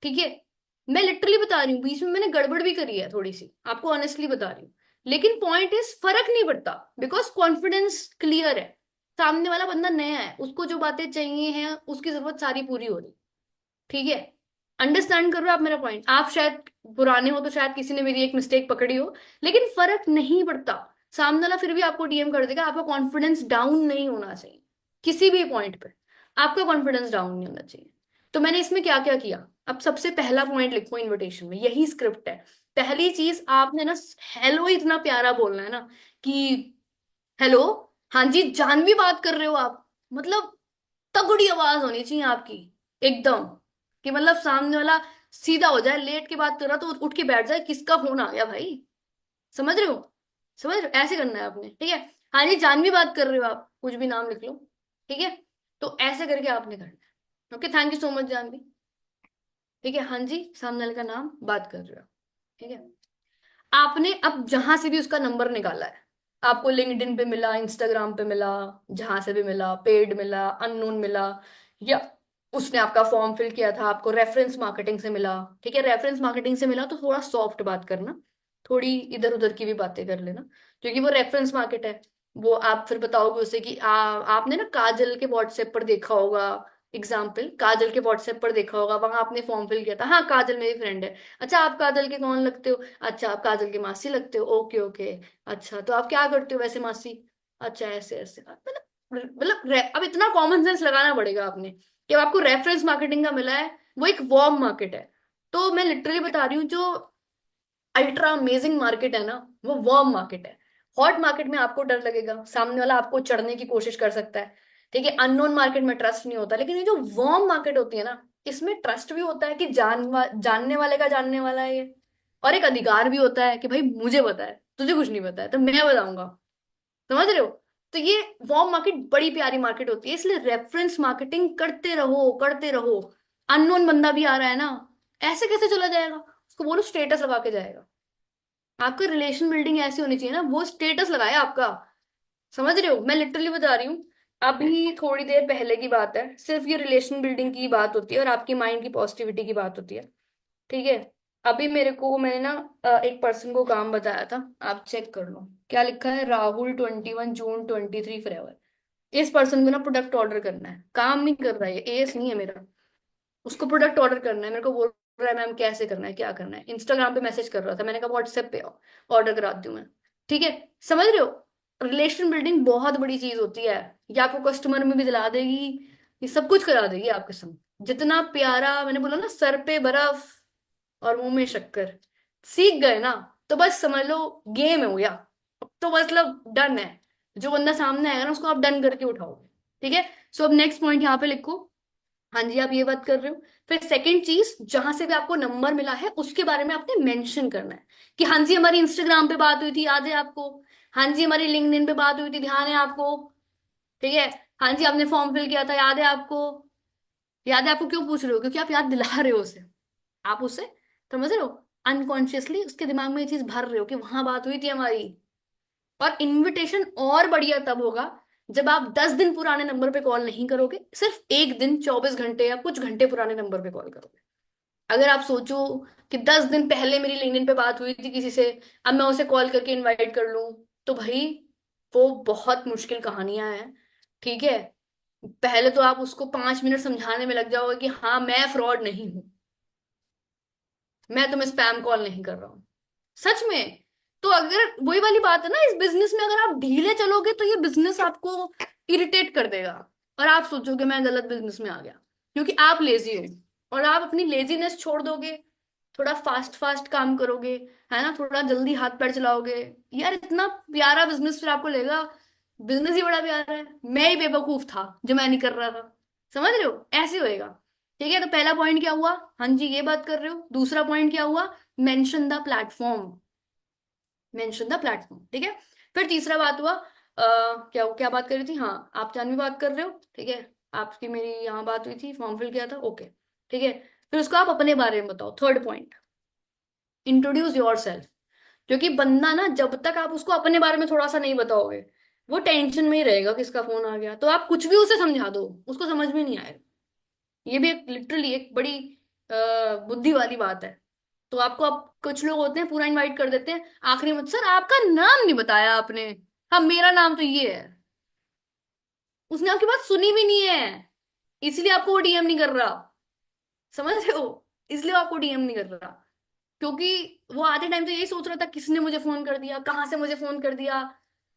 ठीक है, मैं लिटरली बता रही हूँ, बीच में मैंने गड़बड़ भी करी है थोड़ी सी, आपको ऑनेस्टली बता रही हूँ। लेकिन पॉइंट इज फर्क नहीं पड़ता, बिकॉज कॉन्फिडेंस क्लियर है। सामने वाला बंदा नया है, उसको जो बातें चाहिए हैं उसकी जरूरत सारी पूरी हो रही, ठीक है? अंडरस्टैंड कर रहे हो आप मेरा पॉइंट? आप शायद पुराने हो तो शायद किसी ने मेरी एक मिस्टेक पकड़ी हो, लेकिन फर्क नहीं पड़ता। सामने वाला फिर भी आपको डीएम कर देगा। आपका कॉन्फिडेंस डाउन नहीं होना चाहिए किसी भी पॉइंट पे। आपका कॉन्फिडेंस डाउन नहीं होना चाहिए। तो मैंने इसमें क्या क्या किया, अब सबसे पहला पॉइंट लिखो इनविटेशन में, यही स्क्रिप्ट है। पहली चीज आपने ना, हेलो इतना प्यारा बोलना है ना, कि हेलो, हाँ जी जानवी बात कर रहे हो आप, मतलब तगड़ी आवाज होनी चाहिए आपकी, एकदम, कि मतलब सामने वाला सीधा हो जाए, लेट के बात कर रहा तो उठ के बैठ जाए, किसका फोन आ गया भाई। समझ रहे हो? समझ रहे हो? ऐसे करना है आपने, ठीक है? हाँ जी जानवी बात कर रहे हो आप, कुछ भी नाम लिख लो, ठीक है? तो ऐसे करके आपने करना है। Okay, thank you so much Janhvi. ठीक है, हाँ जी सामने वाले का नाम बात कर रहे हो, ठीक है? आपने अब जहां से भी उसका नंबर निकाला है, आपको लिंक्डइन पे मिला, इंस्टाग्राम पे मिला, जहां से भी मिला, पेड मिला, अननोन मिला, या उसने आपका फॉर्म फिल किया था, आपको रेफरेंस मार्केटिंग से मिला, ठीक है? रेफरेंस मार्केटिंग से मिला तो थोड़ा सॉफ्ट बात करना, थोड़ी इधर उधर की भी बातें कर लेना, क्योंकि वो रेफरेंस मार्केट है। वो आप फिर बताओगे उसे कि आपने ना काजल के व्हाट्सएप पर देखा होगा, एग्जाम्पल काजल के व्हाट्सएप पर देखा होगा, वहां आपने फॉर्म फिल किया था, हाँ काजल मेरी फ्रेंड है। अच्छा आप काजल के कौन लगते हो? अच्छा आप काजल की मासी लगते हो, ओके ओके। अच्छा तो आप क्या करते हो वैसे मासी? अच्छा ऐसे ऐसे, अब इतना कॉमन सेंस लगाना पड़ेगा आपने कि अब आपको रेफरेंस मार्केटिंग का मिला है, वो एक वार्म मार्केट है। तो मैं लिटरली बता रही हूँ, जो अल्ट्रा अमेजिंग मार्केट है ना, वो वार्म मार्केट है। हॉट मार्केट में आपको डर लगेगा, सामने वाला आपको चढ़ने की कोशिश कर सकता है, ठीक है। अननोन मार्केट में ट्रस्ट नहीं होता। लेकिन ये जो वार्म मार्केट होती है ना, इसमें ट्रस्ट भी होता है कि जानने वाले का जानने वाला है ये, और एक अधिकार भी होता है कि भाई मुझे पता है, तुझे कुछ नहीं पता है तो मैं बताऊंगा। समझ रहे हो? तो ये वार्म मार्केट बड़ी प्यारी मार्केट होती है, इसलिए रेफरेंस मार्केटिंग करते रहो करते रहो। अननोन बंदा भी आ रहा है ना, ऐसे कैसे चला जाएगा? उसको बोलो स्टेटस लगा के जाएगा। आपका रिलेशन बिल्डिंग ऐसी होनी चाहिए ना, वो स्टेटस लगाए आपका। समझ रहे हो? मैं लिटरली बता रही हूँ। अभी थोड़ी देर पहले की बात है, सिर्फ ये रिलेशन बिल्डिंग की बात होती है और आपकी माइंड की पॉजिटिविटी की बात होती है, ठीक है। अभी मैंने ना एक पर्सन को काम बताया था, आप चेक कर लो क्या लिखा है, राहुल 21 जून 23 फॉरएवर। इस पर्सन को ना प्रोडक्ट ऑर्डर करना है, काम नहीं कर रहा है, ये एस नहीं है मेरा। उसको प्रोडक्ट ऑर्डर करना है, मेरे को बोल रहा है मैम कैसे करना है, क्या करना है। इंस्टाग्राम पे मैसेज कर रहा था, मैंने कहा व्हाट्सएप पे आओ, ऑर्डर कराती हूँ मैं, ठीक है। समझ रहे हो? रिलेशन बिल्डिंग बहुत बड़ी चीज होती है। ये आपको कस्टमर में भी दिला देगी, ये सब कुछ करा देगी आपके संग। जितना प्यारा, मैंने बोला ना, सर पे बर्फ और मुंह में शक्कर। सीख गए ना तो बस समझ लो गेम है हो गया। अब तो मतलब डन है, जो बंदा सामने आएगा ना उसको आप डन करके उठाओगे, ठीक है। सो अब नेक्स्ट पॉइंट यहाँ पे लिखो। हाँ जी, आप ये बात कर रहे हो। फिर सेकंड चीज, जहां से भी आपको नंबर मिला है उसके बारे में आपने मेंशन करना है कि हाँ जी हमारी इंस्टाग्राम पे बात हुई थी, याद है आपको। हाँ जी हमारी लिंक्डइन पे बात हुई थी, ध्यान है आपको, ठीक है। हाँ जी आपने फॉर्म फिल किया था, याद है आपको। याद है आपको क्यों पूछ रहे हो? क्योंकि आप याद दिला रहे हो उसे। आप उसे, समझ रहे हो, अनकॉन्शियसली उसके दिमाग में ये चीज भर रहे हो कि वहां बात हुई थी हमारी। और इनविटेशन और बढ़िया तब होगा जब आप 10 दिन पुराने नंबर पे कॉल नहीं करोगे, सिर्फ एक दिन 24 घंटे या कुछ घंटे पुराने नंबर पे कॉल करोगे। अगर आप सोचो कि 10 दिन पहले मेरी लिंक्डइन पे बात हुई थी किसी से, अब मैं उसे कॉल करके इनवाइट कर लूं, तो भाई वो बहुत मुश्किल कहानियां हैं, ठीक है। पहले तो आप उसको 5 मिनट समझाने में लग जाओगे कि हाँ मैं फ्रॉड नहीं हूं, मैं तुम्हें स्पैम कॉल नहीं कर रहा हूं, सच में। तो अगर वही वाली बात है ना, इस बिजनेस में अगर आप ढीले चलोगे तो ये बिजनेस आपको इरिटेट कर देगा, और आप सोचोगे मैं गलत बिजनेस में आ गया, क्योंकि आप लेजी हो। और आप अपनी लेजीनेस छोड़ दोगे, थोड़ा फास्ट फास्ट काम करोगे, है ना, थोड़ा जल्दी हाथ पैर चलाओगे, यार इतना प्यारा बिजनेस फिर आपको लेगा। बिजनेस ही बड़ा प्यारा है, मैं ही बेवकूफ था जो मैं नहीं कर रहा था। समझ रहे हो? ऐसे होएगा, ठीक है। तो पहला पॉइंट क्या हुआ? हाँ जी ये बात कर रहे हो। दूसरा पॉइंट क्या हुआ? Mention the platform. Mention the platform, ठीक है। फिर तीसरा बात हुआ, क्या क्या बात कर रही थी, हाँ आप जानवी बात कर रहे हो, ठीक है। आपकी मेरी यहाँ बात हुई थी, फॉर्म फिल किया था, ओके, ठीक है। फिर उसको आप अपने बारे में बताओ, third point, introduce your self. क्योंकि बंदा ना, जब तक आप उसको अपने बारे में थोड़ा सा नहीं बताओगे, वो टेंशन में ही रहेगा किसका फोन आ गया। तो आप कुछ भी उसे समझा दो, उसको समझ में नहीं आएगा। ये भी एक लिटरली एक बड़ी बुद्धि वाली बात है। तो आपको, आप कुछ लोग होते हैं पूरा इनवाइट कर देते हैं, आखिरी में सर आपका नाम नहीं बताया आपने। हाँ मेरा नाम तो ये है। उसने आपकी बात सुनी भी नहीं है, इसलिए आपको वो डीएम नहीं कर रहा। समझ रहे हो? इसलिए वो आपको डीएम नहीं कर रहा, क्योंकि वो आधे टाइम तो यही सोच रहा था किसने मुझे फोन कर दिया, कहाँ से मुझे फोन कर दिया।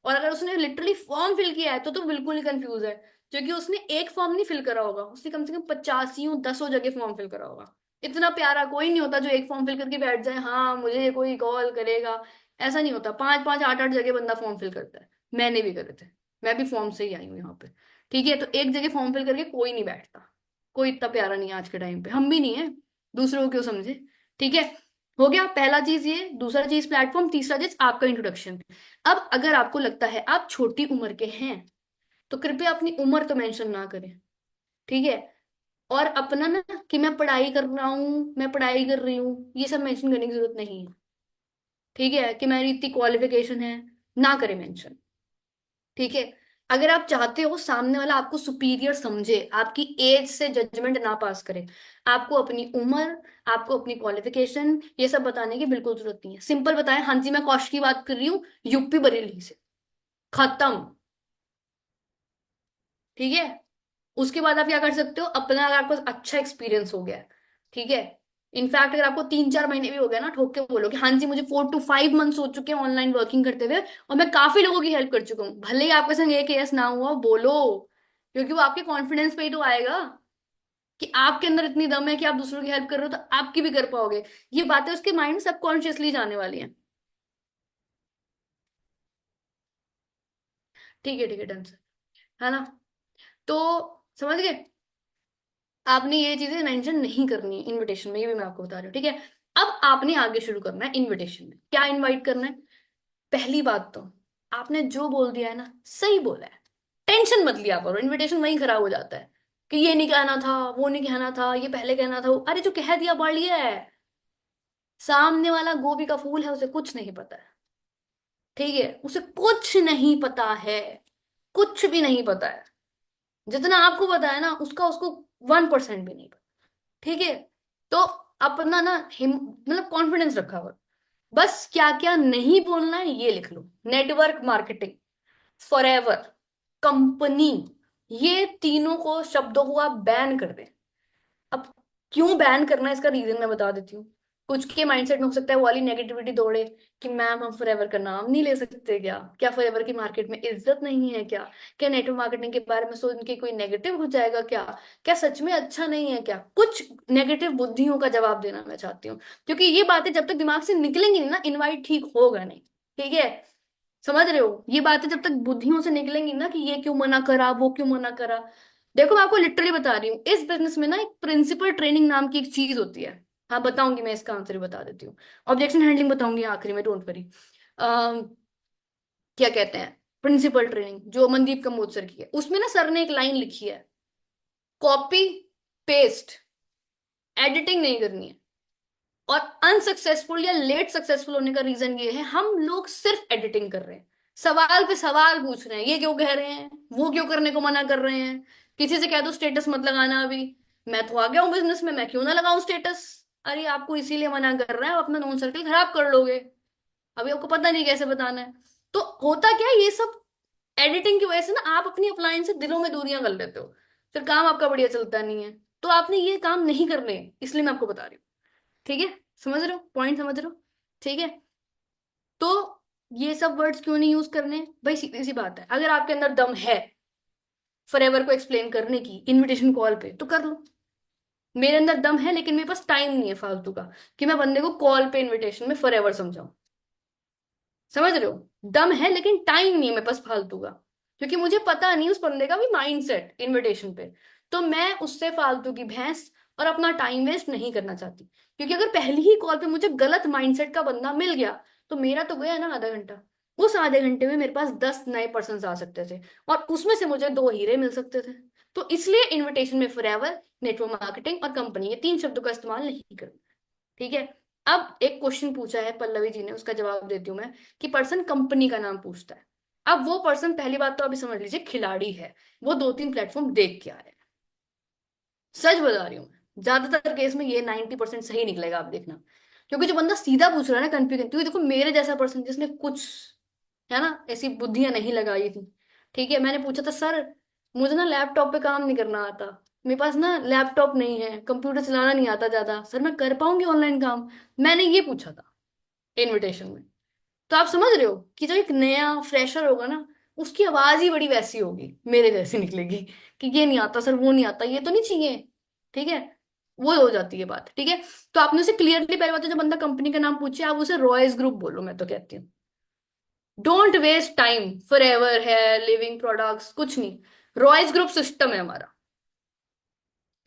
और अगर उसने लिटरली फॉर्म फिल किया है तो बिल्कुल ही कंफ्यूज है, क्योंकि उसने एक फॉर्म नहीं फिल करा होगा, उसने कम से कम 85 10 जगह फॉर्म फिल करा होगा। इतना प्यारा कोई नहीं होता जो एक फॉर्म फिल करके बैठ जाए, हाँ मुझे ये कोई कॉल करेगा। ऐसा नहीं होता, 5 5 8 8 जगह बंदा फॉर्म फिल करता है। मैंने भी करे थे, मैं भी फॉर्म से ही आई हूँ यहाँ पे, ठीक है। तो एक जगह फॉर्म फिल करके कोई नहीं बैठता, कोई इतना प्यारा नहीं है आज के टाइम पे, हम भी नहीं है, दूसरों को क्यों समझे, ठीक है। हो गया पहला चीज ये, दूसरा चीज प्लेटफॉर्म, तीसरा चीज आपका इंट्रोडक्शन। अब अगर आपको लगता है आप छोटी उम्र के हैं, तो कृपया अपनी उम्र तो मेंशन ना करें, ठीक है। और अपना ना, कि मैं पढ़ाई कर रहा हूँ, मैं पढ़ाई कर रही हूँ, ये सब मेंशन करने की जरूरत नहीं है, ठीक है। कि मेरी इतनी क्वालिफिकेशन है, ना करें मेंशन, ठीक है। अगर आप चाहते हो सामने वाला आपको सुपीरियर समझे, आपकी एज से जजमेंट ना पास करे, आपको अपनी उम्र, आपको अपनी क्वालिफिकेशन, ये सब बताने की बिल्कुल जरूरत नहीं है। सिंपल बताएं, हाँ जी मैं कौश की बात कर रही हूँ, यूपी बरेली से, खत्म, ठीक है। उसके बाद आप क्या कर सकते हो, अपना अगर आपको अच्छा एक्सपीरियंस हो गया है, ठीक है। इनफैक्ट अगर आपको 3 4 महीने भी हो गया ना, ठोक के बोलो कि हाँ जी मुझे 4 to 5 मंथ्स हो चुके हैं ऑनलाइन वर्किंग करते हुए, और मैं काफी लोगों की हेल्प कर चुका हूँ, भले ही आपके संग एक केस ना हुआ, बोलो। क्योंकि वो आपके कॉन्फिडेंस पे ही तो आएगा कि आपके अंदर इतनी दम है कि आप दूसरों की हेल्प कर रहे हो, तो आपकी भी कर पाओगे। ये बातें उसके माइंड सबकॉन्शियसली जाने वाली हैं। ठीक है, ठीक है, डन सर, है ना? तो समझ गए? आपने ये चीजें मेंशन नहीं करनी है इनविटेशन में, ये भी मैं आपको बता रही हूँ, ठीक है? अब आपने आगे शुरू करना है इनविटेशन में, क्या इनवाइट करना है। पहली बात तो, आपने जो बोल दिया है ना, सही बोला है, टेंशन मत लिया करो, इनविटेशन वहीं खराब हो जाता है कि ये नहीं कहना था, वो नहीं कहना था, ये पहले कहना था, अरे जो कह दिया बढ़िया है। सामने वाला गोभी का फूल है, उसे कुछ नहीं पता है, ठीक है? उसे कुछ नहीं पता है, कुछ भी नहीं पता है। जितना आपको पता है ना, उसका उसको 1% भी नहीं पता, ठीक है? तो अपना ना मतलब कॉन्फिडेंस रखा हुआ, बस क्या क्या नहीं बोलना है ये लिख लो। नेटवर्क मार्केटिंग, फॉरएवर, कंपनी, ये तीनों को शब्दों को आप बैन कर दें। अब क्यों बैन करना है, इसका रीजन मैं बता देती हूँ। कुछ के माइंडसेट में हो सकता है वो वाली नेगेटिविटी दौड़े कि मैम हम फॉरएवर का नाम नहीं ले सकते क्या? क्या फॉरएवर की मार्केट में इज्जत नहीं है क्या? क्या नेटवर्क मार्केटिंग के बारे में सोच के कोई नेगेटिव हो जाएगा क्या? क्या सच में अच्छा नहीं है क्या? कुछ नेगेटिव बुद्धियों का जवाब देना मैं चाहती हूँ, क्योंकि ये बातें जब तक दिमाग से निकलेंगी नहीं ना, इनवाइट ठीक होगा नहीं, ठीक है? समझ रहे हो? ये बातें जब तक बुद्धियों से निकलेंगी ना कि ये क्यों मना करा, वो क्यों मना करा। देखो मैं आपको लिटरली बता रही हूँ, इस बिजनेस में ना एक प्रिंसिपल ट्रेनिंग नाम की एक चीज होती है। हाँ बताऊंगी, मैं इसका आंसर ही बता देती हूँ। ऑब्जेक्शन हैंडलिंग बताऊंगी आखिरी में, डोंट वरी। क्या कहते हैं, प्रिंसिपल ट्रेनिंग जो मनदीप कम्बोज सर की है, उसमें ना सर ने एक लाइन लिखी है, कॉपी पेस्ट, एडिटिंग नहीं करनी है। और अनसक्सेसफुल या लेट सक्सेसफुल होने का रीजन ये है, हम लोग सिर्फ एडिटिंग कर रहे हैं, सवाल पे सवाल पूछ रहे हैं, ये क्यों कह रहे हैं, वो क्यों करने को मना कर रहे हैं। किसी से कह दो स्टेटस मत लगाना अभी, मैं तो आ गया हूँ बिजनेस में, मैं क्यों ना लगाऊं स्टेटस। अरे आपको इसीलिए मना कर रहे हैं, आप अपना नोन सर्कल खराब कर लोगे, अभी आपको पता नहीं कैसे बताना है। तो होता क्या है, ये सब एडिटिंग की वजह से ना आप अपनी अपलायंस से दिलों में दूरियां कर लेते हो, फिर काम आपका बढ़िया चलता नहीं है। तो आपने ये काम नहीं करने, इसलिए मैं आपको बता रही हूँ, ठीक है? समझ रहे हो पॉइंट, समझ रहे हो? ठीक है? तो ये सब वर्ड्स क्यों नहीं यूज करने भाई, सीधी सी बात है, अगर आपके अंदर दम है फॉरएवर को एक्सप्लेन करने की इनविटेशन कॉल पे, तो कर लो। मेरे अंदर दम है, लेकिन मेरे पास टाइम नहीं है फालतू का कि मैं बंदे को कॉल पे इनविटेशन में फॉरएवर समझाऊं। समझ रहे हो? दम है लेकिन टाइम नहीं है मेरे पास फालतू का, क्योंकि मुझे पता नहीं उस बंदे का भी माइंडसेट इनविटेशन पे। तो मैं उससे फालतू की भैंस और अपना टाइम वेस्ट नहीं करना चाहती, क्योंकि अगर पहली ही कॉल पे मुझे गलत माइंडसेट का बंदा मिल गया, तो मेरा तो गया ना आधा घंटा। उस आधे घंटे में मेरे पास 10 नए पर्सन आ सकते थे, और उसमें से मुझे 2 हीरे मिल सकते थे। तो इसलिए इनविटेशन में फॉरएवर, नेटवर्क मार्केटिंग और कंपनी, ये 3 शब्दों का इस्तेमाल नहीं करना, ठीक है? अब एक क्वेश्चन पूछा है पल्लवी जी ने, उसका जवाब देती हूँ मैं, कि पर्सन कंपनी का नाम पूछता है। अब वो पर्सन, पहली बात तो अभी समझ लीजिए, खिलाड़ी है, वो 2-3 प्लेटफॉर्म देख के आया है। सच बता रही हूँ मैं, ज्यादातर केस में ये 90% सही निकलेगा, आप देखना। क्योंकि जो बंदा सीधा पूछ रहा है ना कन्फ्यूजन, क्योंकि देखो मेरे जैसा पर्सन जिसने कुछ, है ना, ऐसी बुद्धियां नहीं लगाई थी, ठीक है, मैंने पूछा था सर मुझे ना लैपटॉप पे काम नहीं करना आता, मेरे पास ना लैपटॉप नहीं है, कंप्यूटर चलाना नहीं आता ज्यादा, सर मैं कर पाऊंगी ऑनलाइन काम? मैंने ये पूछा था इनविटेशन में। तो आप समझ रहे हो कि जो एक नया फ्रेशर होगा ना, उसकी आवाज ही बड़ी वैसी होगी, मेरे जैसी निकलेगी कि ये नहीं आता सर, वो नहीं आता, ये तो नहीं चाहिए, ठीक है? वो हो जाती है बात, ठीक है? तो आपने उसे क्लियरली पहले बात है, जो बंदा कंपनी का नाम पूछे आप उसे रॉयस ग्रुप बोलो, मैं तो कहती हूँ। डोंट वेस्ट टाइम, फॉरएवर है, लिविंग प्रोडक्ट्स, कुछ नहीं, रॉयस ग्रुप सिस्टम है हमारा,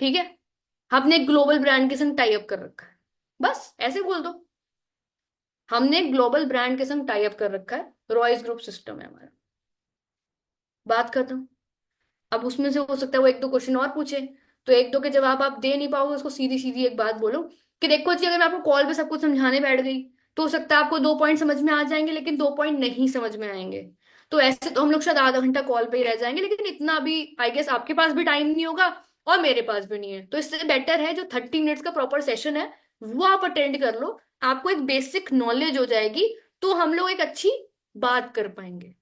ठीक है? हमने एक ग्लोबल ब्रांड के संग टाई अप कर रखा है, बस ऐसे बोल दो, हमने ग्लोबल ब्रांड के संग टाई अप कर रखा है, रॉयस ग्रुप सिस्टम है हमारा, बात खत्म। अब उसमें से हो सकता है वो 1-2 क्वेश्चन और पूछे, तो 1-2 के जवाब आप दे नहीं पाओगे, उसको सीधी सीधी एक बात बोलो कि देखो जी, अगर मैं आपको कॉल पे सब कुछ समझाने बैठ गई, तो हो सकता है आपको 2 पॉइंट समझ में आ जाएंगे, लेकिन 2 पॉइंट नहीं समझ में आएंगे। तो ऐसे तो हम लोग शायद आधा घंटा कॉल पे ही रह जाएंगे, लेकिन इतना भी आई गेस आपके पास भी टाइम नहीं होगा और मेरे पास भी नहीं है। तो इससे बेटर है जो 30 मिनट्स का प्रॉपर सेशन है, वो आप अटेंड कर लो, आपको एक बेसिक नॉलेज हो जाएगी, तो हम लोग एक अच्छी बात कर पाएंगे।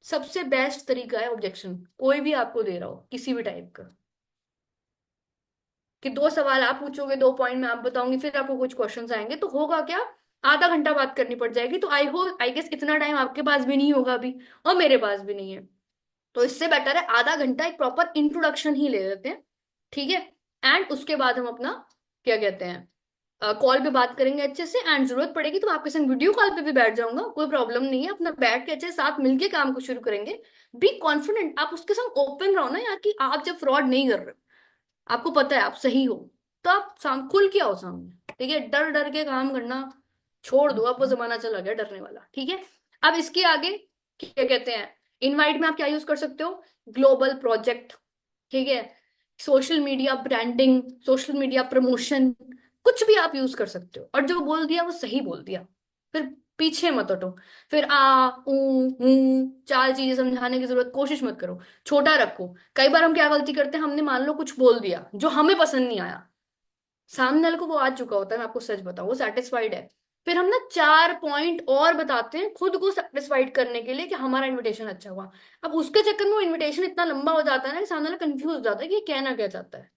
सबसे बेस्ट तरीका है ऑब्जेक्शन, कोई भी आपको दे रहा हो किसी भी टाइप का, कि 2 सवाल आप पूछोगे, 2 पॉइंट में आप बताऊंगी, फिर आपको कुछ क्वेश्चंस आएंगे, तो होगा क्या, आधा घंटा बात करनी पड़ जाएगी। तो आई गेस इतना टाइम आपके पास भी नहीं होगा अभी, और मेरे पास भी नहीं है। तो इससे बेटर है आधा घंटा एक प्रॉपर इंट्रोडक्शन ही ले लेते हैं, ठीक है? एंड उसके बाद हम अपना, क्या कहते हैं, कॉल पे बात करेंगे अच्छे से, एंड जरूरत पड़ेगी तो मैं आपके संग वीडियो कॉल पे भी बैठ जाऊंगा, कोई प्रॉब्लम नहीं है। अपना बैठ के अच्छे से साथ मिलके काम को शुरू करेंगे। बी कॉन्फिडेंट, आप उसके संग ओपन रहो ना यार, कि आप जब फ्रॉड नहीं कर रहे हो, आपको पता है आप सही हो, तो आप खुल के आओ सामने। ठीक है, डर डर के काम करना छोड़ दो, अब वो जमाना चला गया डरने वाला। ठीक है, अब इसके आगे क्या कहते हैं, इनवाइट में आप क्या यूज कर सकते हो, ग्लोबल प्रोजेक्ट, ठीक है, social media branding, social media promotion, कुछ भी आप यूज कर सकते हो। और जो बोल दिया वो सही बोल दिया, फिर पीछे मत हटो। फिर आ ऊ हूं चार चीजें समझाने की जरूरत कोशिश मत करो, छोटा रखो। कई बार हम क्या गलती करते हैं, हमने मान लो कुछ बोल दिया जो हमें पसंद नहीं आया, सामने वाले को वो आ चुका होता है, मैं आपको सच बताऊं, वो सेटिस्फाइड है। फिर हम ना चार पॉइंट और बताते हैं खुद को सेटिस्फाइड करने के लिए कि हमारा इनविटेशन अच्छा हुआ। अब उसके चक्कर में वो इनविटेशन इतना लंबा हो जाता है ना कि सामने वाला कंफ्यूज हो जाता है कि ये कहना क्या चाहता है।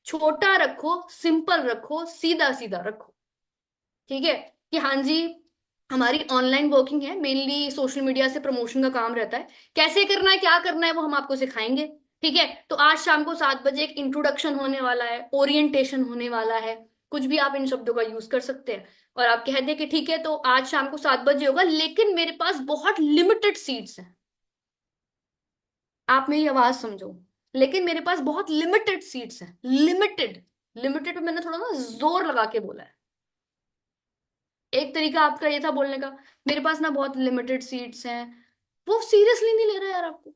छोटा रखो, सिंपल रखो, सीधा सीधा रखो। ठीक है, कि हाँ जी, हमारी ऑनलाइन वर्किंग है, मेनली सोशल मीडिया से प्रमोशन का काम रहता है, कैसे करना है क्या करना है वो हम आपको सिखाएंगे। ठीक है, तो आज शाम को 7 बजे एक इंट्रोडक्शन होने वाला है, ओरिएंटेशन होने वाला है, कुछ भी आप इन शब्दों का यूज कर सकते हैं। और आप कह दें कि ठीक है तो आज शाम को 7 बजे होगा, लेकिन मेरे पास बहुत लिमिटेड सीट्स हैं। आप मेरी आवाज समझो, लेकिन मेरे पास बहुत लिमिटेड सीट्स हैं, लिमिटेड। लिमिटेड पे मैंने थोड़ा ना जोर लगा के बोला है। एक तरीका आपका ये था बोलने का, मेरे पास ना बहुत लिमिटेड सीट्स हैं, वो सीरियसली नहीं ले रहा यार आपको,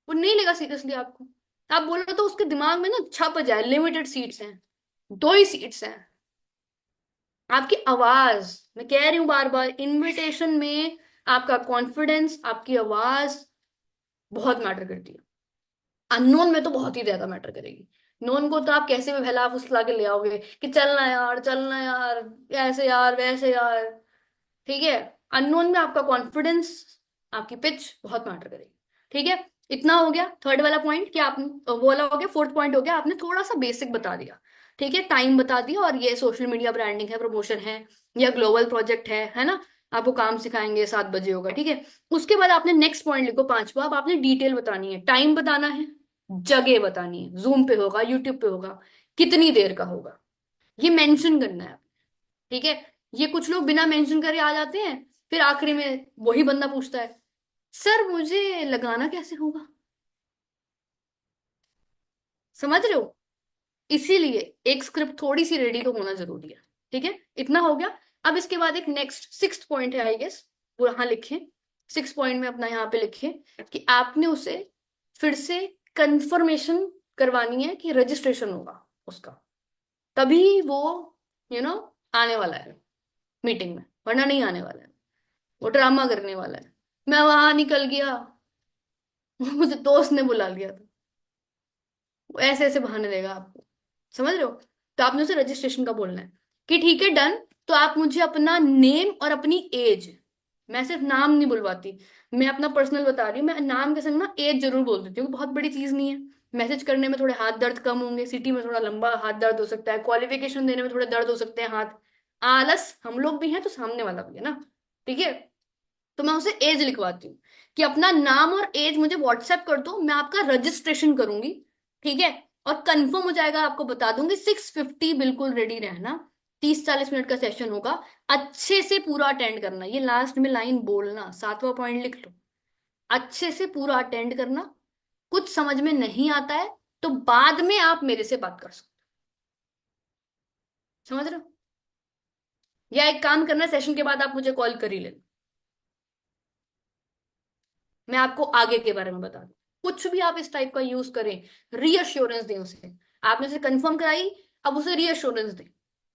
वो नहीं लेगा सीरियसली आपको। आप बोलो तो उसके दिमाग में ना छप जाए लिमिटेड सीट्स हैं, 2 ही सीट्स हैं। आपकी आवाज, मैं कह रही हूं बार बार, इनविटेशन में आपका कॉन्फिडेंस, आपकी आवाज बहुत मैटर करती है। अननोन में तो बहुत ही ज्यादा मैटर करेगी। नोन को तो आप कैसे भी बहला फुसला के ले आओगे कि चलना यार चलना यार, ऐसे यार वैसे यार। ठीक है, अननोन में आपका कॉन्फिडेंस, आपकी पिच बहुत मैटर करेगी। ठीक है, इतना हो गया थर्ड वाला पॉइंट कि आपने वो वाला हो गया। फोर्थ पॉइंट हो गया, आपने थोड़ा सा बेसिक बता दिया। ठीक है, टाइम बता दिया, और ये सोशल मीडिया ब्रांडिंग है, प्रमोशन है, या ग्लोबल प्रोजेक्ट है ना, आपको काम सिखाएंगे, 7 बजे होगा। ठीक है, उसके बाद आपने नेक्स्ट पॉइंट लिखो पांचवा, अब आपने डिटेल बतानी है, टाइम बताना है, जगह बतानी है, जूम पे होगा, यूट्यूब पे होगा, कितनी देर का होगा, ये मेंशन करना है। ठीक है, ये कुछ लोग बिना मेंशन करे आ जाते हैं, फिर आखिरी में वही बंदा पूछता है, सर मुझे लगाना कैसे होगा। समझ रहे हो, इसीलिए एक स्क्रिप्ट थोड़ी सी रेडी तो होना जरूरी है। ठीक है, इतना हो गया। अब इसके बाद एक नेक्स्ट सिक्स्थ पॉइंट है आई गेस, वो यहाँ लिखे, सिक्स पॉइंट में अपना यहाँ पे लिखे कि आपने उसे फिर से कंफर्मेशन करवानी है कि रजिस्ट्रेशन होगा उसका, तभी वो आने वाला है मीटिंग में, वरना नहीं आने वाला है। वो ड्रामा करने वाला है, मैं वहां निकल गया, मुझे दोस्त ने बुला लिया था, वो ऐसे ऐसे बहाने देगा आपको। समझ रहे हो, तो आपने उसे रजिस्ट्रेशन का बोलना है कि ठीक है डन, तो आप मुझे अपना नेम और अपनी एज, मैं सिर्फ नाम नहीं बुलवाती, मैं अपना पर्सनल बता रही हूँ, मैं नाम के संग ना एज जरूर बोल देती हूँ, बहुत बड़ी चीज नहीं है। मैसेज करने में थोड़े हाथ दर्द कम होंगे, सिटी में थोड़ा लंबा हाथ दर्द हो सकता है, क्वालिफिकेशन देने में थोड़े दर्द हो सकते हैं हाथ, आलस हम लोग भी हैं तो सामने वाला भी है ना। ठीक है, तो मैं उसे एज लिखवाती हूँ कि अपना नाम और एज मुझे व्हाट्सएप कर दो, मैं आपका रजिस्ट्रेशन करूंगी। ठीक है, और कंफर्म हो जाएगा, आपको बता दूंगी 6:50 बिल्कुल रेडी रहना, 30-40 मिनट का सेशन होगा, अच्छे से पूरा अटेंड करना, ये लास्ट में लाइन बोलना, सातवां पॉइंट लिख लो, अच्छे से पूरा अटेंड करना। कुछ समझ में नहीं आता है तो बाद में आप मेरे से बात कर सकते हो। समझ रहे हो, या एक काम करना, सेशन के बाद आप मुझे कॉल कर ही लेना, मैं आपको आगे के बारे में बता दूं। कुछ भी आप इस टाइप का यूज करें, रीअश्योरेंस दें उसे, आपने उसे कंफर्म कराई, अब उसे रीअश्योरेंस दें।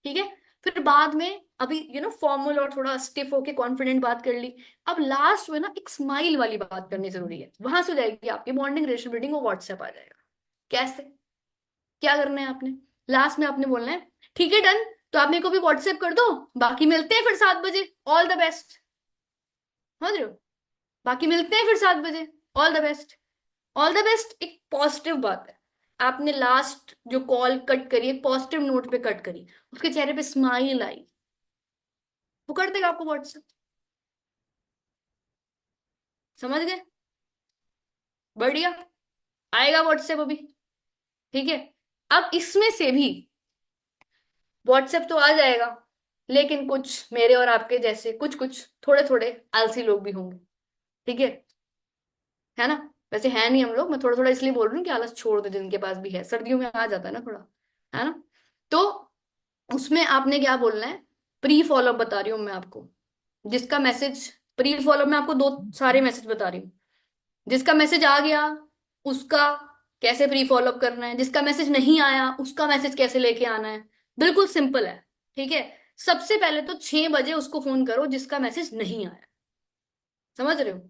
ठीक है, फिर बाद में अभी फॉर्मल और थोड़ा स्टिफ होके कॉन्फिडेंट बात कर ली, अब लास्ट में ना एक स्माइल वाली बात करनी जरूरी है, वहां से हो जाएगी आपकी बॉन्डिंग, रिलेशन बिल्डिंग, वो व्हाट्सएप आ जाएगा। कैसे, क्या करना है आपने, लास्ट में आपने बोलना है ठीक है डन, तो आप मेरे को भी व्हाट्सएप कर दो, बाकी मिलते हैं फिर 7 बजे, ऑल द बेस्ट। समझ रहे हो, बाकी मिलते हैं फिर 7 बजे, all the best. All the best एक पॉजिटिव बात है, आपने लास्ट जो कॉल कट करी एक पॉजिटिव नोट पे कट करी, उसके चेहरे पे स्माइल आई, वो कर देगा आपको व्हाट्सएप। समझ गए, बढ़िया, आएगा व्हाट्सएप अभी। ठीक है, अब इसमें से भी व्हाट्सएप तो आ जाएगा, लेकिन कुछ मेरे और आपके जैसे कुछ कुछ थोड़े थोड़े आलसी लोग भी होंगे, ठीक है ना। वैसे है नहीं हम लोग, मैं थोड़ा थोड़ा इसलिए बोल रही हूँ कि आलस छोड़ दो, जिनके पास भी है, सर्दियों में आ जाता है ना थोड़ा, है ना। तो उसमें आपने क्या बोलना है, प्री फॉलोअप बता रही हूँ मैं आपको। जिसका मैसेज, प्री फॉलोअप में आपको दो सारे मैसेज बता रही हूँ। जिसका मैसेज आ गया उसका कैसे प्री फॉलोअप करना है, जिसका मैसेज नहीं आया उसका मैसेज कैसे लेके आना है। बिल्कुल सिंपल है, ठीक है। सबसे पहले तो 6 बजे उसको फोन करो जिसका मैसेज नहीं आया, समझ रहे हो।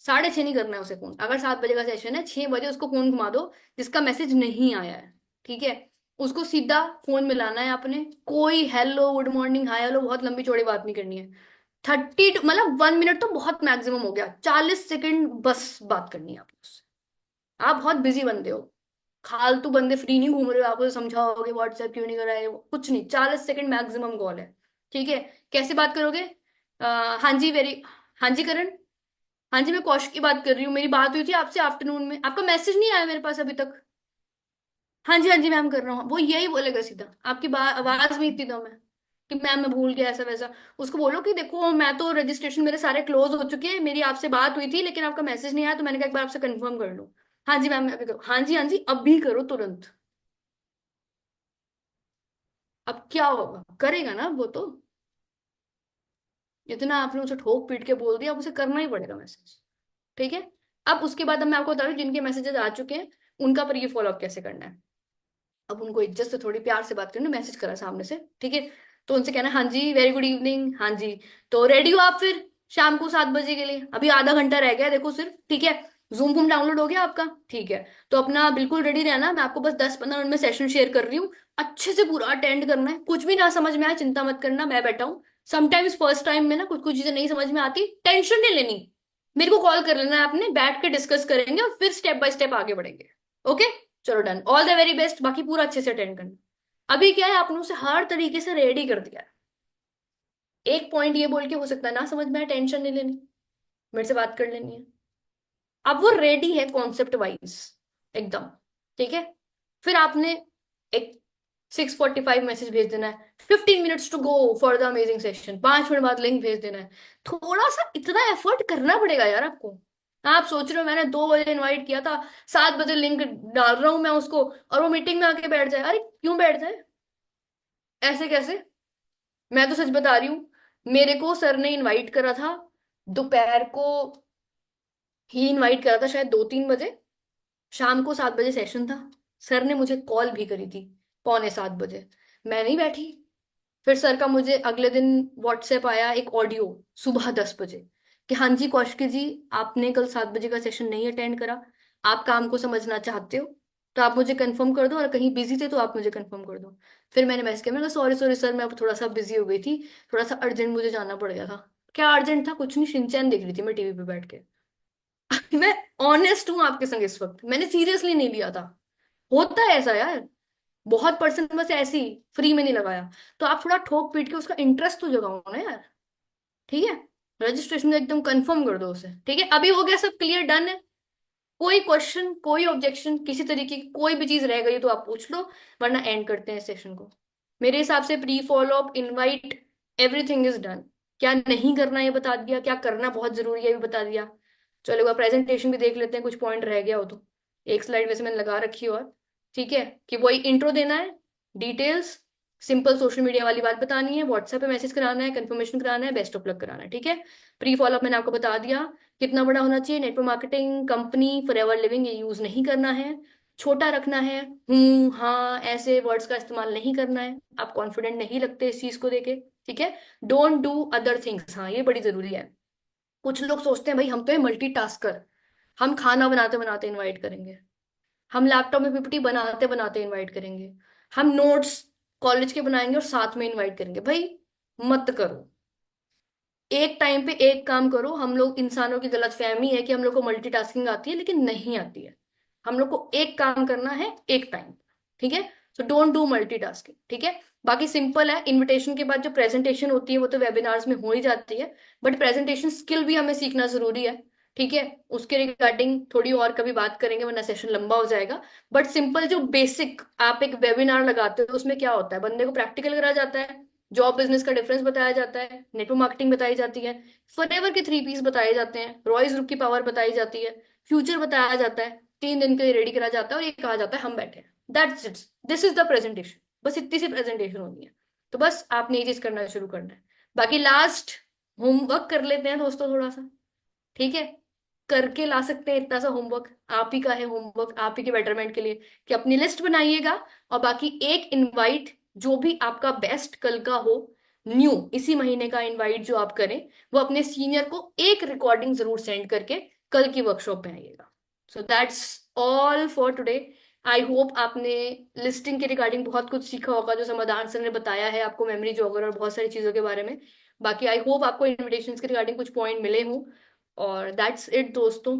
6:30 नहीं करना है उसे फोन, अगर 7 बजे का सेशन है 6 बजे उसको फोन घुमा दो जिसका मैसेज नहीं आया है, ठीक है। उसको सीधा फोन मिलाना है आपने, कोई hello good morning hi hello बहुत लंबी चौड़ी बात नहीं करनी है। मतलब 1 मिनट तो बहुत मैक्सिमम हो गया, 40 सेकंड बस बात करनी है आपको उससे। आप बहुत बिजी बंदे हो, फालतू बंदे फ्री नहीं घूम रहे हो, आपको समझाओगे व्हाट्सएप क्यों नहीं कर रहा है, कुछ नहीं, 40 सेकंड मैक्सिमम कॉल है, ठीक है। कैसे बात करोगे, हाँ जी वेरी, हाँ जी करण, हाँ जी मैं कौशिक की बात कर रही हूँ, मेरी बात हुई थी आपसे आफ्टरनून में, आपका मैसेज नहीं आया मेरे पास अभी तक। हाँ जी मैम कर रहा हूँ, वो यही बोलेगा सीधा, आपकी आवाज में इतनी दम है कि मैम मैं भूल गया ऐसा वैसा। उसको बोलो कि देखो मैं तो रजिस्ट्रेशन मेरे सारे क्लोज हो चुके हैं, मेरी आपसे बात हुई थी लेकिन आपका मैसेज नहीं आया, तो मैंने कहा एक बार आपसे कंफर्म कर लूँ। हाँ जी मैम मैं अभी करो, हाँ जी अभी करो तुरंत। अब क्या होगा, करेगा ना वो तो, इतना आपने उसे ठोक पीट के बोल दिया, अब उसे करना ही पड़ेगा मैसेज, ठीक है। अब उसके बाद अब मैं आपको बता रही हूँ जिनके मैसेजेस आ चुके हैं उनका पर ये फॉलोअप कैसे करना है। अब उनको इज्जत से थोड़ी प्यार से बात करनी, मैसेज करा सामने से, ठीक है। तो उनसे कहना हाँ जी वेरी गुड इवनिंग, हाँ जी तो रेडी हो आप फिर शाम को 7 बजे के लिए, अभी आधा घंटा रह गया है, देखो सिर्फ, ठीक है। जूम वूम डाउनलोड हो गया आपका, ठीक है। तो अपना बिल्कुल रेडी रहना, मैं आपको बस 10-15 मिनट में सेशन शेयर कर रही हूँ, अच्छे से पूरा अटेंड करना है, कुछ भी ना समझ में आए चिंता मत करना, मैं बैठा हूँ। समटाइम्स फर्स्ट टाइम में ना कुछ कुछ चीजें नहीं समझ में आती, टेंशन नहीं लेनी, मेरे को कॉल कर लेना है आपने, बैठ के डिस्कस करेंगे और फिर स्टेप बाय स्टेप आगे बढ़ेंगे, ओके। चलो done, all the very best, बाकी पूरा अच्छे से अटेंड करना। अभी क्या है, आपने उसे हर तरीके से रेडी कर दिया है, एक पॉइंट ये बोल के हो सकता है ना समझ में आए, टेंशन नहीं लेनी, मेरे से बात कर लेनी है। अब वो रेडी है कॉन्सेप्ट वाइज एकदम, ठीक है। फिर आपने एक 6:45 मैसेज भेज देना है, 15 minutes to go for the amazing session, 5 minute बाद लिंक भेज देना है। थोड़ा सा इतना एफर्ट करना पड़ेगा यार आपको। आप सोच रहे हो मैंने 2 बजे इनवाइट किया था, 7 बजे लिंक डाल रहा हूं मैं उसको और वो मीटिंग में आके बैठ जाए, अरे क्यों बैठ जाए, ऐसे कैसे। मैं तो सच बता रही हूँ, मेरे को सर ने इनवाइट करा था दोपहर को ही, इनवाइट करा था शायद 2-3 बजे, शाम को 7 बजे सेशन था। सर ने मुझे कॉल भी करी थी पौने 7 बजे, मैं नहीं बैठी। फिर सर का मुझे अगले दिन व्हाट्सएप आया एक ऑडियो सुबह 10 बजे कि हाँ जी कौशिकी जी, आपने कल 7 बजे का सेशन नहीं अटेंड करा, आप काम को समझना चाहते हो तो आप मुझे कंफर्म कर दो, और कहीं बिजी थे तो आप मुझे कंफर्म कर दो। फिर मैंने मैसेज किया, मैंने कहा सॉरी सॉरी सर मैं अब थोड़ा सा बिजी हो गई थी, थोड़ा सा अर्जेंट मुझे जाना पड़ गया था। क्या अर्जेंट था, कुछ नहीं, शिनचैन देख रही थी मैं टीवी पे बैठ के। मैं ऑनेस्ट हूं आपके संग, इस वक्त मैंने सीरियसली नहीं लिया था, होता है ऐसा यार, बहुत पर्सन बस ऐसे ही फ्री में नहीं लगाया। तो आप थोड़ा ठोक पीट के उसका इंटरेस्ट तो जगाओ ना यार, ठीक है। रजिस्ट्रेशन एकदम कंफर्म कर दो उसे, ठीक है। अभी हो गया सब क्लियर, डन है। कोई क्वेश्चन कोई ऑब्जेक्शन किसी तरीके की कोई भी चीज रह गई तो आप पूछ लो, वरना एंड करते हैं सेशन को। मेरे हिसाब से pre follow up invite everything is done. क्या नहीं करना ये बता दिया, क्या करना बहुत जरूरी है ये भी बता दिया। चलो एक बार प्रेजेंटेशन भी देख लेते हैं, कुछ पॉइंट रह गया हो तो। एक स्लाइड वैसे मैंने लगा रखी है, और ठीक है कि वही इंट्रो देना है, डिटेल्स, सिंपल सोशल मीडिया वाली बात बतानी है, व्हाट्सएप पे मैसेज कराना है, कंफर्मेशन कराना है, बेस्ट ऑफ लक कराना है, ठीक है। प्री फॉलो अप मैंने आपको बता दिया कितना बड़ा होना चाहिए, network marketing company forever living ये यूज नहीं करना है, छोटा रखना है, हाँ ऐसे वर्ड्स का इस्तेमाल नहीं करना है, आप कॉन्फिडेंट नहीं लगते इस चीज को देके, ठीक है। डोंट डू अदर थिंग्स, हाँ ये बड़ी जरूरी है। कुछ लोग सोचते हैं भाई हम तो है मल्टीटास्कर, हम खाना बनाते बनाते इनवाइट करेंगे, हम लैपटॉप में पीपीटी बनाते बनाते इनवाइट करेंगे, हम नोट्स कॉलेज के बनाएंगे और साथ में इनवाइट करेंगे, भाई मत करो। एक टाइम पे एक काम करो, हम लोग इंसानों की गलतफहमी है कि हम लोग को मल्टीटास्किंग आती है, लेकिन नहीं आती है। हम लोग को एक काम करना है एक टाइम, ठीक है। सो डोंट डू मल्टीटास्किंग, ठीक है। बाकी सिंपल है, इनविटेशन के बाद जो प्रेजेंटेशन होती है वो तो वेबिनार्स में हो ही जाती है, बट प्रेजेंटेशन स्किल भी हमें सीखना जरूरी है। ठीक है, उसके रिगार्डिंग थोड़ी और कभी बात करेंगे वरना सेशन लंबा हो जाएगा। बट सिंपल जो बेसिक आप एक वेबिनार लगाते हो उसमें क्या होता है, बंदे को प्रैक्टिकल कराया जाता है, जॉब बिजनेस का डिफरेंस बताया जाता है, नेटवर्क मार्केटिंग बताई जाती है, फॉरएवर के 3 पीस बताए जाते हैं, रॉयस ग्रुप की पावर बताई जाती है, फ्यूचर बताया जाता है, 3 दिन के लिए रेडी करा जाता है और ये कहा जाता है हम बैठे हैं, that's it, this is the presentation. बस इतनी सी प्रेजेंटेशन होनी है। तो बस आपने ये चीज करना शुरू करना है। बाकी लास्ट होमवर्क कर लेते हैं दोस्तों थोड़ा सा, ठीक है? करके ला सकते हैं इतना सा होमवर्क, आप ही का है होमवर्क, आप ही के बेटरमेंट के लिए, कि अपनी लिस्ट बनाइएगा। और बाकी एक इनवाइट जो भी आपका बेस्ट कल का हो, न्यू इसी महीने का इनवाइट जो आप करें, वो अपने सीनियर को एक रिकॉर्डिंग जरूर सेंड करके कल की वर्कशॉप में आइएगा। So that's all for today. I hope आपने लिस्टिंग के रिगार्डिंग बहुत कुछ सीखा होगा, जो समाधान सर ने बताया है आपको, मेमोरी जॉगर और बहुत सारी चीजों के बारे में। बाकी आई होप आपको इन्विटेशंस के रिगार्डिंग कुछ पॉइंट मिले हों। और दैट्स इट दोस्तों,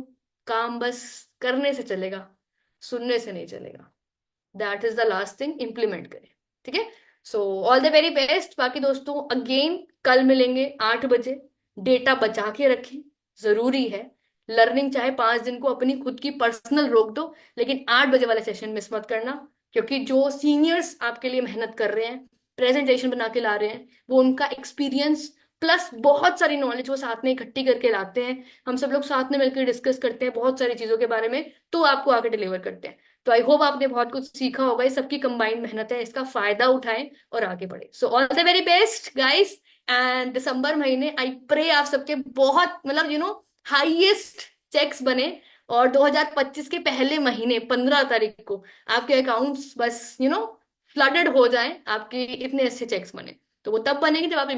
काम बस करने से चलेगा, सुनने से नहीं चलेगा। That is the last thing, implement करें। ठीक है, सो ऑल द वेरी बेस्ट। बाकी दोस्तों अगेन कल मिलेंगे 8 बजे। डेटा बचा के रखें, जरूरी है। लर्निंग चाहे 5 दिन को अपनी खुद की पर्सनल रोक दो, लेकिन 8 बजे वाला सेशन मिस मत करना। क्योंकि जो सीनियर्स आपके लिए मेहनत कर रहे हैं, प्रेजेंटेशन बना के ला रहे हैं, वो उनका एक्सपीरियंस प्लस बहुत सारी नॉलेज वो साथ में इकट्ठी करके लाते हैं। हम सब लोग साथ में मिलकर डिस्कस करते हैं बहुत सारी चीजों के बारे में, तो आपको आगे डिलीवर करते हैं। तो आई होप आपने बहुत कुछ सीखा होगा, ये सबकी कंबाइंड मेहनत है, इसका फायदा उठाएं और आगे बढ़े। So all the very best guys. And December महीने आई प्रे आप सबके बहुत मतलब हाईएस्ट चेक्स बने, और 2025 के पहले महीने 15 तारीख को आपके अकाउंट्स बस फ्लडेड हो जाएं, आपके इतने अच्छे चेक्स बने। तो वो तब बनेंगे जब आप